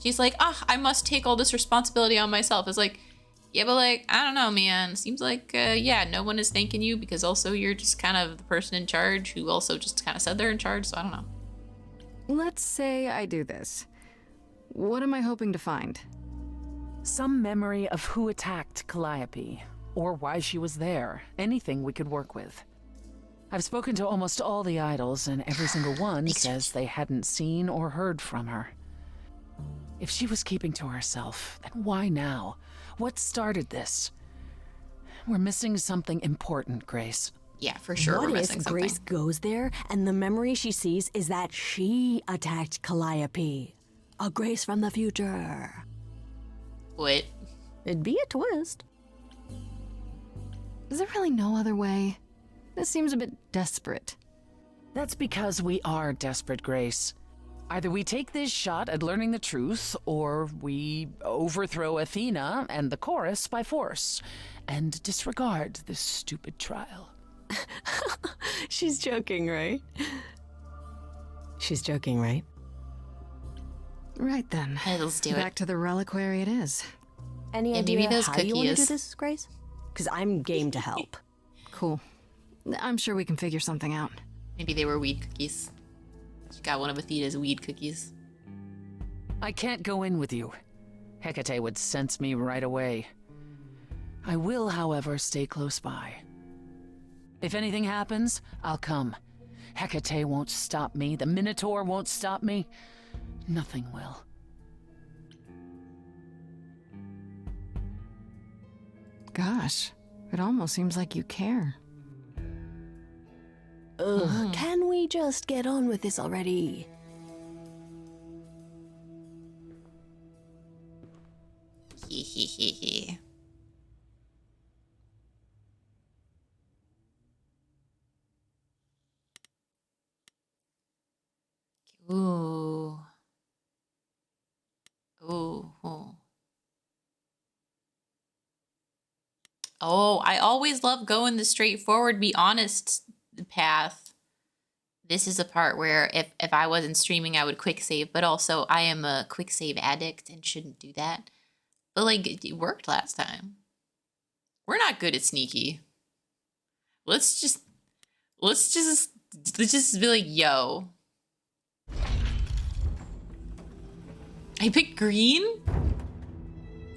[SPEAKER 1] She's like, I must take all this responsibility on myself. It's like, yeah, but like, I don't know, man. Seems like, yeah, no one is thanking you because also you're just kind of the person in charge who also just kind of said they're in charge, so I don't know.
[SPEAKER 3] Let's say I do this. What am I hoping to find?
[SPEAKER 2] Some memory of who attacked Calliope, or why she was there. Anything we could work with. I've spoken to almost all the idols, and every single one says they hadn't seen or heard from her. If she was keeping to herself, then why now? What started this? We're missing something important, Grace.
[SPEAKER 1] Yeah, for sure we're
[SPEAKER 5] What
[SPEAKER 1] missing
[SPEAKER 5] if
[SPEAKER 1] something.
[SPEAKER 5] Grace goes there and the memory she sees is that she attacked Calliope? A Grace from the future.
[SPEAKER 1] What?
[SPEAKER 5] It'd be a twist.
[SPEAKER 3] Is there really no other way? This seems a bit desperate.
[SPEAKER 2] That's because we are desperate, Grace. Either we take this shot at learning the truth, or we overthrow Athena and the chorus by force, and disregard this stupid trial.
[SPEAKER 5] She's joking, right? She's joking, right?
[SPEAKER 3] Right then.
[SPEAKER 1] Hey, let's do
[SPEAKER 3] Back
[SPEAKER 1] it.
[SPEAKER 3] to the reliquary it is.
[SPEAKER 5] Any
[SPEAKER 1] Yeah,
[SPEAKER 5] idea
[SPEAKER 1] maybe those
[SPEAKER 5] how you want to do
[SPEAKER 1] cookies.
[SPEAKER 5] this, Grace? Because I'm game to help.
[SPEAKER 3] Cool. I'm sure we can figure something out.
[SPEAKER 1] Maybe they were weed cookies. She got one of Athena's weed cookies.
[SPEAKER 2] I can't go in with you. Hecate would sense me right away. I will, however, stay close by. If anything happens, I'll come. Hecate won't stop me. The Minotaur won't stop me. Nothing will.
[SPEAKER 3] Gosh, it almost seems like you care.
[SPEAKER 5] Ugh, can we just get on with this already?
[SPEAKER 1] Hee hee hee hee. Ooh. Ooh. Ooh. Oh, I always love going the straightforward, be honest path. This is a part where if I wasn't streaming, I would quick save, but also I am a quick save addict and shouldn't do that. But like, it worked last time. We're not good at sneaky. Let's just be like, yo. I picked green?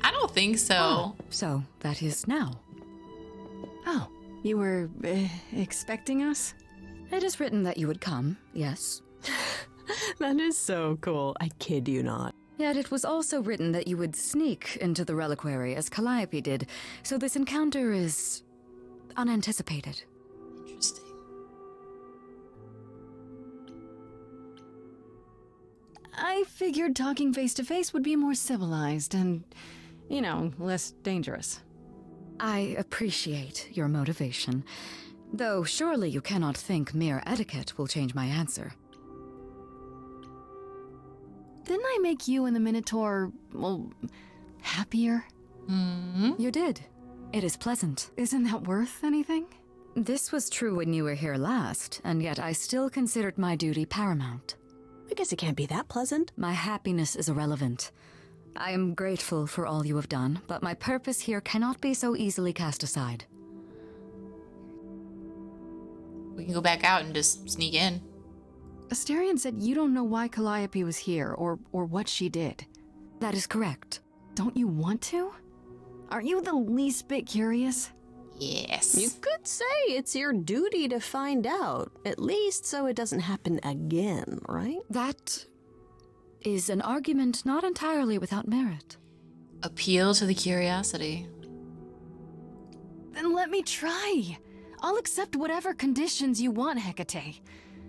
[SPEAKER 1] I don't think so.
[SPEAKER 7] So that is now.
[SPEAKER 3] Oh, you were expecting us?
[SPEAKER 7] It is written that you would come, yes.
[SPEAKER 5] That is so cool. I kid you not.
[SPEAKER 7] Yet it was also written that you would sneak into the reliquary as Calliope did, so this encounter is unanticipated.
[SPEAKER 1] Interesting.
[SPEAKER 3] I figured talking face to face would be more civilized and, you know, less dangerous.
[SPEAKER 7] I appreciate your motivation, though surely you cannot think mere etiquette will change my answer.
[SPEAKER 3] Didn't I make you and the Minotaur, well, happier?
[SPEAKER 1] Mm-hmm.
[SPEAKER 7] You did. It is pleasant.
[SPEAKER 3] Isn't that worth anything?
[SPEAKER 7] This was true when you were here last, and yet I still considered my duty paramount.
[SPEAKER 5] I guess it can't be that pleasant.
[SPEAKER 7] My happiness is irrelevant. I am grateful for all you have done, but my purpose here cannot be so easily cast aside.
[SPEAKER 1] We can go back out and just sneak in.
[SPEAKER 3] Asterion said you don't know why Calliope was here or what she did.
[SPEAKER 7] That is correct.
[SPEAKER 3] Don't you want to? Aren't you the least bit curious?
[SPEAKER 1] Yes.
[SPEAKER 5] You could say it's your duty to find out, at least so it doesn't happen again, right?
[SPEAKER 7] That is an argument not entirely without merit.
[SPEAKER 1] Appeal to the curiosity.
[SPEAKER 3] Then let me try. I'll accept whatever conditions you want, Hecate.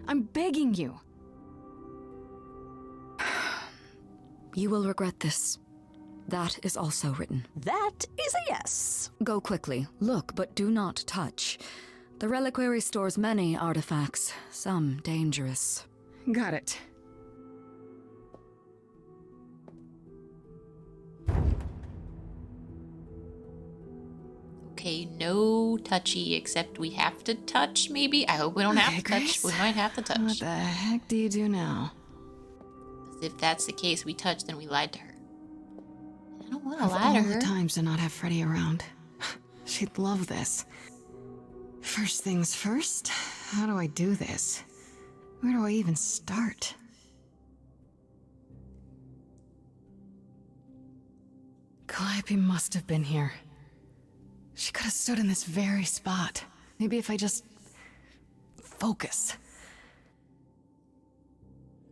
[SPEAKER 3] I'm begging you.
[SPEAKER 7] You will regret this. That is also written.
[SPEAKER 5] That is a yes.
[SPEAKER 7] Go quickly. Look, but do not touch. The reliquary stores many artifacts, some dangerous.
[SPEAKER 3] Got it.
[SPEAKER 1] Okay, no touchy, except we have to touch, maybe? I hope we don't have to
[SPEAKER 3] Grace.
[SPEAKER 1] touch. We might have to touch.
[SPEAKER 3] What the heck do you do now?
[SPEAKER 1] 'Cause if that's the case, we touch, then we lied to her. I don't want to
[SPEAKER 3] Of
[SPEAKER 1] lie to
[SPEAKER 3] all
[SPEAKER 1] her.
[SPEAKER 3] the times to not have Freddy around. She'd love this. First things first, how do I do this? Where do I even start? Calliope must have been here. She could have stood in this very spot. Maybe if I just focus.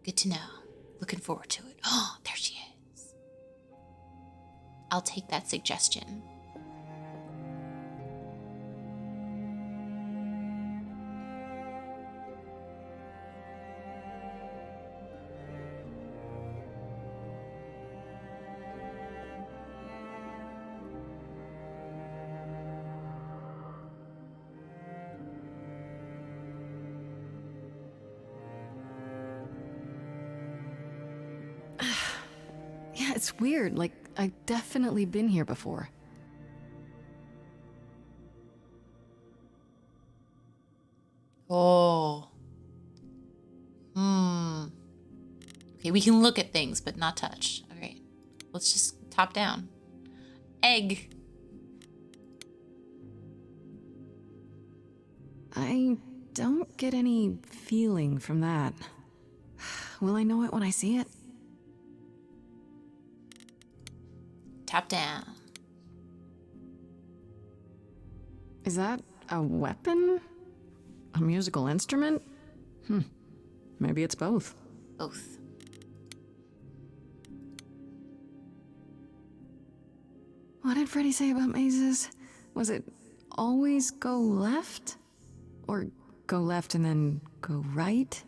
[SPEAKER 1] Good to know. Looking forward to it. Oh, there she is. I'll take that suggestion.
[SPEAKER 3] Yeah, it's weird. Like, I've definitely been here before.
[SPEAKER 1] Oh. Okay, we can look at things, but not touch. All right. Let's just top down. Egg.
[SPEAKER 3] I don't get any feeling from that. Will I know it when I see it?
[SPEAKER 1] Top down.
[SPEAKER 3] Is that a weapon? A musical instrument? Maybe it's both.
[SPEAKER 1] Both.
[SPEAKER 3] What did Freddy say about mazes? Was it always go left? Or go left and then go right?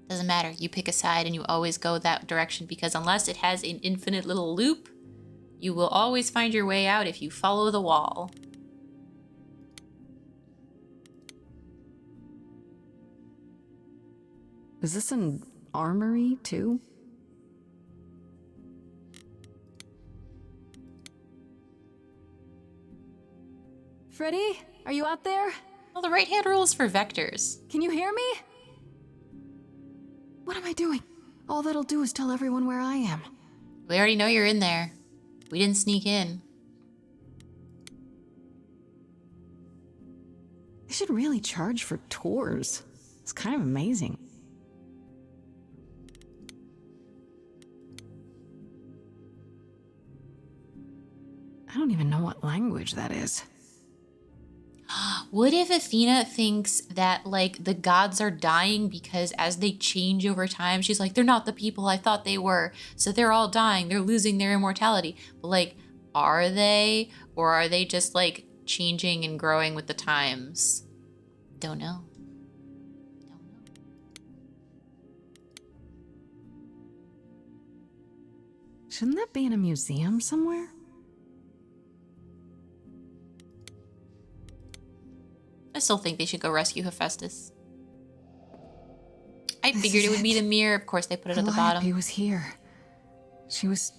[SPEAKER 1] Doesn't matter. You pick a side and you always go that direction, because unless it has an infinite little loop, you will always find your way out if you follow the wall.
[SPEAKER 3] Is this an armory, too? Freddy, are you out there?
[SPEAKER 1] Well, the right-hand rule is for vectors.
[SPEAKER 3] Can you hear me? What am I doing? All that'll do is tell everyone where I am.
[SPEAKER 1] We already know you're in there. We didn't sneak in.
[SPEAKER 3] They should really charge for tours. It's kind of amazing. I don't even know what language that is.
[SPEAKER 1] What if Athena thinks that, like, the gods are dying because as they change over time, she's like, they're not the people I thought they were, so they're all dying, they're losing their immortality. But, like, are they? Or are they just, like, changing and growing with the times? Don't know.
[SPEAKER 3] Shouldn't that be in a museum somewhere?
[SPEAKER 1] I still think they should go rescue Hephaestus. I figured it would be the mirror. Of course, they put it at the bottom.
[SPEAKER 3] He was here. She was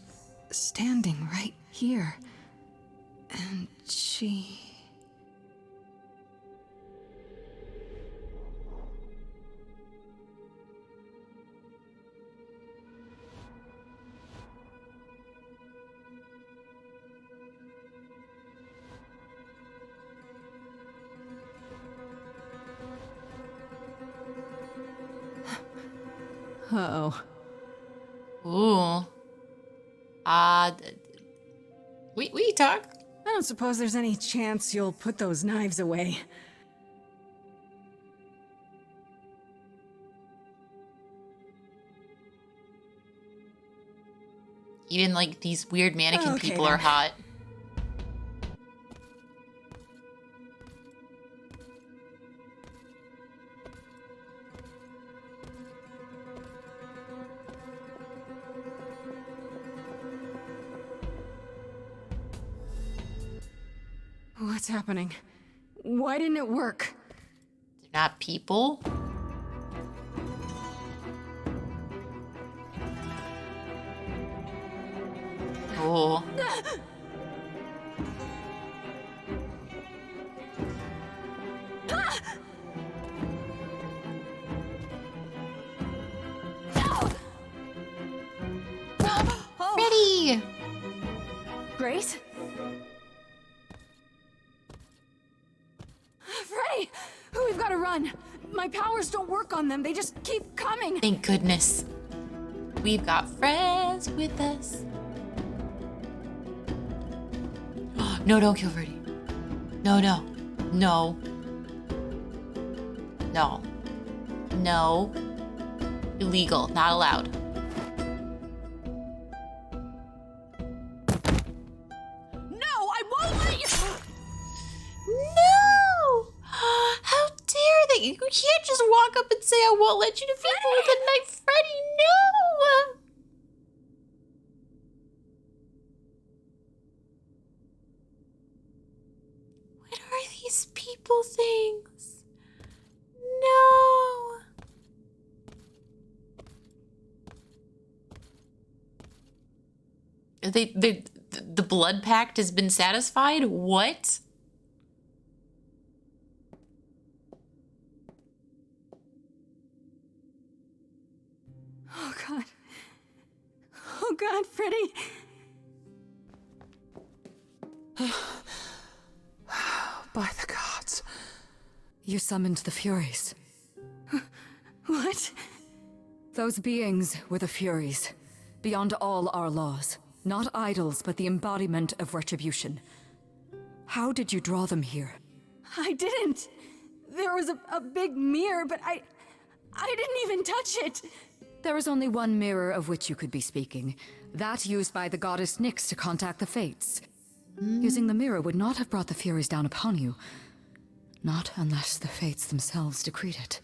[SPEAKER 3] standing right here. And she... Uh-oh.
[SPEAKER 1] Ooh. We talk?
[SPEAKER 3] I don't suppose there's any chance you'll put those knives away.
[SPEAKER 1] Even, like, these weird mannequin
[SPEAKER 3] Okay,
[SPEAKER 1] people are
[SPEAKER 3] then.
[SPEAKER 1] hot.
[SPEAKER 3] What's happening? Why didn't it work?
[SPEAKER 1] They're not people. Oh. Freddy!
[SPEAKER 3] Grace? Freddy! We've got to run. My powers don't work on them. They just keep coming.
[SPEAKER 1] Thank goodness. We've got friends with us. No, don't kill Freddy. No, no. No. No. No. Illegal. Not allowed. can't just walk up and say I won't let you defeat me with a knife, Freddy. No! What are these people things? No! The blood pact has been satisfied? What?
[SPEAKER 3] Oh god. Oh god, Freddy.
[SPEAKER 2] By the gods.
[SPEAKER 7] You summoned the Furies.
[SPEAKER 3] What?
[SPEAKER 7] Those beings were the Furies, beyond all our laws. Not idols, but the embodiment of retribution. How did you draw them here?
[SPEAKER 3] I didn't. There was a big mirror, but I didn't even touch it.
[SPEAKER 7] There is only one mirror of which you could be speaking. That used by the goddess Nyx to contact the Fates. Using the mirror would not have brought the Furies down upon you. Not unless the Fates themselves decreed it.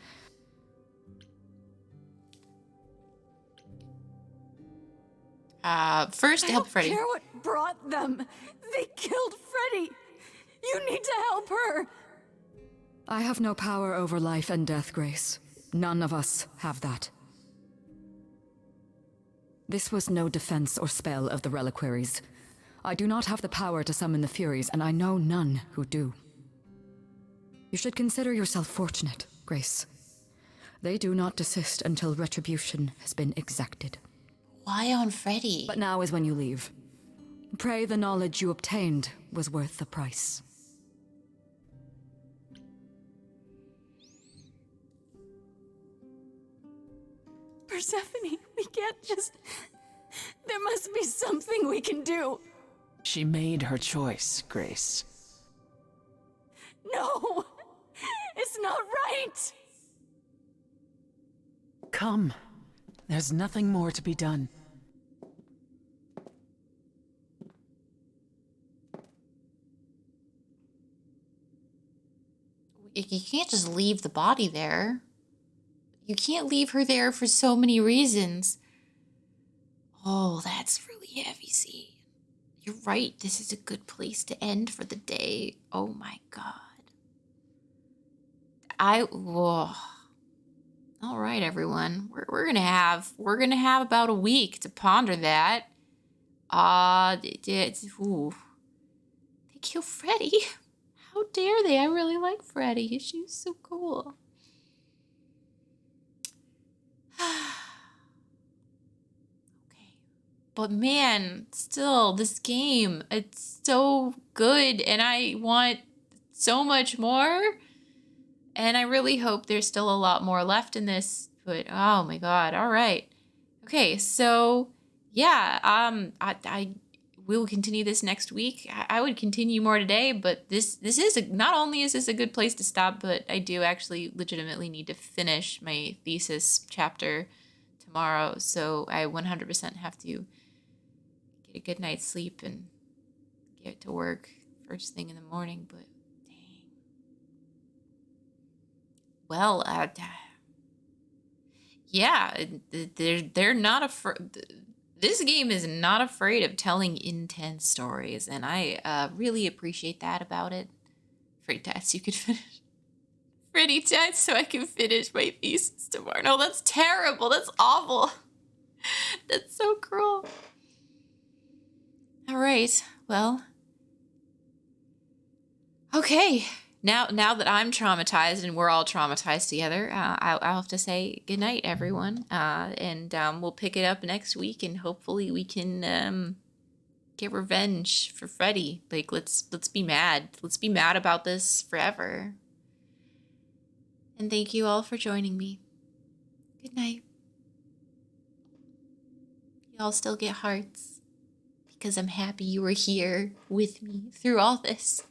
[SPEAKER 1] First, help Freddy.
[SPEAKER 3] I don't care what brought them. They killed Freddy. You need to help her.
[SPEAKER 7] I have no power over life and death, Grace. None of us have that. This was no defense or spell of the reliquaries. I do not have the power to summon the Furies, and I know none who do. You should consider yourself fortunate, Grace. They do not desist until retribution has been exacted.
[SPEAKER 1] Why on Freddy?
[SPEAKER 7] But now is when you leave. Pray the knowledge you obtained was worth the price.
[SPEAKER 3] Persephone, we can't just... There must be something we can do.
[SPEAKER 2] She made her choice, Grace.
[SPEAKER 3] No! It's not right!
[SPEAKER 2] Come. There's nothing more to be done.
[SPEAKER 1] You can't just leave the body there. You can't leave her there for so many reasons. Oh, that's really heavy, see. You're right, this is a good place to end for the day. Oh my god. Whoa. All right, everyone. We're gonna have about a week to ponder that. Ooh. They kill Freddy. How dare they? I really like Freddy. She's so cool. Okay. But man, still, this game, it's so good and I want so much more. And I really hope there's still a lot more left in this, but oh my god, all right. Okay, so yeah, I will continue this next week. I would continue more today, but this is not only is this a good place to stop, but I do actually legitimately need to finish my thesis chapter tomorrow, so I 100% have to get a good night's sleep and get to work first thing in the morning, but dang. Well, yeah, they're not afraid. This game is not afraid of telling intense stories, and I really appreciate that about it. Freddy died so you could finish. Freddy died so I can finish my thesis tomorrow. No, that's terrible. That's awful. That's so cruel. All right, well. Okay. Now that I'm traumatized and we're all traumatized together, I'll have to say goodnight, everyone. And we'll pick it up next week, and hopefully we can get revenge for Freddy. Like, let's be mad. Let's be mad about this forever. And thank you all for joining me. Good night. Y'all still get hearts because I'm happy you were here with me through all this.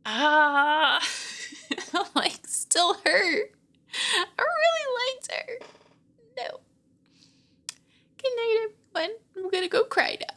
[SPEAKER 1] I'm like still hurt. I really liked her. No. Good night, everyone. I'm gonna go cry now.